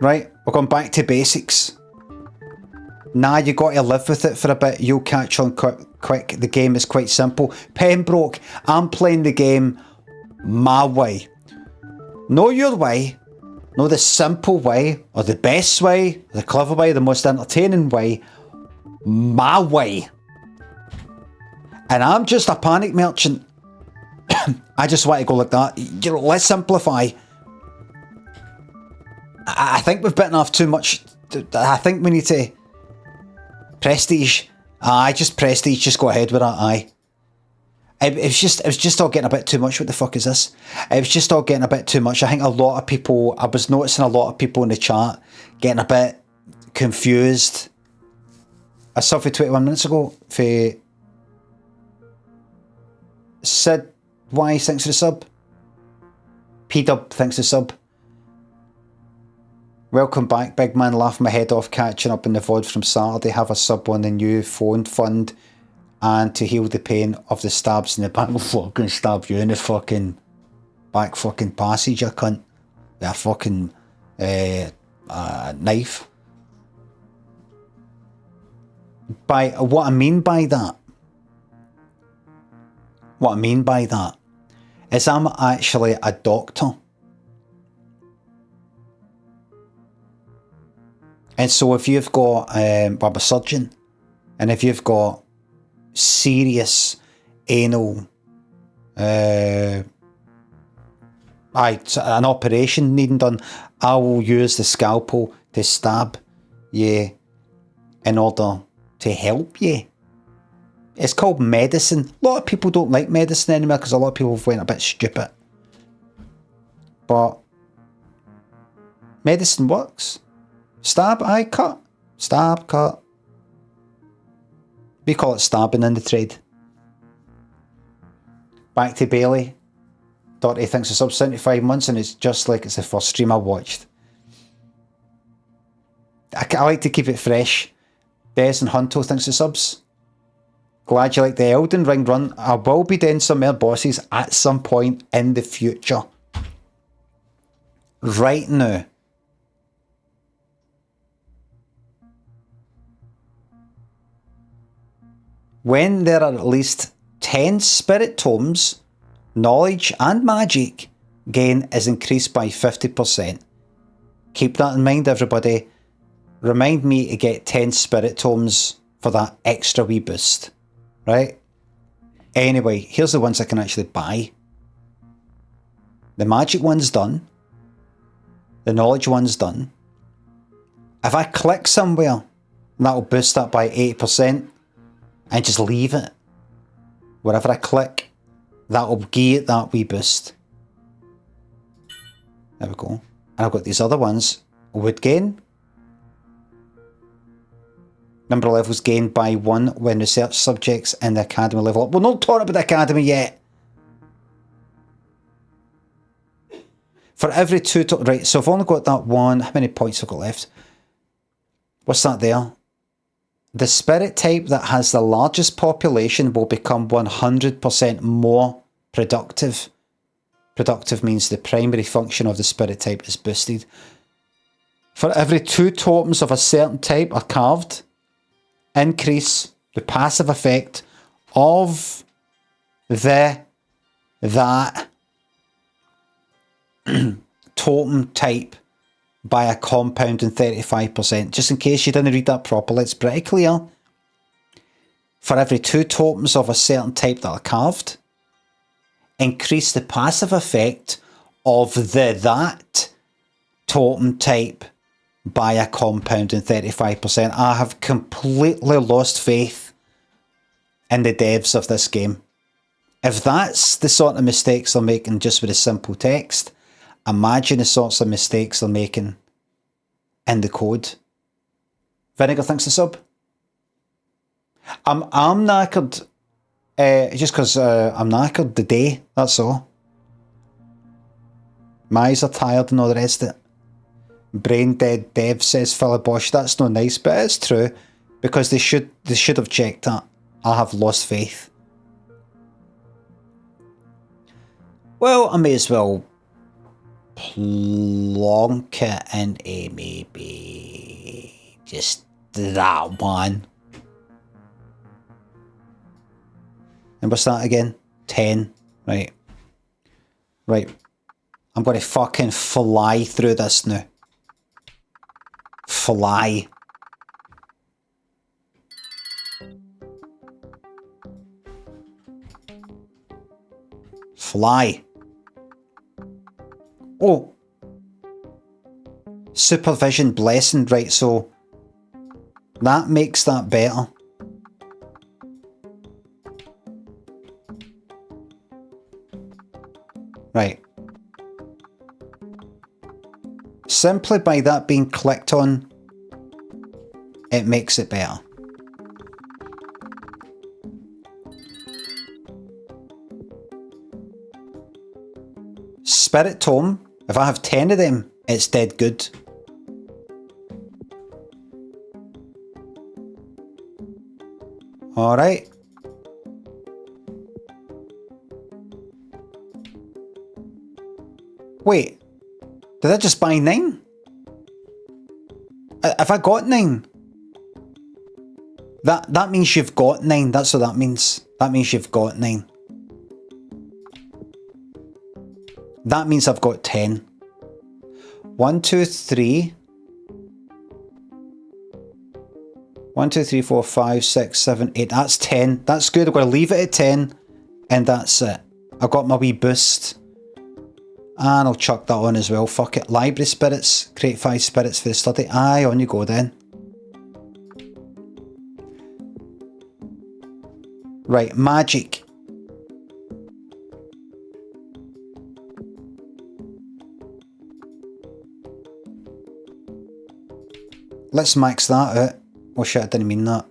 Right, we're going back to basics. Nah, you got to live with it for a bit. You'll catch on quick. The game is quite simple. Pembroke, I'm playing the game my way. Know your way. Know the simple way, or the best way, the clever way, the most entertaining way. My way. And I'm just a panic merchant. I just want to go like that. You know, let's simplify. I think we've bitten off too much. I think we need to... Prestige. Just prestige. Just go ahead with that, aye. It was just all getting a bit too much. What the fuck is this? It was just all getting a bit too much. I think a lot of people... I was noticing a lot of people in the chat getting a bit confused. I saw for 21 minutes ago for... Sid Y thanks for the sub. P-Dub thanks for the sub. Welcome back, big man. Laughing my head off catching up in the VOD from Saturday. Have a sub on the new phone fund. And to heal the pain of the stabs in the back. I'll fucking stab you in the fucking back fucking passage, you cunt. With a fucking knife. By what I mean by that What I mean by that is I'm actually a doctor. And so if you've got, I'm a surgeon, and if you've got serious anal, an operation needing done, I will use the scalpel to stab you in order to help you. It's called medicine. A lot of people don't like medicine anymore because a lot of people have went a bit stupid. But medicine works. Stab, aye, cut. Stab, cut. We call it stabbing in the trade. Back to Bailey. Dirty thinks it's up 75 months and it's just like it's the first stream I watched. I like to keep it fresh. Des and Hunto thinks the subs. Glad you like the Elden Ring run. I will be doing some more bosses at some point in the future. Right now. When there are at least 10 spirit tomes, knowledge and magic gain is increased by 50%. Keep that in mind, everybody. Remind me to get 10 spirit tomes for that extra wee boost. Right? Anyway, here's the ones I can actually buy. The magic one's done. The knowledge one's done. If I click somewhere, that'll boost that by 80%. And just leave it. Wherever I click, that'll give it that wee boost. There we go. And I've got these other ones. Would gain. Number of levels gained by 1 when research subjects in the academy level up. We're not talking about the academy yet. For every 2... Right, so I've only got that one. How many points have I got left? What's that there? The spirit type that has the largest population will become 100% more productive. Productive means the primary function of the spirit type is boosted. For every 2 totems of a certain type are carved, increase the passive effect of that totem type by a compound in 35%. Just in case you didn't read that properly, it's pretty clear. For every 2 totems of a certain type that are carved, increase the passive effect of that totem type by a compound in 35%. I have completely lost faith in the devs of this game. If that's the sort of mistakes they're making just with a simple text, imagine the sorts of mistakes they're making in the code. Vinegar thinks the sub. I'm knackered. Just because I'm knackered today, that's all. My eyes are tired and all the rest of it. Brain dead dev says Philip Bosch. That's not nice, but it's true. Because they should have checked that. I have lost faith. Well, I may as well plonk it into maybe just that one. And what's that again? 10. Right. Right. I'm going to fucking fly through this now. Fly. Fly. Oh. Supervision blessing. Right, so that makes that better. Right. Simply by that being clicked on, it makes it better. Spirit Tome, if I have 10 of them, it's dead good. Alright. Wait, did I just buy 9? Have I got 9? That means you've got 9, that's what that means. That means you've got 9. That means I've got 10. 1, 2, 3. 1, 2, 3, 4, 5, 6, 7, 8. That's 10. That's good. I'm going to leave it at 10. And that's it. I got my wee boost. And I'll chuck that on as well. Fuck it. Library spirits. Create 5 spirits for the study. Aye, on you go then. Right, magic. Let's max that out. Oh shit, I didn't mean that.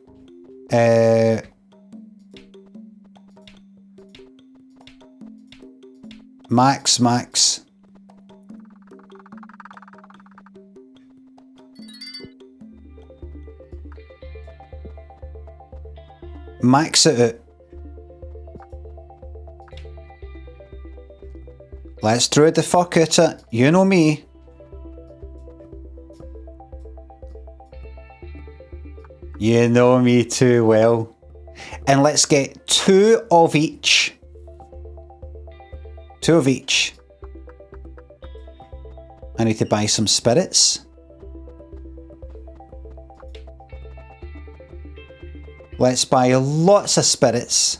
Max. Max it out. Let's druid the fuck out it. You know me. You know me too well. And let's get 2 of each. 2 of each. I need to buy some spirits. Let's buy lots of spirits.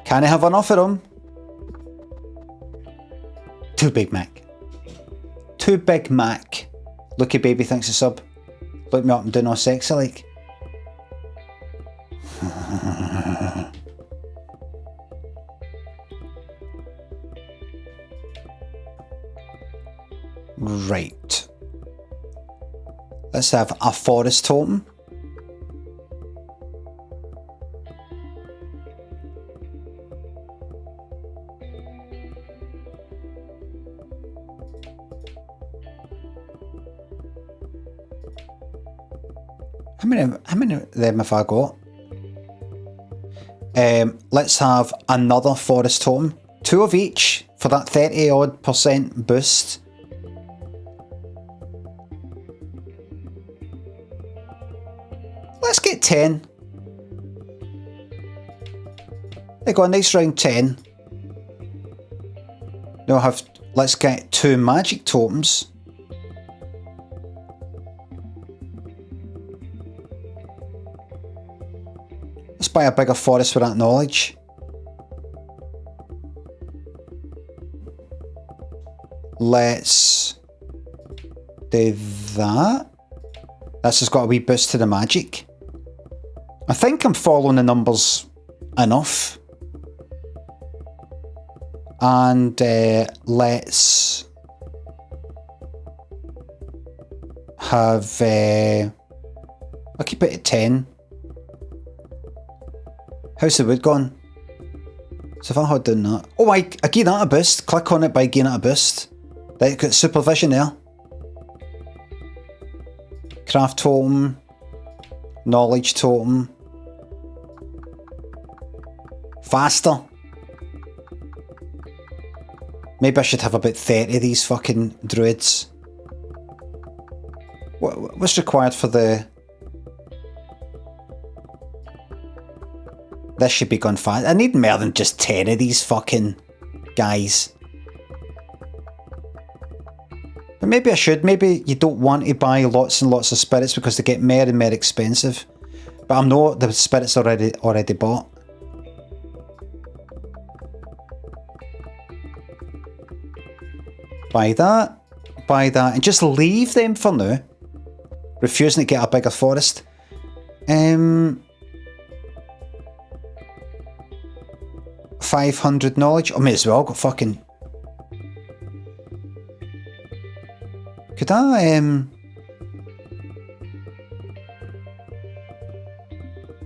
Can I have enough of them? 2 Big Mac. 2 Big Mac. Looky baby thinks a sub. Look me up and doing all sexy like. Right. Let's have a forest totem. How many of them have I got? Let's have another forest totem. 2 of each for that 30% boost. Let's get 10. There you go, a nice round 10. Now let's get 2 magic totems. Let's buy a bigger forest with that knowledge. Let's do that. This has got a wee boost to the magic. I think I'm following the numbers enough. And let's have... I'll keep it at 10. How's the wood gone? So if I hold down that... Oh, I gain that a boost. Click on it by gaining it a boost. Right, got supervision there. Craft totem. Knowledge totem. Faster. Maybe I should have about 30 of these fucking druids. What's required for the... This should be gone fast. I need more than just 10 of these fucking guys. But maybe I should. Maybe you don't want to buy lots and lots of spirits because they get more and more expensive. But I know the spirits already bought. Buy that, and just leave them for now. Refusing to get a bigger forest. 500 knowledge. I may as well go fucking... Could I,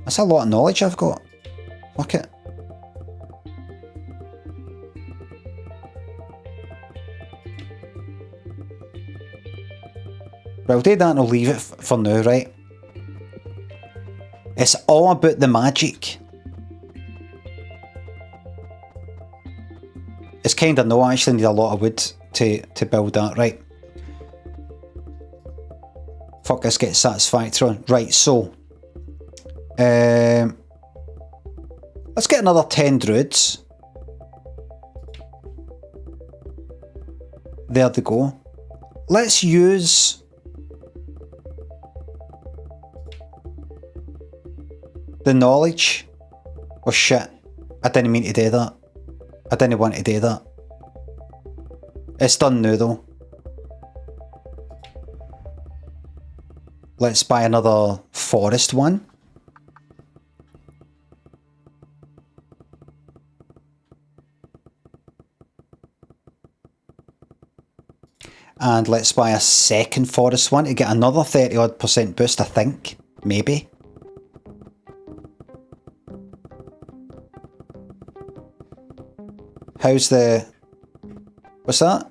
That's a lot of knowledge I've got. Fuck it. Well, I'll do that and I'll leave it for now, right? It's all about the magic. It's kind of no, I actually need a lot of wood to build that, right? Fuck, this gets satisfactory. Right, so Let's get another 10 druids. There they go. Let's use the knowledge. Oh shit. I didn't mean to do that. I didn't want to do that. It's done now though. Let's buy another forest one. And let's buy a second forest one to get another 30% boost, I think. Maybe. How's the... What's that?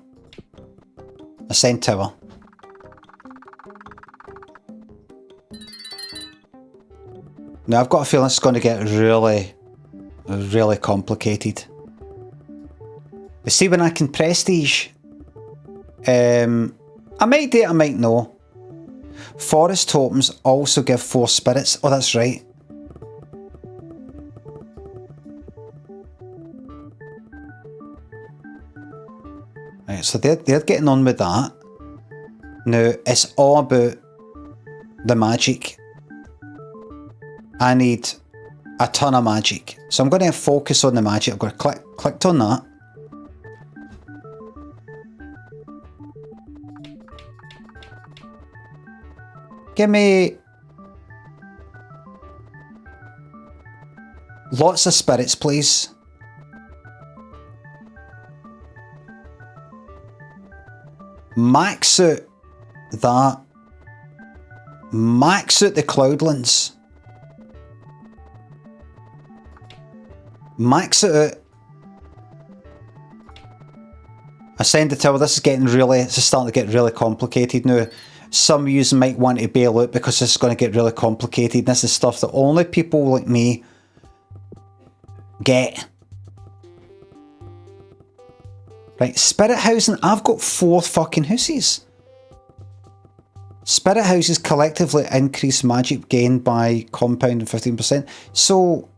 Ascent tower. Now I've got a feeling it's going to get really, really complicated. But see, when I can prestige... I might do it, I might no. Forest totems also give 4 spirits. Oh, that's right. Right, so they're getting on with that. Now, it's all about the magic. I need a ton of magic. So I'm going to focus on the magic. I've got to clicked on that. Give me lots of spirits, please. Max out that. Max out the cloudlands. Max it out. Ascend the tower. This is getting really, it's starting to get really complicated now. Some of you might want to bail out because this is going to get really complicated. This is stuff that only people like me get. Right, spirit housing. I've got 4 fucking houses. Spirit houses collectively increase magic gain by compounding 15%. So,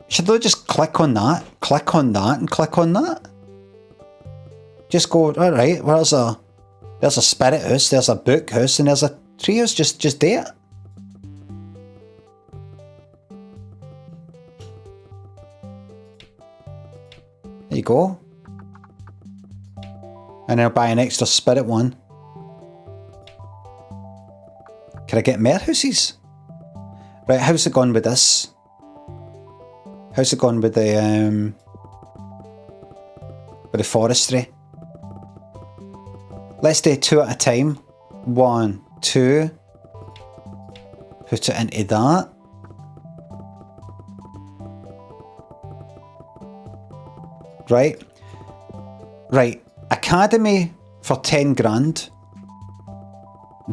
should I just click on that, and click on that? Just go, alright, well, there's a spirit house, there's a book house, and there's a tree house, just there. There you go. And I'll buy an extra spirit one. Can I get more houses? Right, how's it gone with this? How's it gone with the forestry? Let's do 2 at a time. 1, 2. Put it into that. Right. Right. Academy for 10 grand.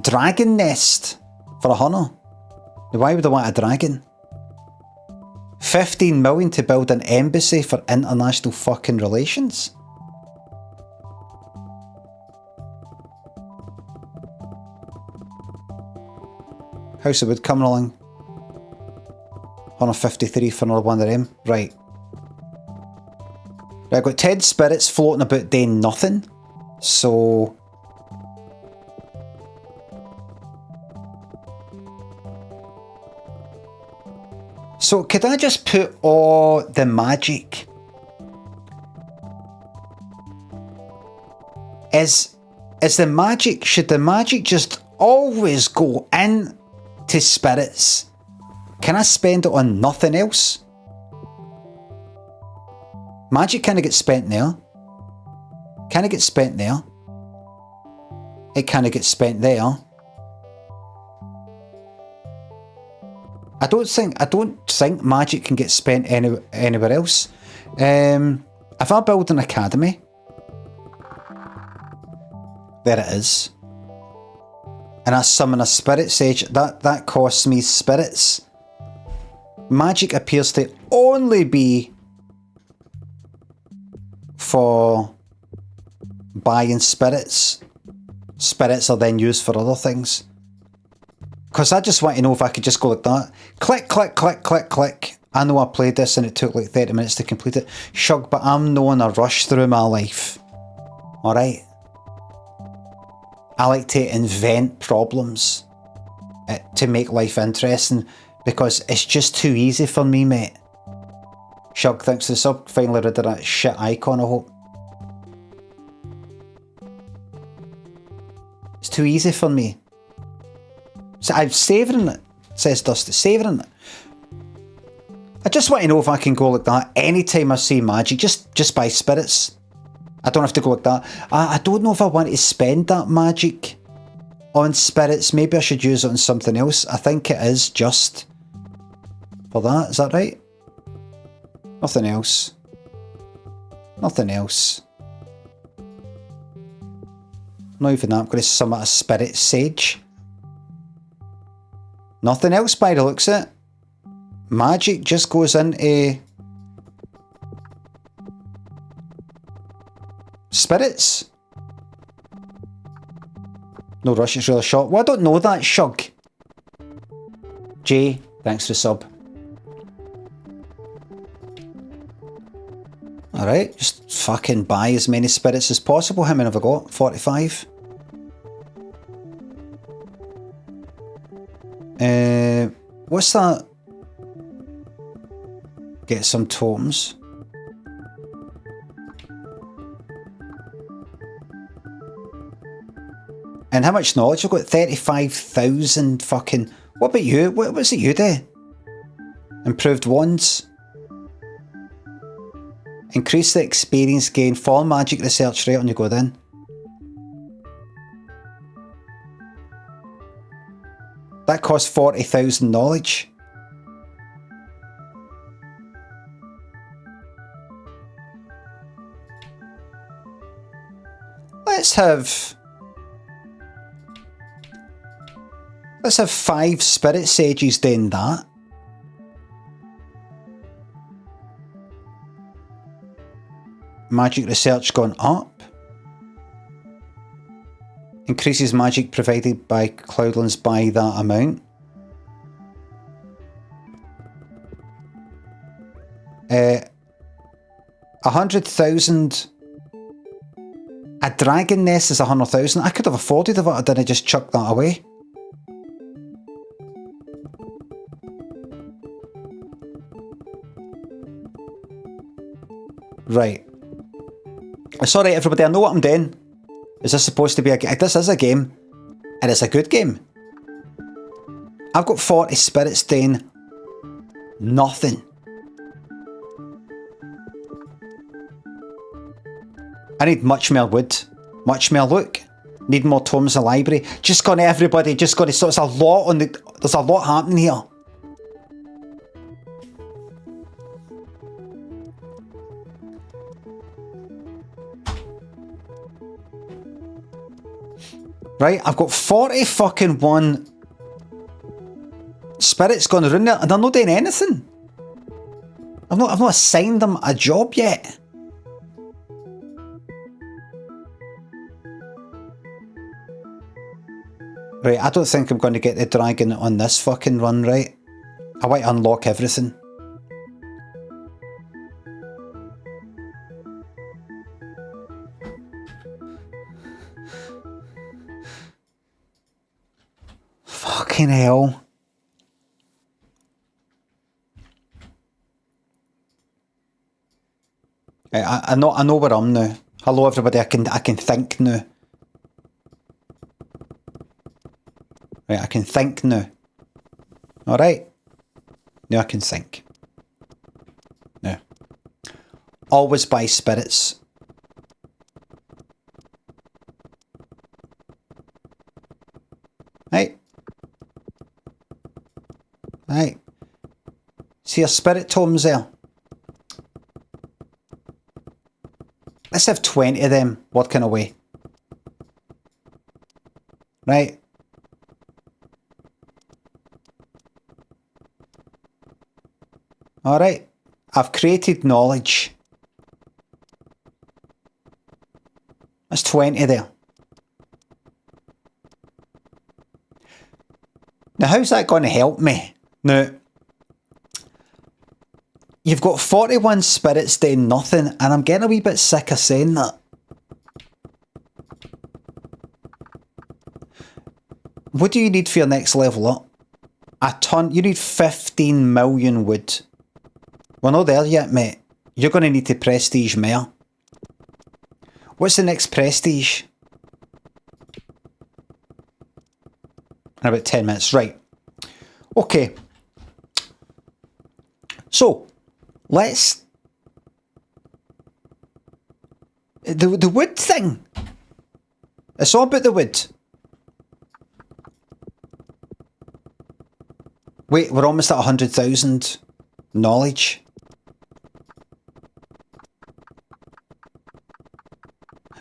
Dragon nest for 100. Now, why would I want a dragon? 15 million to build an embassy for international fucking relations. House of Wood coming along. 153 for another one of them. Right. Right, I've got 10 spirits floating about doing nothing. So... So could I just put all the magic? Is the magic, should the magic just always go in to spirits? Can I spend it on nothing else? Magic kind of gets spent there. Can it get spent there? It kind of gets spent there. I don't think magic can get spent anywhere else. If I build an academy, there it is. And I summon a spirit sage, that costs me spirits. Magic appears to only be for buying spirits. Spirits are then used for other things. Because I just want to know if I could just go like that. Click, click, click, click, click. I know I played this and it took like 30 minutes to complete it. Shug, but I'm not in a rush through my life. Alright? I like to invent problems to make life interesting because it's just too easy for me, mate. Shug, thanks for the sub. Finally rid of that shit icon, I hope. It's too easy for me. So I'm savouring it, says Dusty. Savouring it. I just want to know if I can go like that anytime I see magic, just buy spirits. I don't have to go like that. I don't know if I want to spend that magic on spirits. Maybe I should use it on something else. I think it is just for that. Is that right? Nothing else. Nothing else. Not even that. I'm going to summon a spirit sage. Nothing else by the looks of it. Magic just goes into spirits. No rush, it's really short. Well, I don't know that, Shug. Jay, thanks for the sub. Alright, just fucking buy as many spirits as possible. How many have I got? 45? What's that? Get some totems. And how much knowledge? I've got 35,000 fucking... What about you? What's it you do? Improved wands. Increase the experience gain for magic research rate on you go then. That costs 40,000 knowledge. Let's have 5 spirit sages doing that. Magic research gone up. Increases magic provided by cloudlands by that amount. 100,000. A dragon nest is 100,000. I could have afforded it if I didn't just chuck that away. Right. Sorry everybody, I know what I'm doing. Is this supposed to be a game? This is a game. And it's a good game. I've got 40 spirits doing nothing. I need much more wood. Much more look. Need more tomes in the library. Just gonna everybody, just gonna, so it's a lot on the, there's a lot happening here. Right, I've got 40 fucking 1 spirits going around there and they're not doing anything. I've not assigned them a job yet. Right, I don't think I'm going to get the dragon on this fucking run, right? I want to unlock everything. Fucking hell. I know where I'm now. Hello everybody, I can think now. Right, I can think now. Alright. Now I can think. Now. Always buy spirits. Right. Right. See a spirit tomes there? Let's have 20 of them working away. Right. Alright. I've created knowledge. That's 20 there. Now how's that going to help me? Now, You've got 41 spirits doing nothing, and I'm getting a wee bit sick of saying that. What do you need for your next level up? A ton. You need 15 million wood. We're not there yet, mate. You're going to need to prestige more. What's the next prestige? In about 10 minutes. Right. Okay. So, let's... The wood thing. It's all about the wood. Wait, we're almost at 100,000 knowledge.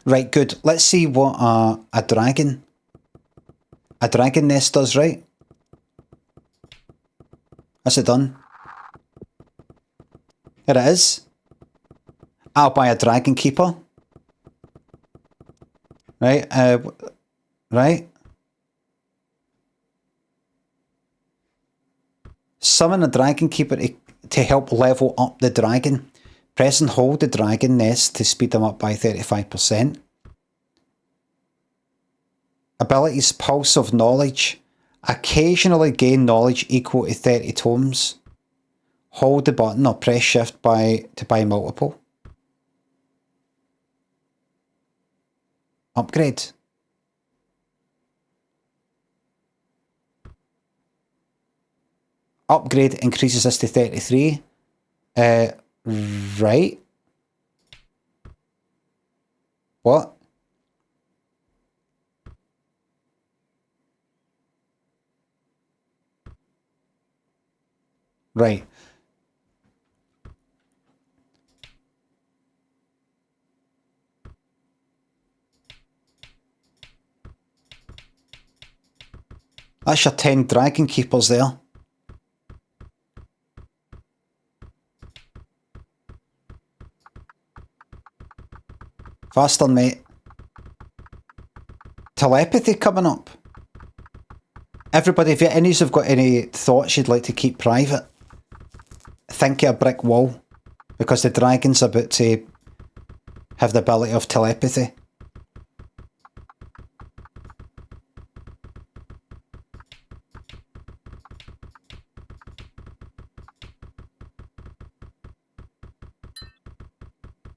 Right, good. Let's see what a dragon nest does, right? That's it done. Here it is. I'll buy a dragon keeper. Right, right. Summon a dragon keeper to help level up the dragon. Press and hold the dragon nest to speed them up by 35%. Abilities: Pulse of Knowledge. Occasionally gain knowledge equal to 30 tomes. Hold the button or press shift to buy multiple. Upgrade. Upgrade increases this to 33. Right. What? Right. That's your 10 dragon keepers there. Faster, mate. Telepathy coming up. Everybody, if any of you have got any thoughts you'd like to keep private, think of a brick wall, because the dragon's about to have the ability of telepathy.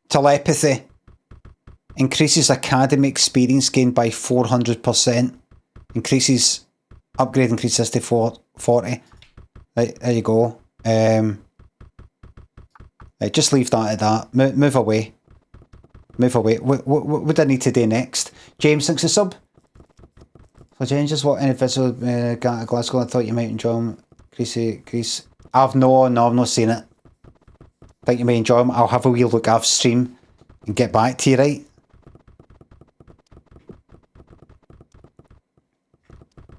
Telepathy. Increases academy experience gained by 400%. Increases... Upgrade increases to 40. Right, there you go. Right, just leave that at that. Move away. Move away. What do I need to do next? James, thanks a sub. For changes, what individual Glasgow, I thought you might enjoy them. Crease. I've not seen it. Think you may enjoy them. I'll have a wee look off stream and get back to you, right?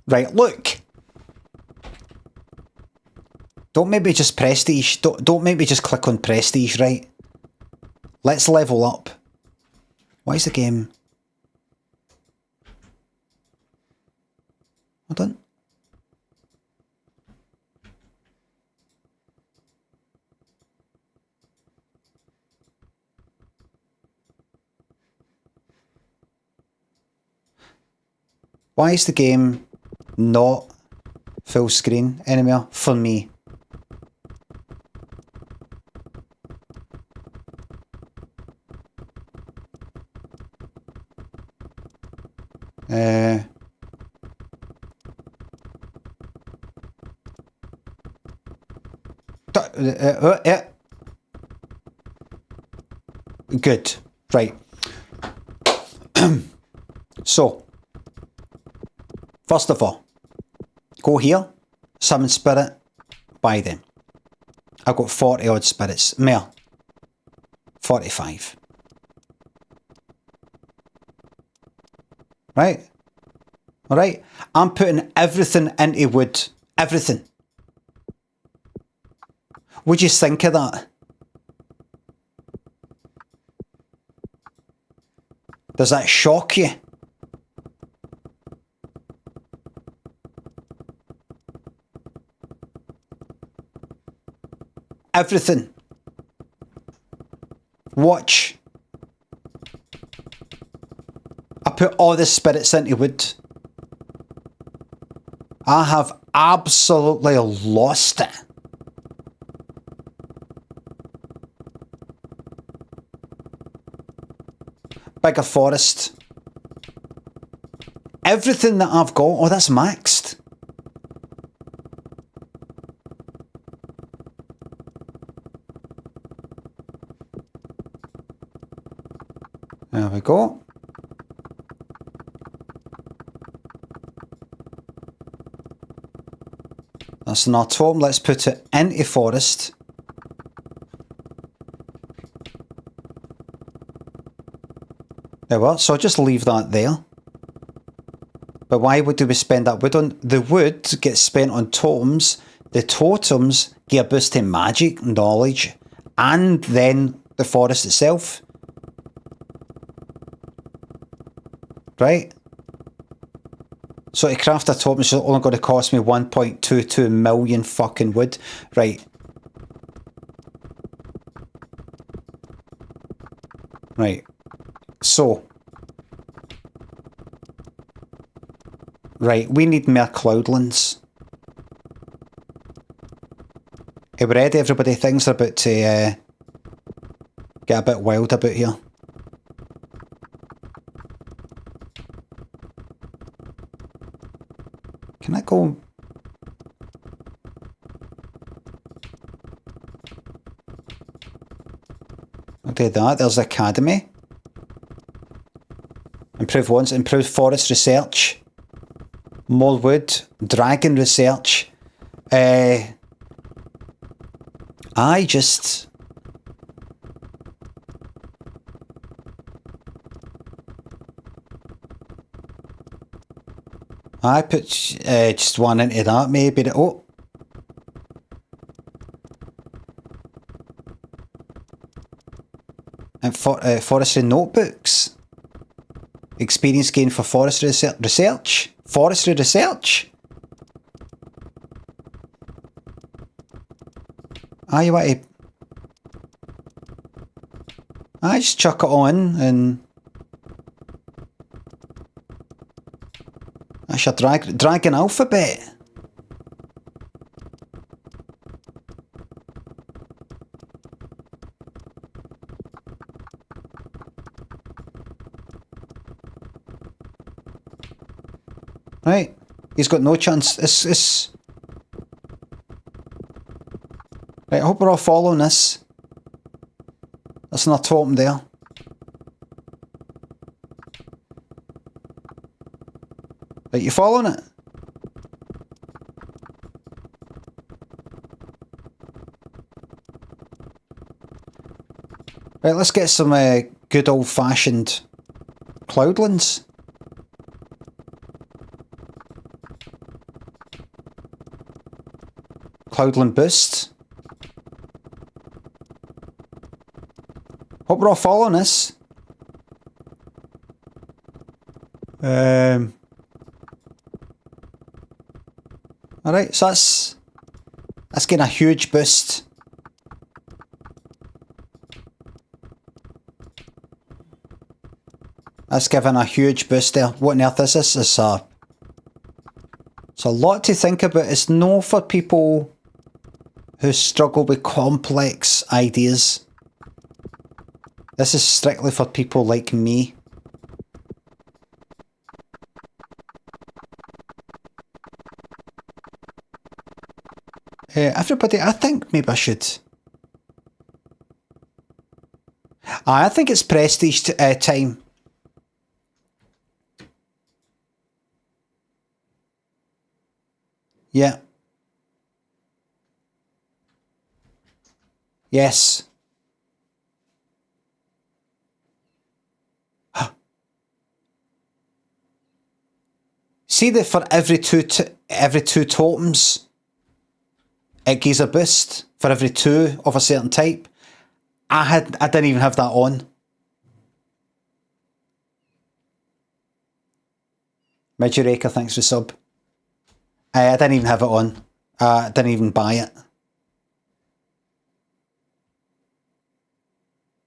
Right, look. Don't maybe just prestige. Don't maybe just click on prestige, right? Let's level up. Why is the game... Hold on. Why is the game not full screen anymore for me? Yeah. Good. Right. So, first of all, go here, summon spirit, buy them. I've got 40 odd spirits. More. 45. Right? Alright? I'm putting everything into wood. Everything. What do you think of that? Does that shock you? Everything. Watch. I put all the spirits into wood. I have absolutely lost it. Bigger forest. Everything that I've got, oh, that's maxed. There we go. That's an autumn. Let's put it into forest. There we are. So I'll just leave that there. But why would we spend that wood on? The wood gets spent on totems. The totems give a boost in magic, knowledge, and then the forest itself. Right? So to craft a totem is only going to cost me 1.22 million fucking wood. Right. Right. So. Right, we need more cloudlands. Hey, we're ready, everybody. Things are about to get a bit wild about here. Can I go? I'll do that. There's the academy. Improve ones. Improve forest research. More wood. Dragon research. I put just one into that, maybe. Oh. And forestry notebooks. Experience gain for forestry research. Forestry research. You want to... just chuck it on and... That's your dragon alphabet. Right. He's got no chance. It's... Right, I hope we're all following this. That's not totem there. Right, you following it? Right, let's get some good old-fashioned cloudlands. Cloudland boost. Hope we're all following this. Alright, so that's getting a huge boost. That's giving a huge boost there. What on earth is this? It's a lot to think about. It's no for people who struggle with complex ideas. This is strictly for people like me. Everybody, I think maybe I should... I think it's prestige time. Yeah. Yes. See that for every two totems, it gives a boost for every two of a certain type. I didn't even have that on. Midgeraker, thanks for sub. I didn't even have it on. I didn't even buy it.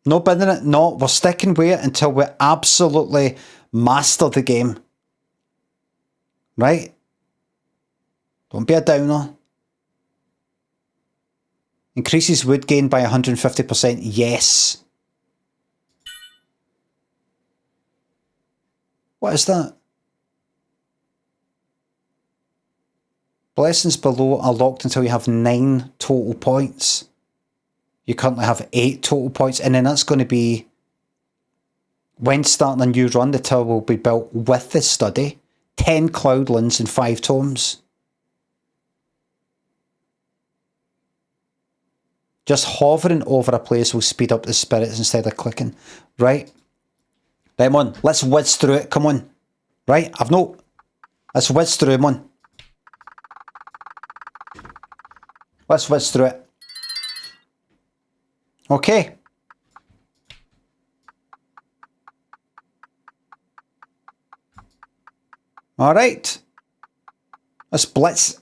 No bidding it. No, we're sticking with it until we absolutely master the game. Right? Don't be a downer. Increases wood gain by 150%. Yes. What is that? Blessings below are locked until you have 9 total points. You currently have 8 total points, and then that's going to be when starting a new run, the tower will be built with the study, 10 cloudlands and 5 tomes. Just hovering over a place will speed up the spirits instead of clicking. Right? Right, on. Let's whiz through it. Come on. Right? Let's whiz through it, man. Let's whiz through it. Okay. Alright. Let's blitz.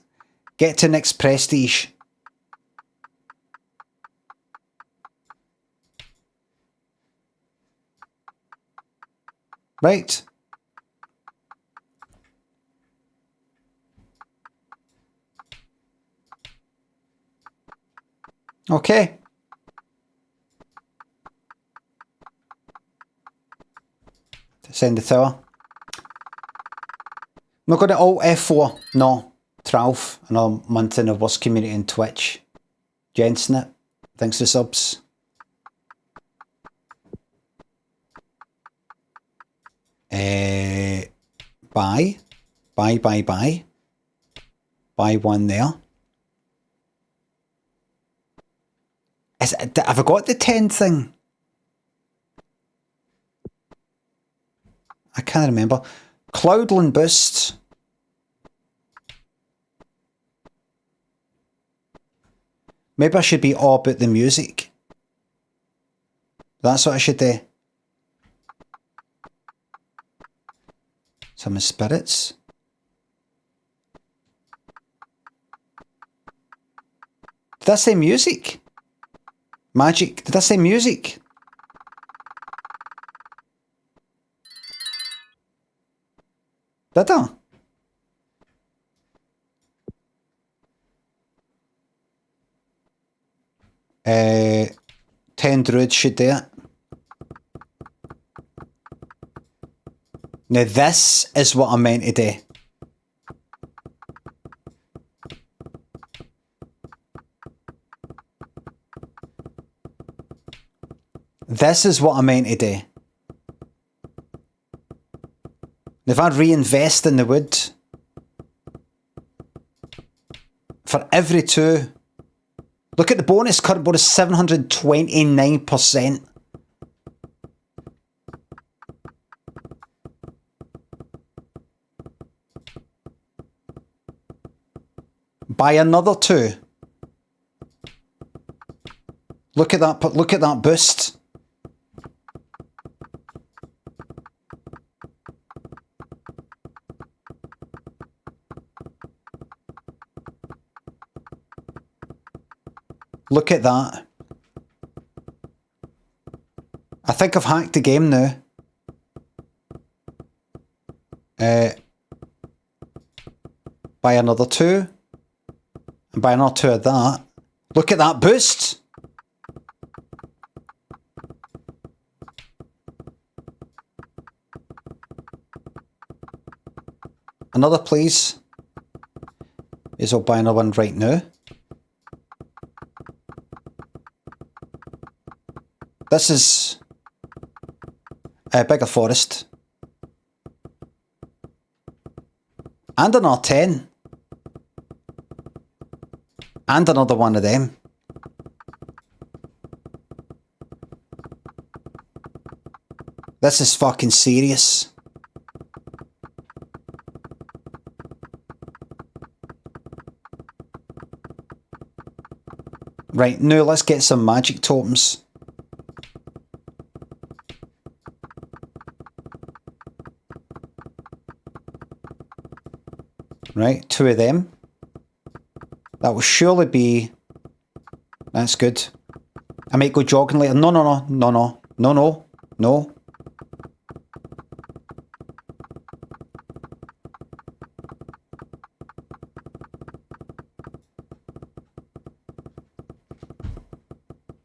Get to next prestige. Right. Okay. Send the tower. I'm not going to alt F4. No. 12. Another month in the worst community in Twitch. Jensen it. Thanks for subs. Buy. Buy. Buy one there. Have I got the 10 thing? I can't remember. Cloudland boost. Maybe I should be all about the music. That's what I should do. Some spirits. Did I say music? Magic. Did I say music? Did I? 10 druids should do it. Now this is what I meant to do. This is what I meant to do. If I reinvest in the wood, for every 2, look at the bonus, current bonus 729%. Buy another 2. Look at that boost. Look at that. I think I've hacked the game now. Buy another 2. And buy another 2 of that. Look at that boost. Another, please. Is I'll buy another one right now. This is a bigger forest. And an R10. And another one of them. This is fucking serious. Right, now let's get some magic totems. Right, 2 of them. That will surely be... That's good. I might go jogging later. No, no, no, no, no, no, no, no.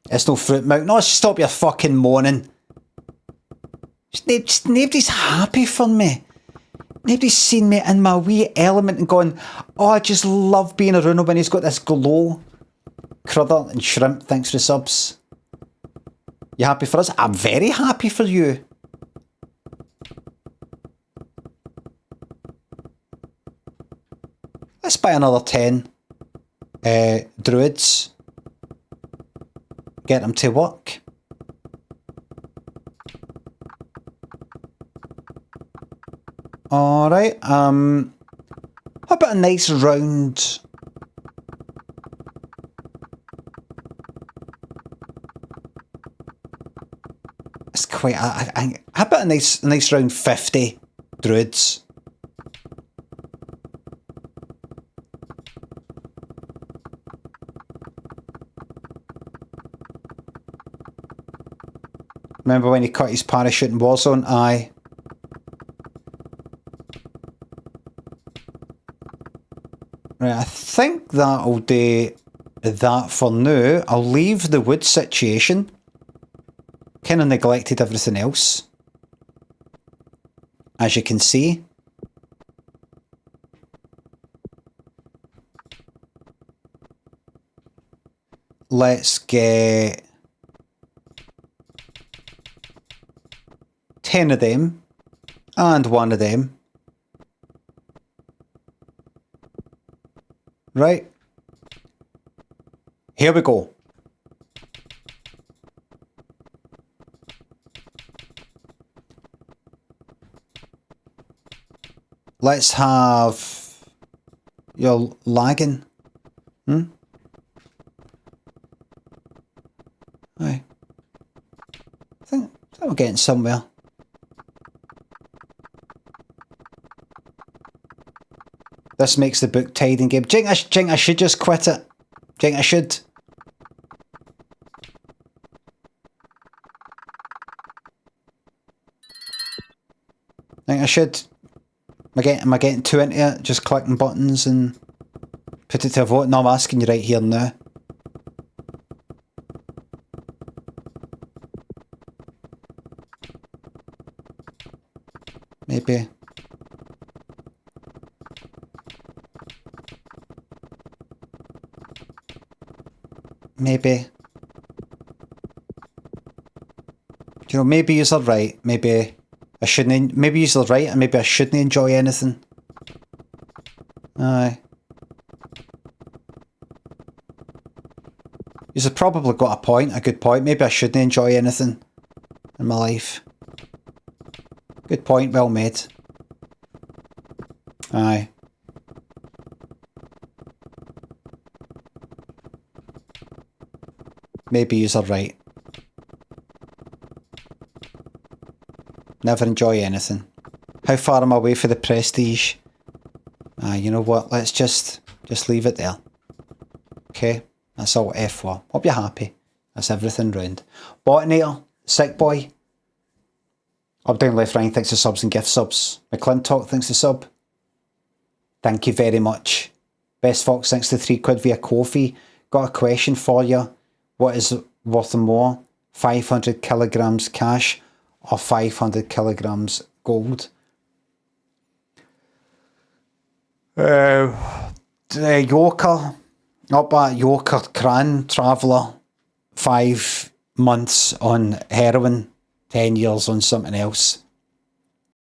It's no fruit milk. No, stop your fucking moaning. Nobody's happy for me. Nobody's seen me in my wee element and gone, oh, I just love being around him when he's got this glow. Crudder and Shrimp, thanks for the subs. You happy for us? I'm very happy for you. Let's buy another 10 druids. Get them to work. Alright, how about a nice round... It's quite... how about a nice round 50 druids? Remember when he cut his parachute in Warzone? Aye. Right, I think that'll do that for now. I'll leave the wood situation. Kind of neglected everything else. As you can see. Let's get 10 of them and 1 of them. Right. Here we go. Let's have... You're lagging. Aye. I think we're getting somewhere. This makes the book tied in game. Jink, I should just quit it. Jink, I should. Think I should. Am I getting too into it? Just clicking buttons and put it to a vote? No, I'm asking you right here now. Maybe. Maybe. You know, maybe you're right. Maybe I shouldn't. Maybe you're right, and maybe I shouldn't enjoy anything. Aye. You've probably got a point, a good point. Maybe I shouldn't enjoy anything in my life. Good point, well made. Aye. Maybe you're right. Never enjoy anything. How far am I away for the prestige? You know what? Let's just leave it there. Okay? That's all F4. Hope you're happy. That's everything round. Botanator, Sick Boy. Up, down, left, right, thanks for subs and gift subs. McClintock, thanks for sub. Thank you very much. Best Fox, thanks to £3 via Ko-fi. Got a question for you. What is worth more? 500 kilograms cash or 500 kilograms gold? Yoker. Up at Yoker Cran Traveller. 5 months on heroin. 10 years on something else.